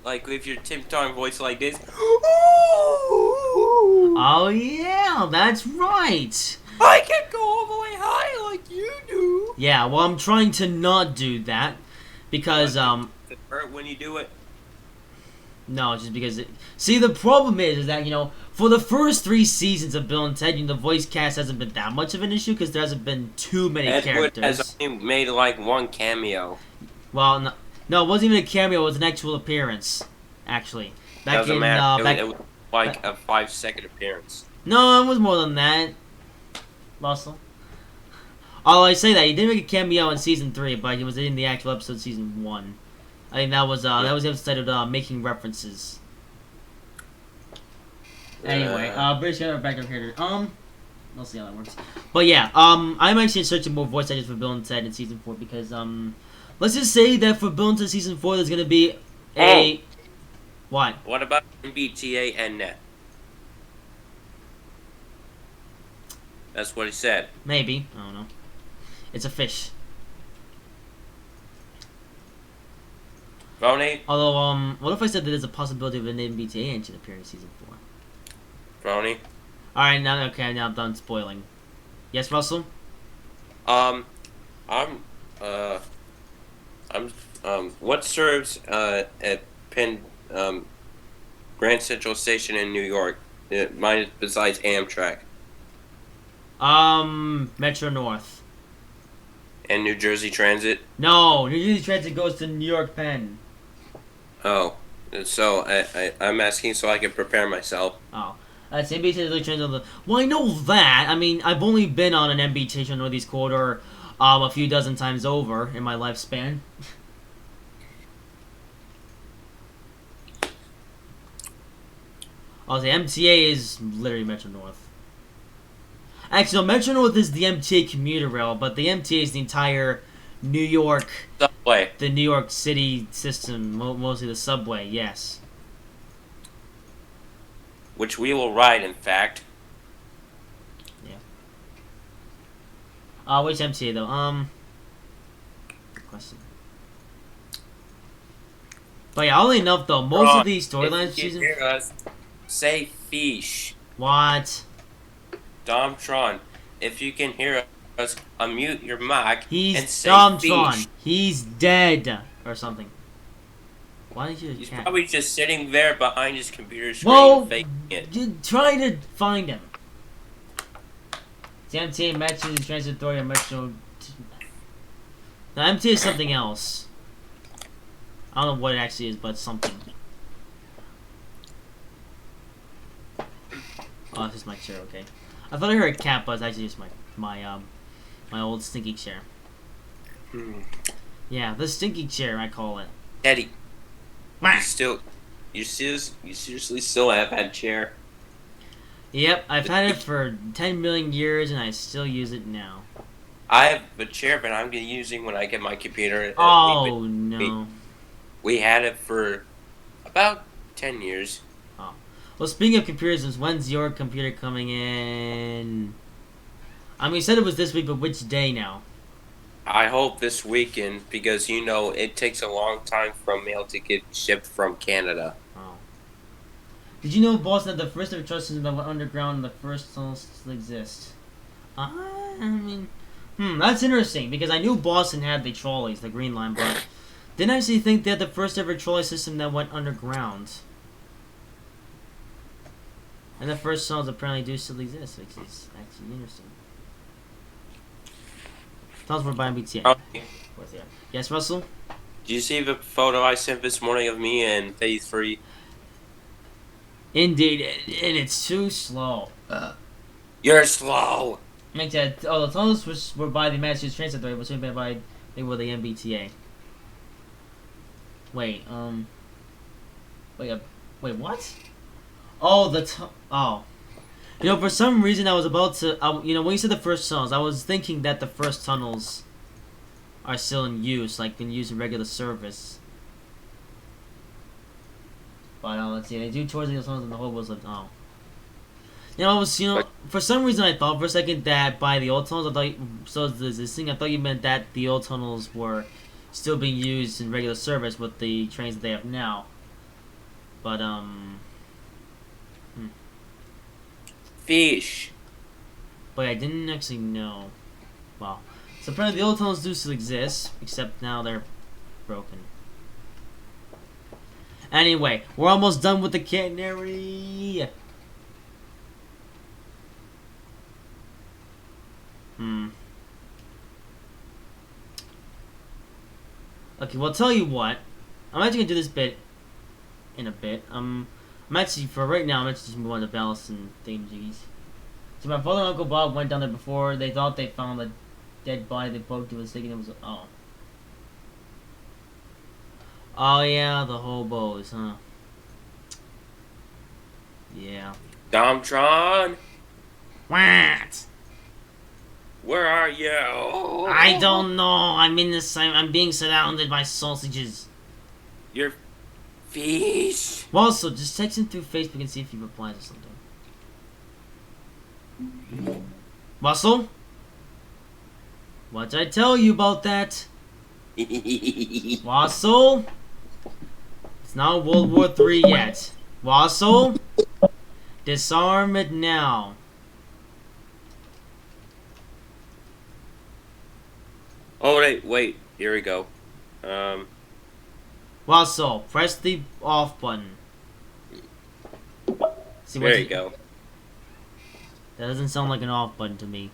Like with your Tim Tom voice like this. Oh, yeah, that's right! I can go all the way high like you do. Yeah, well, I'm trying to not do that, because, Does it hurt when you do it? no, just because see, the problem is that, you know, for the first 3 seasons of Bill and Ted, you know, the voice cast hasn't been that much of an issue, because there hasn't been too many Edward characters. has only made like 1 cameo. Well, no, it wasn't even a cameo, it was an actual appearance, actually. Doesn't matter. It was like a 5-second appearance. No, it was more than that. Russell. Although I say that, he did make a cameo in Season 3, but he was in the actual episode Season 1. I think that was the episode of making references. Anyway, British background character. We'll see how that works. But yeah, I'm actually in search of more voice actors for Bill and Ted in Season 4, because, let's just say that for Bill and Ted Season 4, there's gonna be a... What? What about MBTA and Net? That's what he said. Maybe. I don't know. It's a fish. Frowny? Although, what if I said that there's a possibility of an MBTA engine appearing in Season 4? Frowny? Alright, now I'm done spoiling. Yes, Russell? What serves, at Penn, Grand Central Station in New York? Mine besides Amtrak. Metro North. And New Jersey Transit? No, New Jersey Transit goes to New York Penn. Oh. So, I'm asking so I can prepare myself. Oh. That's MBTA Transit. Well, I know that. I mean, I've only been on an MBTA Northeast Corridor a few dozen times over in my lifespan. Oh, the MTA is literally Metro North. Actually, no, Metro North is the MTA commuter rail, but the MTA is the entire New York... Subway. The New York City system, mostly the subway, yes. Which we will ride, in fact. Yeah. Which MTA, though? Good question. But yeah, oddly enough, though, most of these storylines... If you can hear us, say fish. What? Domtron, if you can hear us, unmute your mic and say Domtron. fish. He's dead. Or something. Why did you... He's probably just sitting there behind his computer screen Well, faking it. you try to find him. The MTA matches the Transit Authority of Metro... The MTA is something else. I don't know what it actually is, but something. Oh, this is my chair, okay. I thought I heard a cat, but it's actually just my old stinky chair. Yeah, the stinky chair, I call it. Eddie, you seriously still have that chair? Yep, I've had it for 10 million years, and I still use it now. I have a chair, but I'm gonna be using when I get my computer. Oh, no. We had it for about 10 years. Oh. Well, speaking of computers, when's your computer coming in? I mean, you said it was this week, but which day now? I hope this weekend, because you know it takes a long time from mail to get shipped from Canada. Oh. Did you know, Boston, that the first ever trust system that went underground and the first tunnels to exist? I mean, that's interesting, because I knew Boston had the trolleys, the Green Line, but didn't actually think they had the first ever trolley system that went underground. And the first tunnels apparently do still exist, which is actually interesting. Tunnels were by MBTA. Okay. Yes, Russell? Do you see the photo I sent this morning of me in Phase 3? Indeed, and it's too slow. You're slow! Like that, the tunnels were by the Massachusetts Transit Authority, which were by the MBTA. Wait, wait, what? Oh, oh. You know, for some reason I was about to, you know, when you said the first tunnels, I was thinking that the first tunnels are still in use, like been used in regular service. But let's see, they do towards the tunnels and the whole was like, oh. You know, for some reason I thought for a second that by the old tunnels, I thought you meant that the old tunnels were still being used in regular service with the trains that they have now. But, Fish. But I didn't actually know. Well, so apparently the old tunnels do still exist, except now they're broken. Anyway, we're almost done with the canary. Okay, well, I'll tell you what. I'm actually gonna do this bit in a bit. I'm actually, for right now, I'm actually just move on to Ballast and thingamajiggies. So my father and Uncle Bob went down there before. They thought they found a dead body. They poked it, was thinking it was, oh. Oh yeah, the hobos, huh? Yeah. Domtron? What? Where are you? I don't know. I'm being surrounded by sausages. You're fish. Well, also, just text him through Facebook and see if he replies or something. Russell? What did I tell you about that? Russell? It's not World War III yet. Russell? Disarm it now. Oh, wait. Here we go. Russell, press the off button. See, There you go. That doesn't sound like an off button to me.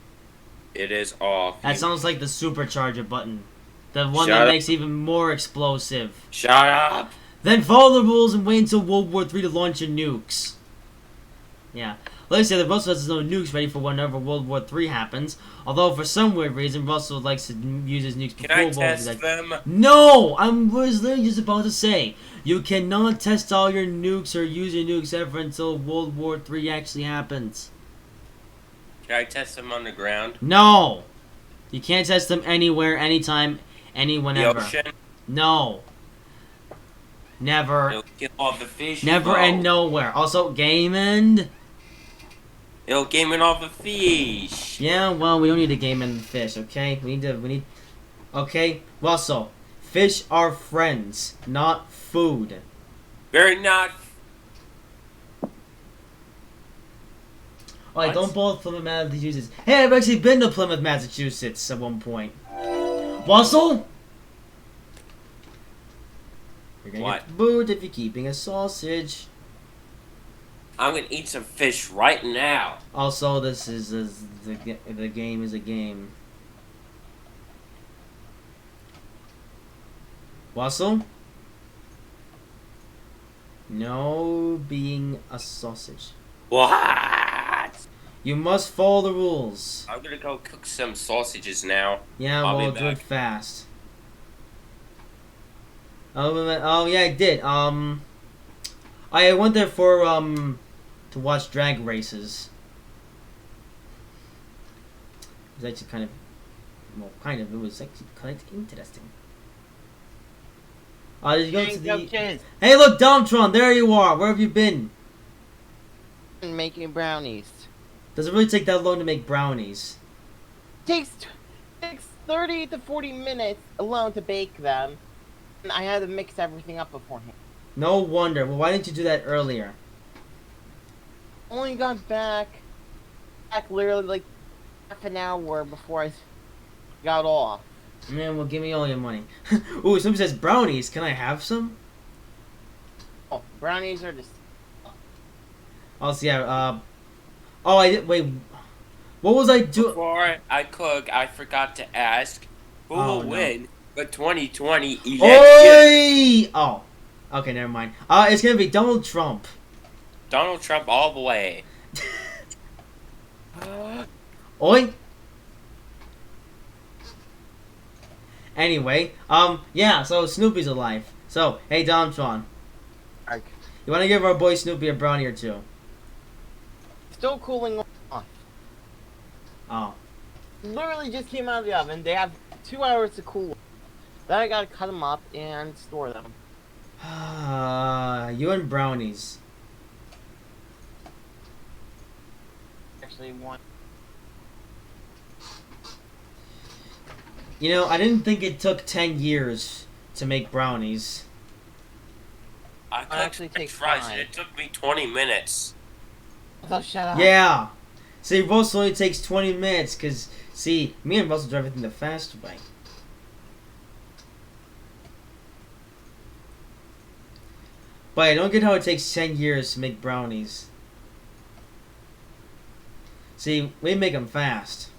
It is off. That sounds like the supercharger button. The one Shut that up. makes even more explosive. Shut up! Then follow the rules and wait until World War III to launch your nukes. Yeah. Like I said, Russell has his own nukes ready for whenever World War III happens. Although, for some weird reason, Russell likes to use his nukes before Can I World War III. test them? No! I was literally just about to say. You cannot test all your nukes or use your nukes ever until World War III actually happens. Can I test them on the ground? No! You can't test them anywhere, anytime, whenever. The ocean? No. Never. It'll kill all the fish. Never Oh. and nowhere. Also, game end. It'll game in all the fish. Yeah, well, we don't need to game end the fish, okay? We need. Okay, Russell. Fish are friends, not food. Very not. Alright, What? don't both Plymouth, Massachusetts. Hey, I've actually been to Plymouth, Massachusetts at one point. Russell? You're gonna What? get booed if you're keeping a sausage. I'm gonna eat some fish right now. Also, this is the game is a game. Russell? No being a sausage. What? You must follow the rules. I'm gonna go cook some sausages now. Yeah, I'll be well, do it back. fast. Oh yeah, I did. I went there for to watch drag races. It was actually it was actually quite interesting. Did you go to the... Kids Hey, look, Domtron, there you are. Where have you been? making brownies. Does it really take that long to make brownies? Takes 30 to 40 minutes alone to bake them. And I had to mix everything up beforehand. No wonder. Well, why didn't you do that earlier? Only got back literally like half an hour before I got off. Man, well, give me all your money. Ooh, somebody says brownies. Can I have some? Oh, brownies are just... Oh, so yeah, oh, I did, wait. What was I doing? Before I cook, I forgot to ask who Oh, will no. win the 2020 election. Oi! Oh. Okay, never mind. It's gonna be Donald Trump. Donald Trump all the way. Oi! Anyway, yeah, so Snoopy's alive. So, hey, Domtron. Arg. You wanna give our boy Snoopy a brownie or two? Still cooling off. Oh. Literally just came out of the oven. They have 2 hours to cool. Then I gotta cut them up and store them. You and brownies. Actually, one. You know, I didn't think it took 10 years to make brownies. I cooked actually French take fries and 5. it took me 20 minutes. Oh, shut up. Yeah. See, Russell only takes 20 minutes, because, see, me and Russell do everything the fast way. But I don't get how it takes 10 years to make brownies. See, we make them fast.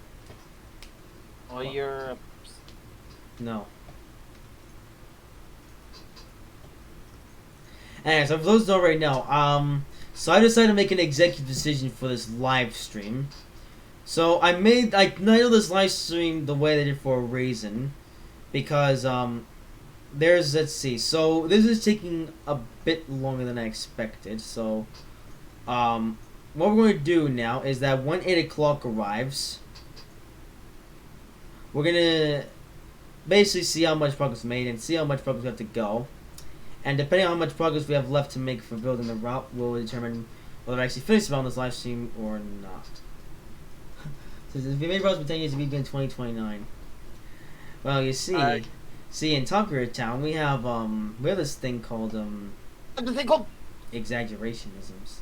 Well, you're... No. Anyway, so for those who don't already know, so I decided to make an executive decision for this live stream. So I titled this live stream the way they did for a reason. Because, let's see, so this is taking a bit longer than I expected, so, what we're going to do now is that when 8 o'clock arrives, we're going to basically see how much progress we made and see how much progress we have to go. And depending on how much progress we have left to make for building the route, will determine whether I actually finish on this live stream or not. So if we made progress for 10 years, we begin 2029. Well, you see, in Tucker Town, we have this thing called, The thing called... exaggerationisms.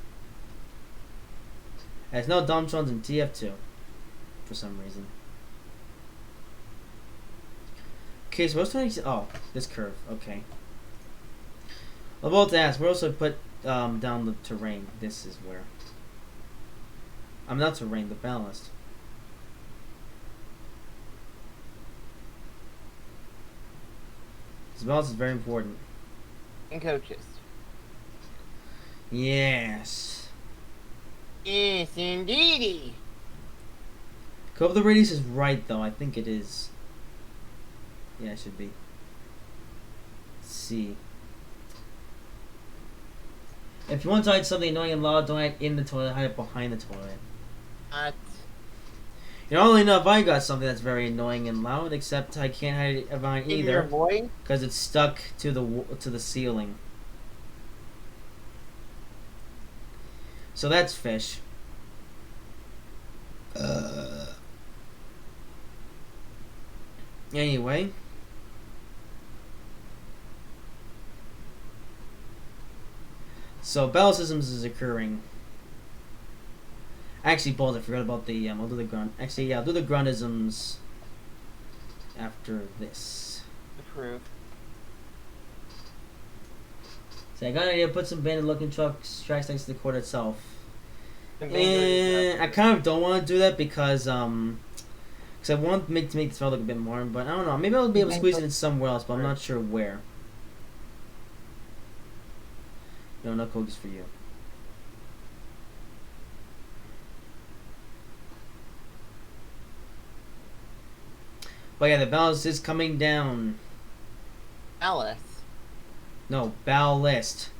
There's no Domtrons in TF2, for some reason. Okay, so what's trying to... Oh, this curve, okay. I'm about to ask, we're also put down the terrain. This is where. I'm not terrain, the ballast. This ballast is very important. And coaches. Yes. Yes, indeedy. Hope the radius is right, though. I think it is. Yeah, it should be. Let's see. If you want to hide something annoying and loud, don't hide in the toilet, hide it behind the toilet. You don't really know if I got something that's very annoying and loud, except I can't hide it behind either, because it's stuck to the ceiling. So that's fish. Anyway. So battle systems is occurring. Actually, balls, I forgot about the I'll do the grunt. Actually, yeah, I'll do the gruntisms after this. Approved. So I got an idea. Put some bandit looking tracks next to the court itself. I kind of don't want to do that because I want to make this look a bit more, but I don't know. Maybe I'll be able to squeeze it in somewhere else, but I'm not sure where. No cookies for you. But yeah, the balance is coming down. Alice. No, ballast.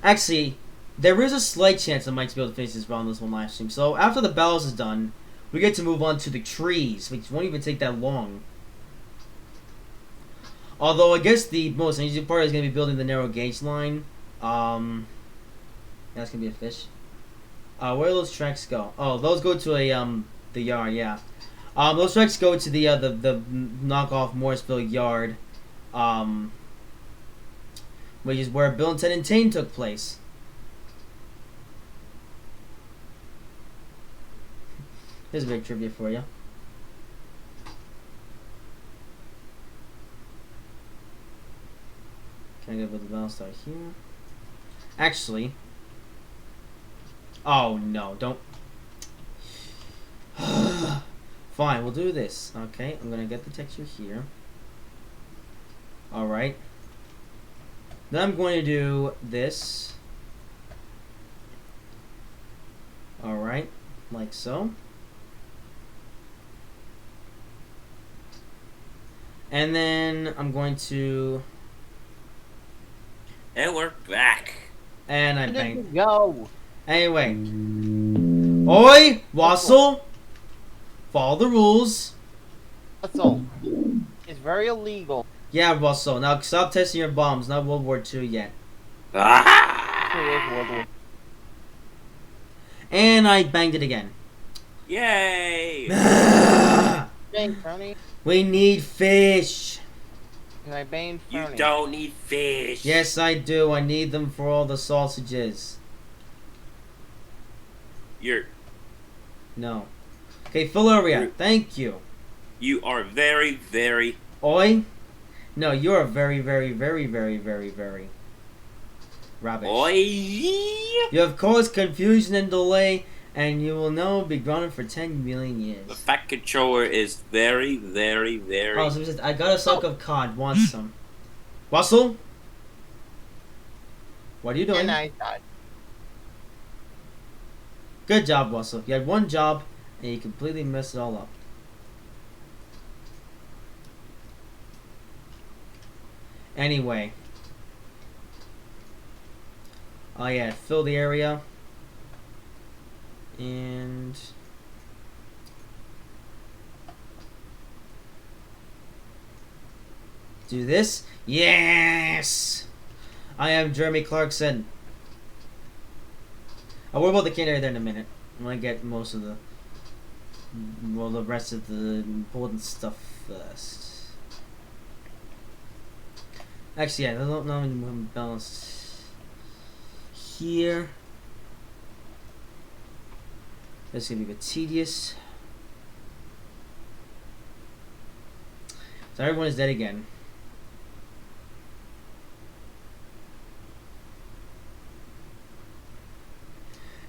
Actually, there is a slight chance I might be able to finish this round this one live stream. So after the ballast is done, we get to move on to the trees, which won't even take that long. Although I guess the most interesting part is going to be building the narrow gauge line. That's gonna be a fish. Where do those tracks go? Oh, those go to the yard. Yeah. Those tracks go to the knockoff Morrisville yard. Which is where Bill and Ted and Tane took place. Here's a big trivia for you. Can I get with the balance start here? Actually. Oh no, don't. Fine, we'll do this. Okay, I'm gonna get the texture here. Alright. Then I'm going to do this. Alright, like so. And then I'm going to... And we're back. And I banged. Go. Anyway. Oi! Wassel! Follow the rules. Wassel. It's very illegal. Yeah, Wassel. Now stop testing your bombs. Not World War II yet. Ah! And I banged it again. Yay! Bang, Frowny. We need fish. Can I bang You Frowny? don't need fish. Yes, I do. I need them for all the sausages. You're... No. Okay, Philaria. Thank you. You are very, very... Oi? No, you are very, very, very, very, very, very rubbish. Oi! You have caused confusion and delay, and you will now be grounded for 10 million years. The fat controller is very, very, very... Oh, so he says, I got a suck of cod. Want some? Wassel? What are you doing? And I died. Good job, Wassel. You had one job, and you completely messed it all up. Anyway. Oh yeah, fill the area. And... do this. Yes! I am Jeremy Clarkson. I'll worry about the candy there in a minute. I'm gonna get most of the... well, the rest of the important stuff first. Actually, yeah, I don't know I'm balanced here. That's gonna be a bit tedious. So everyone is dead again.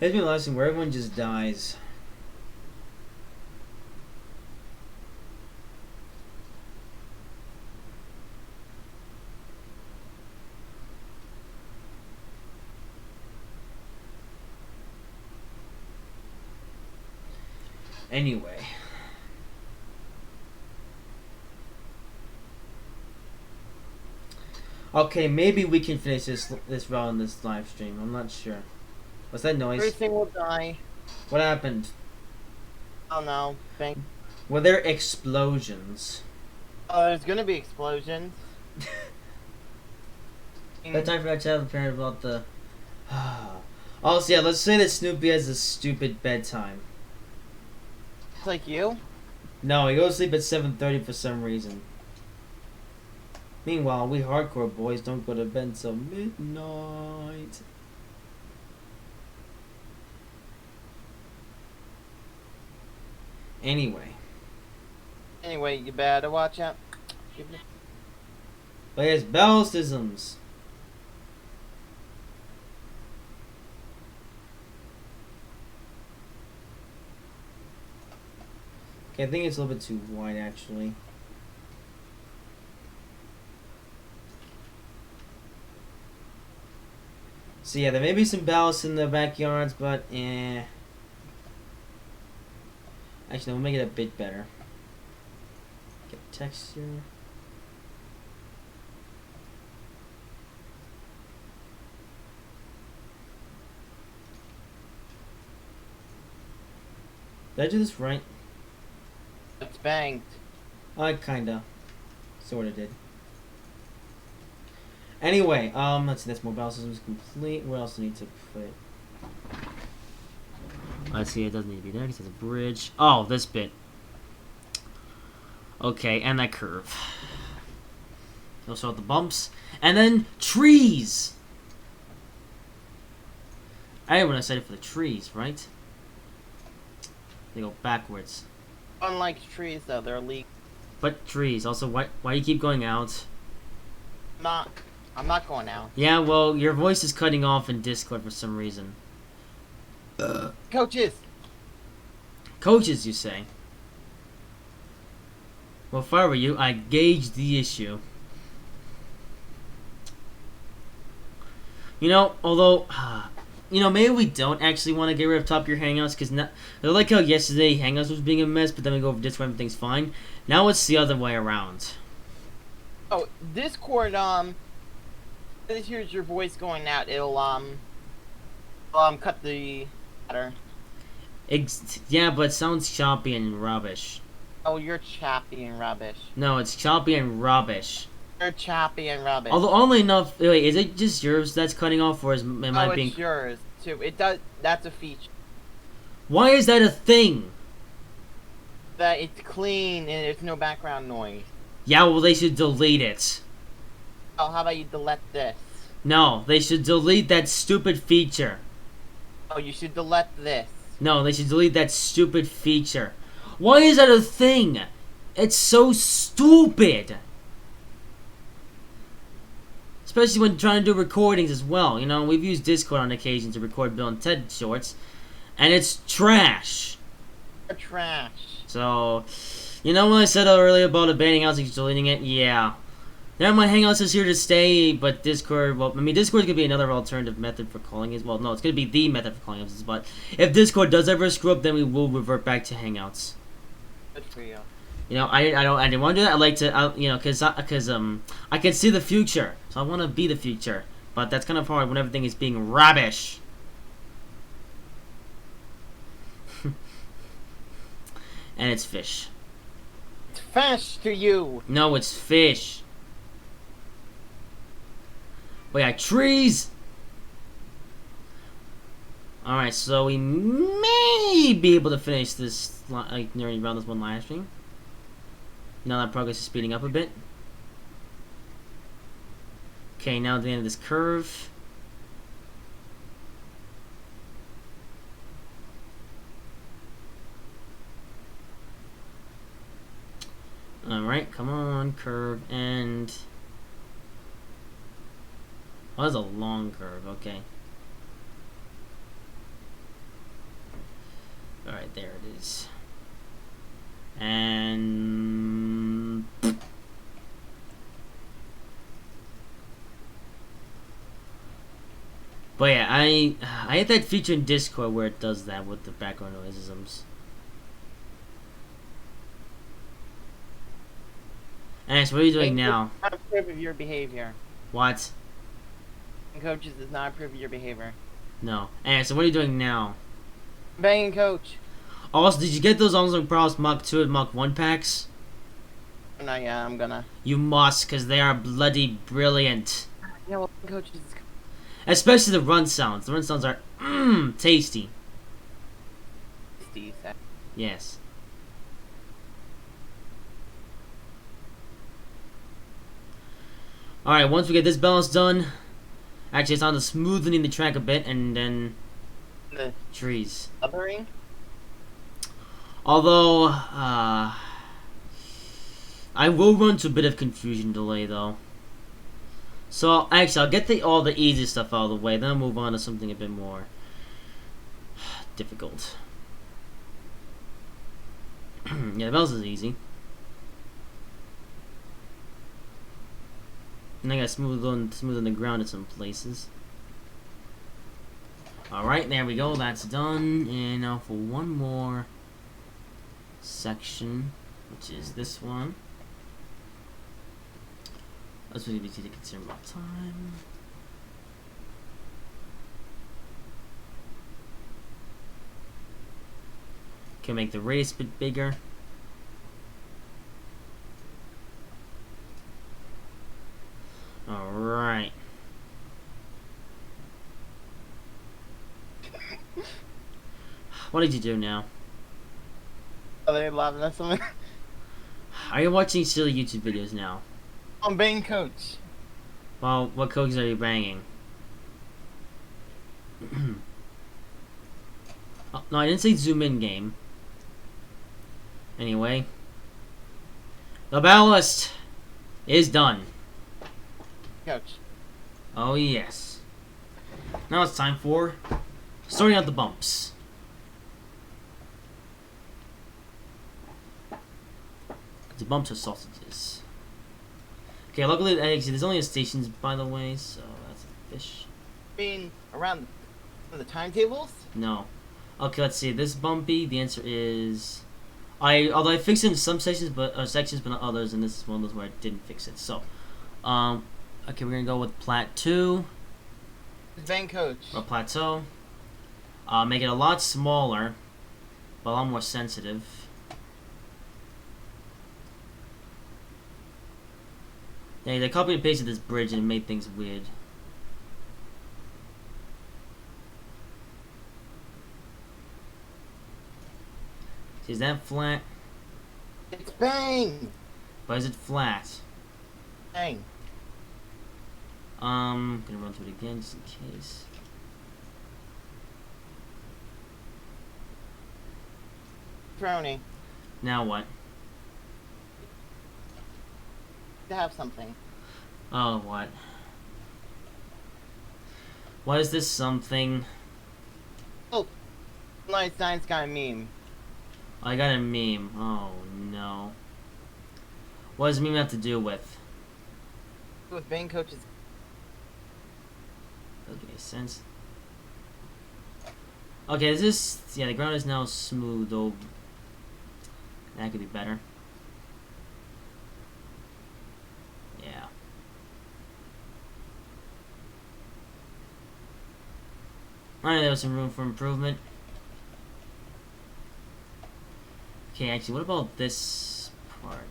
There's been a lesson where everyone just dies. Anyway. Okay, maybe we can finish this round in this live stream. I'm not sure. What's that noise? Everything will die. What happened? Oh no. Thank. Were there explosions? Oh, there's gonna be explosions. That time for that chat apparent about the. Also, yeah, let's say that Snoopy has a stupid bedtime. It's like you. No, he goes to sleep at 7:30 for some reason. Meanwhile, we hardcore boys don't go to bed until midnight. Anyway. Anyway, you better watch out. But it's Bellistisms. Okay, I think it's a little bit too wide actually. So yeah, there may be some ballast in the backyards, but eh. Actually, no, we'll make it a bit better. Get texture. Did I do this right? It's banked. I kinda. Sorta did. Anyway, let's see, that's mobile systems complete. Where else do I need to put it? Let's see, it doesn't need to be there because it's a bridge. Oh, this bit. Okay, and that curve. Also the bumps. And then trees! I would have said it for the trees, right? They go backwards. Unlike trees, though, they're legal. But trees. Also, why do you keep going out? I'm not going out. Yeah, well, your voice is cutting off in Discord for some reason. Coaches! Coaches, you say? Well, if I were you, I'd gauge the issue. You know, although, you know, maybe we don't actually want to get rid of Top Gear Hangouts, because I like how yesterday Hangouts was being a mess, but then we go over Discord and everything's fine. Now it's the other way around. Oh, Discord, this here's your voice going out, it'll, cut the matter. Yeah, but it sounds choppy and rubbish. Oh, you're choppy and rubbish. No, it's choppy and rubbish. You're choppy and rubbish. Although, only enough. Wait, is it just yours that's cutting off, or am I being? It's yours too. It does. That's a feature. Why is that a thing? That it's clean and there's no background noise. Yeah, well, they should delete it. Oh, how about you delete this? No, they should delete that stupid feature. Oh, you should delete this. No, they should delete that stupid feature. Why is that a thing? It's so stupid. Especially when trying to do recordings as well. You know, we've used Discord on occasion to record Bill and Ted shorts, and it's trash. You're trash. So, you know when I said earlier about abandoning Hangouts and deleting it? Yeah. Never mind, Hangouts is here to stay, but Discord, well, I mean, Discord could be another alternative method for calling it. Well, no, it's going to be the method for calling it, but if Discord does ever screw up, then we will revert back to Hangouts. Good for you. You know, I didn't want to do that. I like to, you know, cause I can see the future, so I want to be the future. But that's kind of hard when everything is being rubbish. And it's fish. It's fish to you. No, it's fish. We got trees. All right, so we may be able to finish this nearing around this one live stream. Now that progress is speeding up a bit. Okay, now at the end of this curve. Alright, come on, curve, and... Oh, that's a long curve, okay. Alright, there it is. And... But yeah, I hate that feature in Discord where it does that with the background noises. Ash, what are you doing now? Not approve of your behavior. What? Coaches does not approve of your behavior. No. Ash, so what are you doing now? Banging coach. Also, did you get those Onslaught Brawls Mach 2 and Mach 1 packs? No, yeah, I'm gonna. You must, because they are bloody brilliant. Yeah, well, coaches. Especially the run sounds. The run sounds are, tasty. Yes. Alright, once we get this balance done, actually it's on to smoothing the track a bit, and then The trees. othering? Although, I will run to a bit of confusion delay though. So actually, I'll get all the easy stuff out of the way, then I'll move on to something a bit more difficult. Yeah, the bells is easy. And I got smooth on the ground in some places. Alright, there we go, that's done. And now for one more section, which is this one. That's what we need to consider about time. Can make the radius a bit bigger. Alright. What did you do now? Are they laughing at something? Are you watching silly YouTube videos now? I'm banging coach. Well, what coaches are you banging? Oh, no, I didn't say zoom in game. Anyway. The ballast is done. Coach. Oh yes. Now it's time for sorting out the bumps. The bumps are sausages. Okay, luckily actually there's only a stations by the way, so that's a fish. I mean, around the timetables? No. Okay, let's see. This bumpy, the answer is although I fixed it in some sections but not others, and this is one of those where I didn't fix it. So okay, we're gonna go with plateau. Bang coach. Or plateau. Make it a lot smaller, but a lot more sensitive. Yeah, they copied and pasted this bridge and it made things weird. See, is that flat? It's bang! Why is it flat? Bang. Gonna run through it again just in case. Frowny. Now what? To have something. Oh, what? What is this something? Oh, nice science guy meme. I got a meme. Oh no. What does meme have to do with? With bang coaches. Doesn't make sense. Okay, yeah, the ground is now smooth over. That could be better. Yeah. Alright, there was some room for improvement. Okay, actually, what about this part?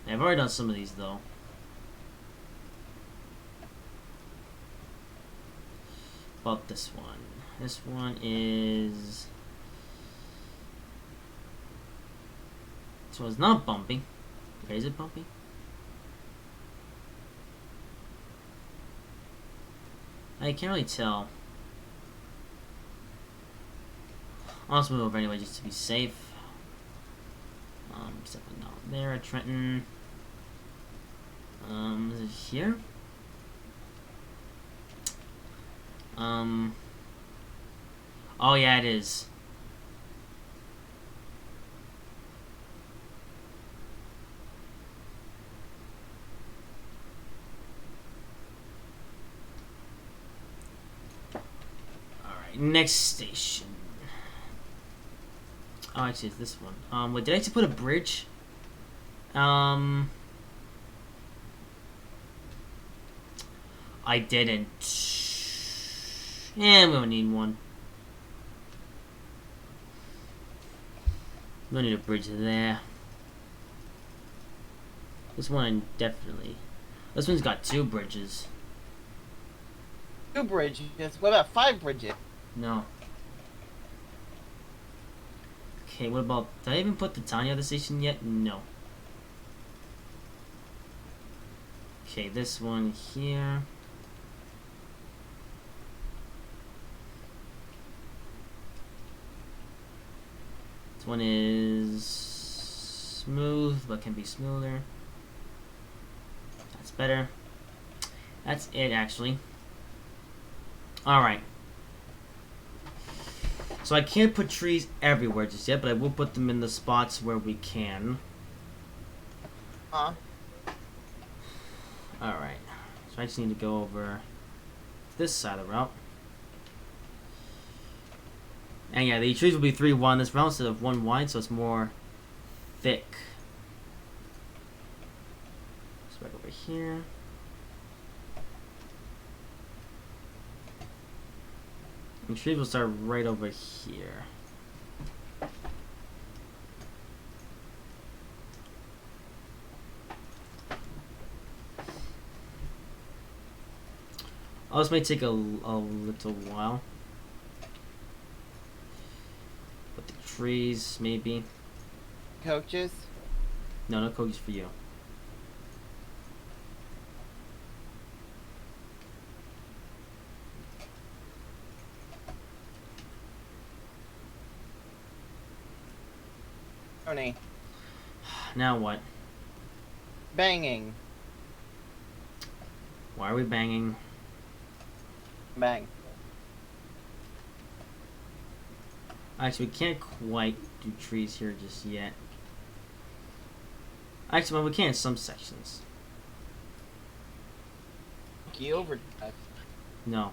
Yeah, I've already done some of these, though. About this one. This one is... This one's not bumpy. Okay, is it bumpy? I can't really tell. I'll just move over anyway, just to be safe. Stepping down there, Trenton. Is it here? Oh yeah, it is. Alright, next station. Oh, actually, it's this one. Wait, did I actually put a bridge? I didn't. Yeah, I'm gonna need one. I'm gonna need a bridge there. This one definitely. This one's got 2 bridges. 2 bridges. What about 5 bridges? No. Okay, what about... Did I even put the tiny other station yet? No. Okay, this one here. This one is smooth, but can be smoother. That's better. That's it, actually. Alright. So I can't put trees everywhere just yet, but I will put them in the spots where we can. Alright. So I just need to go over this side of the route. And yeah, the trees will be 3 wide this round instead of 1 wide, so it's more thick. So back over here. And trees will start right over here. Oh, this may take a little while. But the trees, maybe. Coaches? No, no coaches for you. Tony. Now what? Banging. Why are we banging? Bang. Actually, we can't quite do trees here just yet. Actually, well, we can in some sections. Key overdrive. No.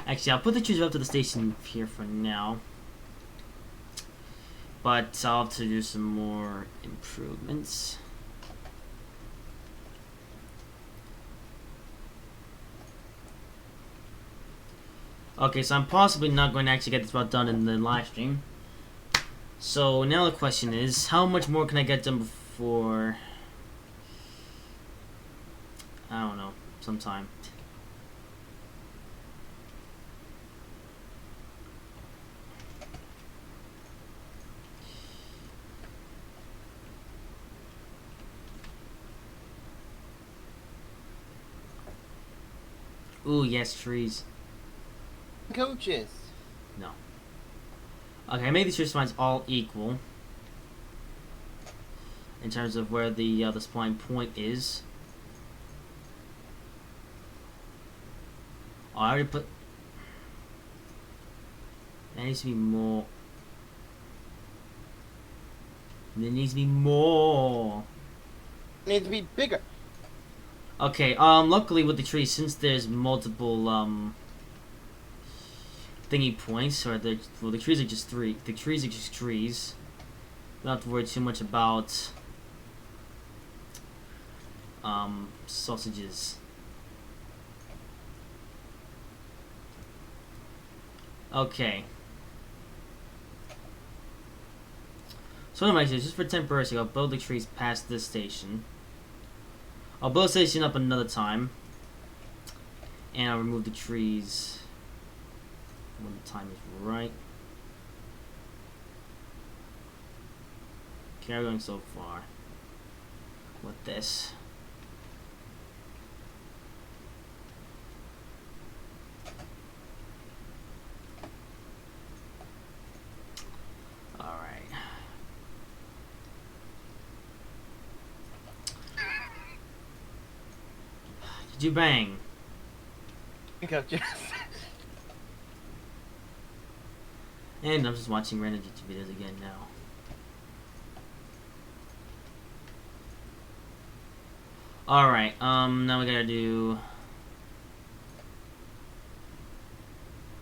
Actually, I'll put the trees up to the station here for now. But I'll have to do some more improvements. Okay, so I'm possibly not going to actually get this route done in the live stream. So now the question is, how much more can I get done before... I don't know, sometime. Ooh, yes, trees. Coaches. No. Okay, I made these tree spines all equal. In terms of where the spline point is. Oh, I already put... There needs to be more. There needs to be more. Needs to be bigger. Okay, luckily with the trees, since there's multiple, thingy points, or the trees are just the trees are just trees. We don't have to worry too much about, sausages. Okay. So what I might do, just for temporary sake, I'll build the trees past this station. I'll build the station up another time. And I'll remove the trees when the time is right. Okay, we're going so far with this. Alright. Did you bang? Coaches. And I'm just watching random YouTube videos again now. Alright, now we gotta do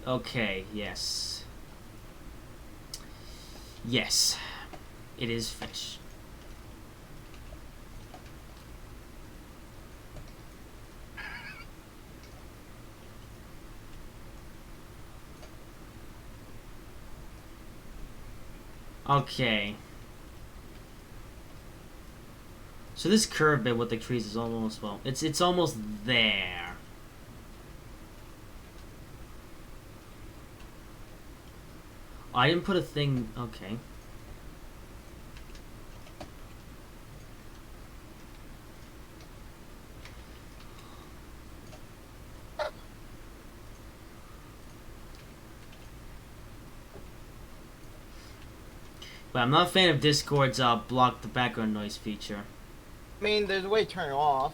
Okay, yes. Yes. It is fish. Okay. So this curve bit with the trees is almost, well, it's almost there. I didn't put a thing, okay. But I'm not a fan of Discord's block the background noise feature. I mean, there's a way to turn it off.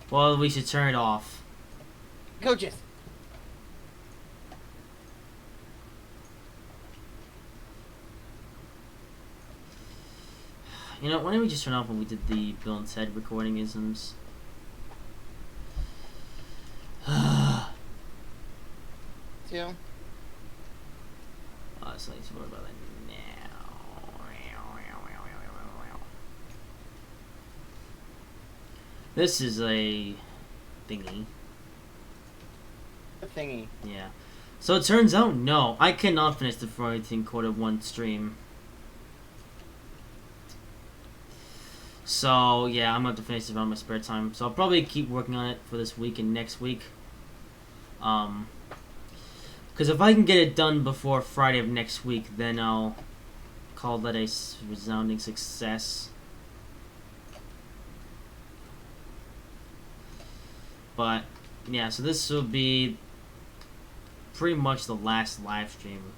Well, we should turn it off. Coaches. You know, why don't we just turn off when we did the Bill and Ted recording isms? Two. So let's worry about that now. This is a thingy. A thingy. Yeah. So it turns out, no, I cannot finish the Frowny13 Corridor 1 stream. So, yeah, I'm going to have to finish this around my spare time. So I'll probably keep working on it for this week and next week. Because if I can get it done before Friday of next week, then I'll call that a resounding success. But, yeah, so this will be pretty much the last live stream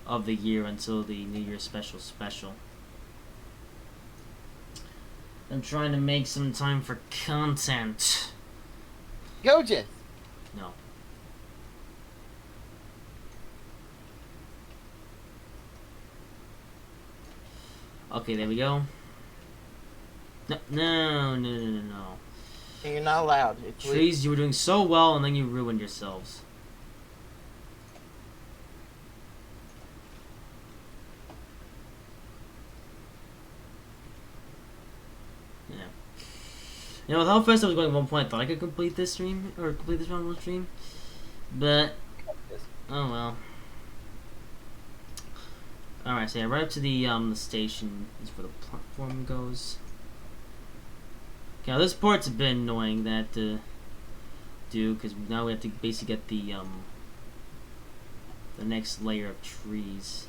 of the year until the New Year's special. I'm trying to make some time for content. Coaches. No. Okay, there we go. No. You're not allowed. It's Trees, you were doing so well, and then you ruined yourselves. Yeah. You know, with how fast I was going at one point, I thought I could complete this stream, or complete this round one stream. But, oh well. Alright, so yeah, right up to the station is where the platform goes. Okay, now this part's a bit annoying that to do, because now we have to basically get the next layer of trees.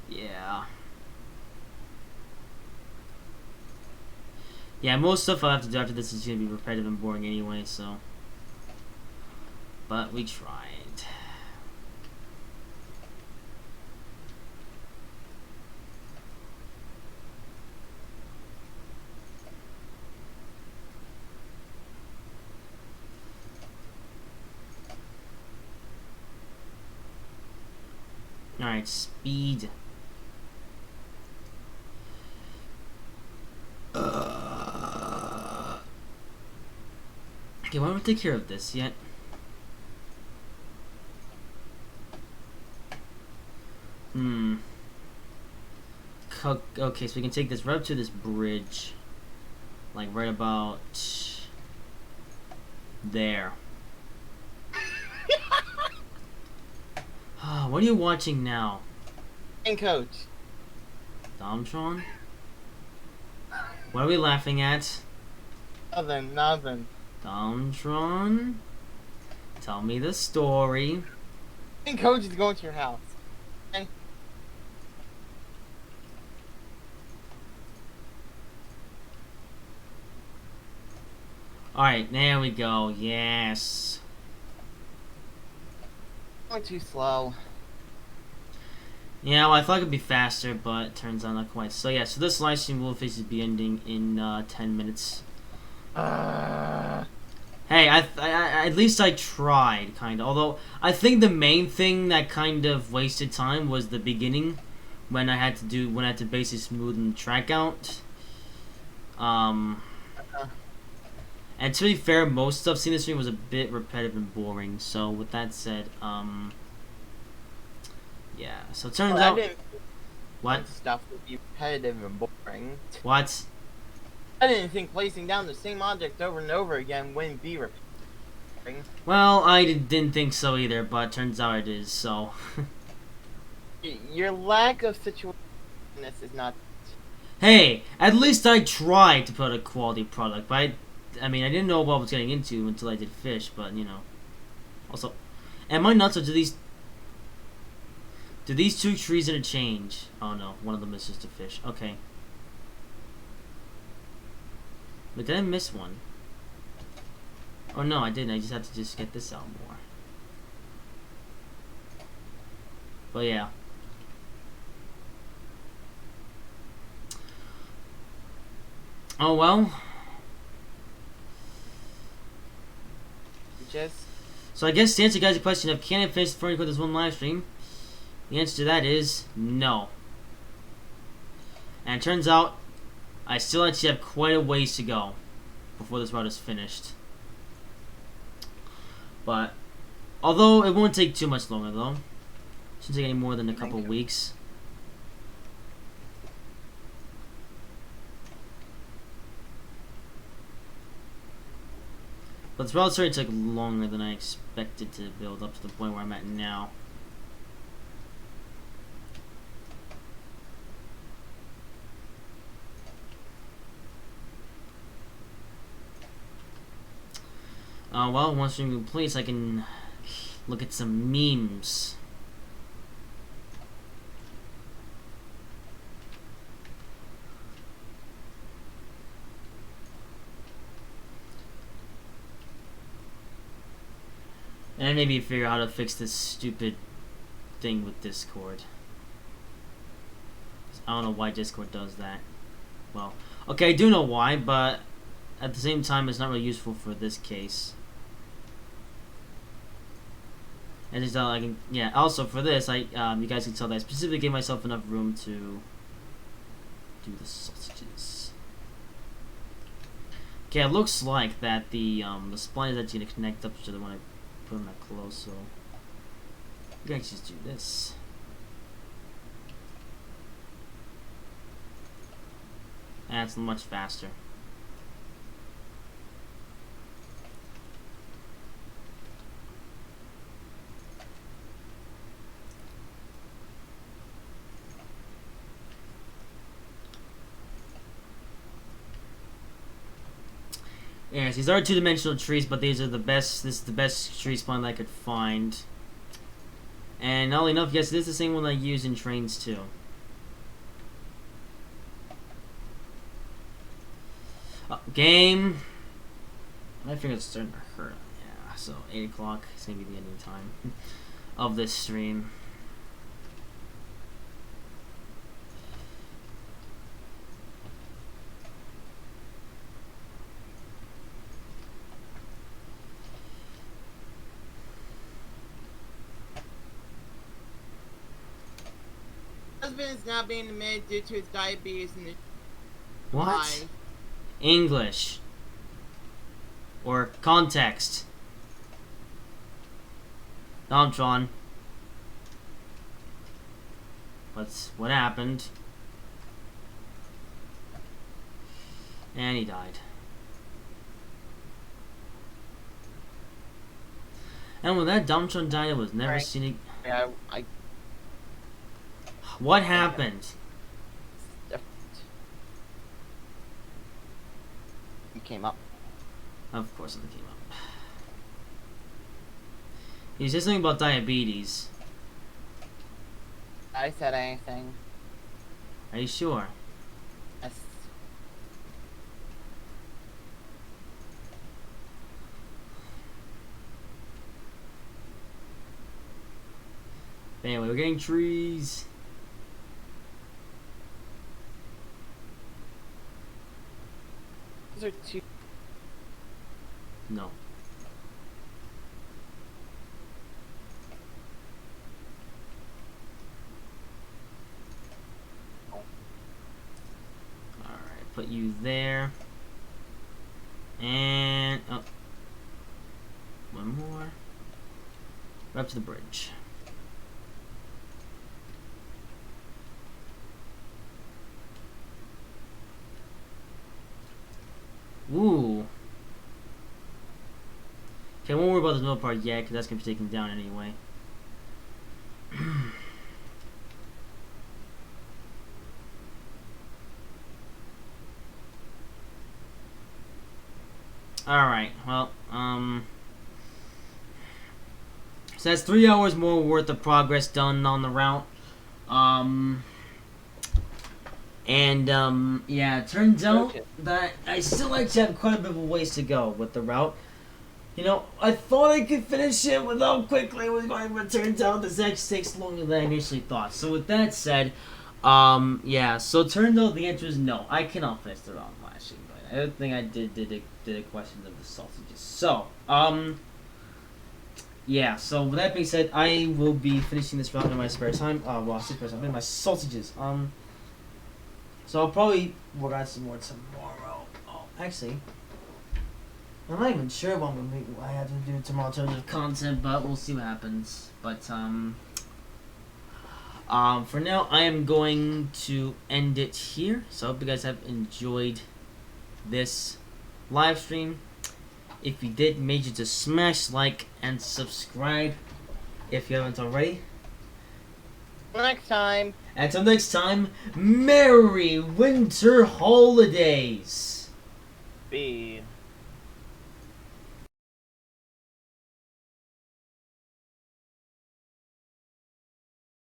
Yeah. Yeah, most stuff I have to do after this is going to be repetitive and boring anyway, so. But we tried. Alright, speed. Okay, why don't we take care of this yet? Okay, so we can take this right up to this bridge. Like right about there. What are you watching now? And coach. Domtron? What are we laughing at? Nothing. Domtron? Tell me the story. And coach is going to your house. And Alright, there we go. Yes. going too slow. Yeah, well, I thought it could be faster, but it turns out not quite. So yeah, so this live stream will officially be ending in 10 minutes. Hey, I at least I tried, kind of. Although, I think the main thing that kind of wasted time was the beginning, when I had to basically smoothen the track out. And to be fair, most stuff seen in the stream was a bit repetitive and boring. So with that said, yeah. So it turns out. What? Stuff would be repetitive and boring. What? I didn't think placing down the same object over and over again wouldn't be repetitive. Well, I didn't think so either, but turns out it is. So. Your lack of situationness is not. Hey, at least I tried to put a quality product, but I mean, I didn't know what I was getting into until I did fish, but you know. Also, am I nuts or do these two trees interchange? Oh no, one of them is just a fish. Okay. But did I miss one? Oh no, I didn't. I just had to just get this out more. But yeah. Oh well. So I guess to answer guys' question of can I finish before I quit this one live stream, the answer to that is no. And it turns out I still actually have quite a ways to go before this route is finished. But although it won't take too much longer though. Shouldn't take any more than a couple weeks. But this route story took longer than I expected to build up to the point where I'm at now. Well, once stream completes, I can look at some memes. And maybe figure out how to fix this stupid thing with Discord. I don't know why Discord does that. Well, okay, I do know why, but at the same time, it's not really useful for this case. And just I can, yeah. Also for this, you guys can tell that I specifically gave myself enough room to do the sausages. Okay, it looks like that the spline is actually gonna connect up to the one I put them that close, so we can just do this. That's much faster. Yes, these are two-dimensional trees, but these are the best. This is the best tree spawn that I could find. And not only enough, yes, it is the same one I use in Trainz too. Game. My finger's starting to hurt. Yeah, so 8 o'clock is gonna be the ending time of this stream. Husband is now being admitted due to his diabetes and What? mind. English. Or context. Domtron. What happened? And he died. And when that Domtron died, I was never Right. seen. Yeah, What happened? He came up. Of course, it came up. He said something about diabetes. I said anything. Are you sure? Yes. Anyway, we're getting trees. Those are two. No. put you there. And oh, one more. Right up to the bridge. Ooh. Okay, I won't worry about the middle part yet, because that's going to be taken down anyway. Alright, well, so that's 3 hours more worth of progress done on the route. Yeah, it turns out that I still actually have quite a bit of a ways to go with the route. You know, I thought I could finish it with how quickly it was going, but it turns out this actually takes longer than I initially thought. So with that said, yeah, so it turns out the answer is no. I cannot finish the route flashing, but I don't think I did a question of the sausages. So, yeah, so with that being said, I will be finishing this route in my spare time. Well, spare time, in my sausages. So I'll probably work on some more tomorrow. Oh, actually, I'm not even sure what I have to do tomorrow in terms of content, but we'll see what happens. But for now, I am going to end it here. So I hope you guys have enjoyed this live stream. If you did, make sure to smash like and subscribe if you haven't already. Next time. Until next time, Merry Winter Holidays! Be.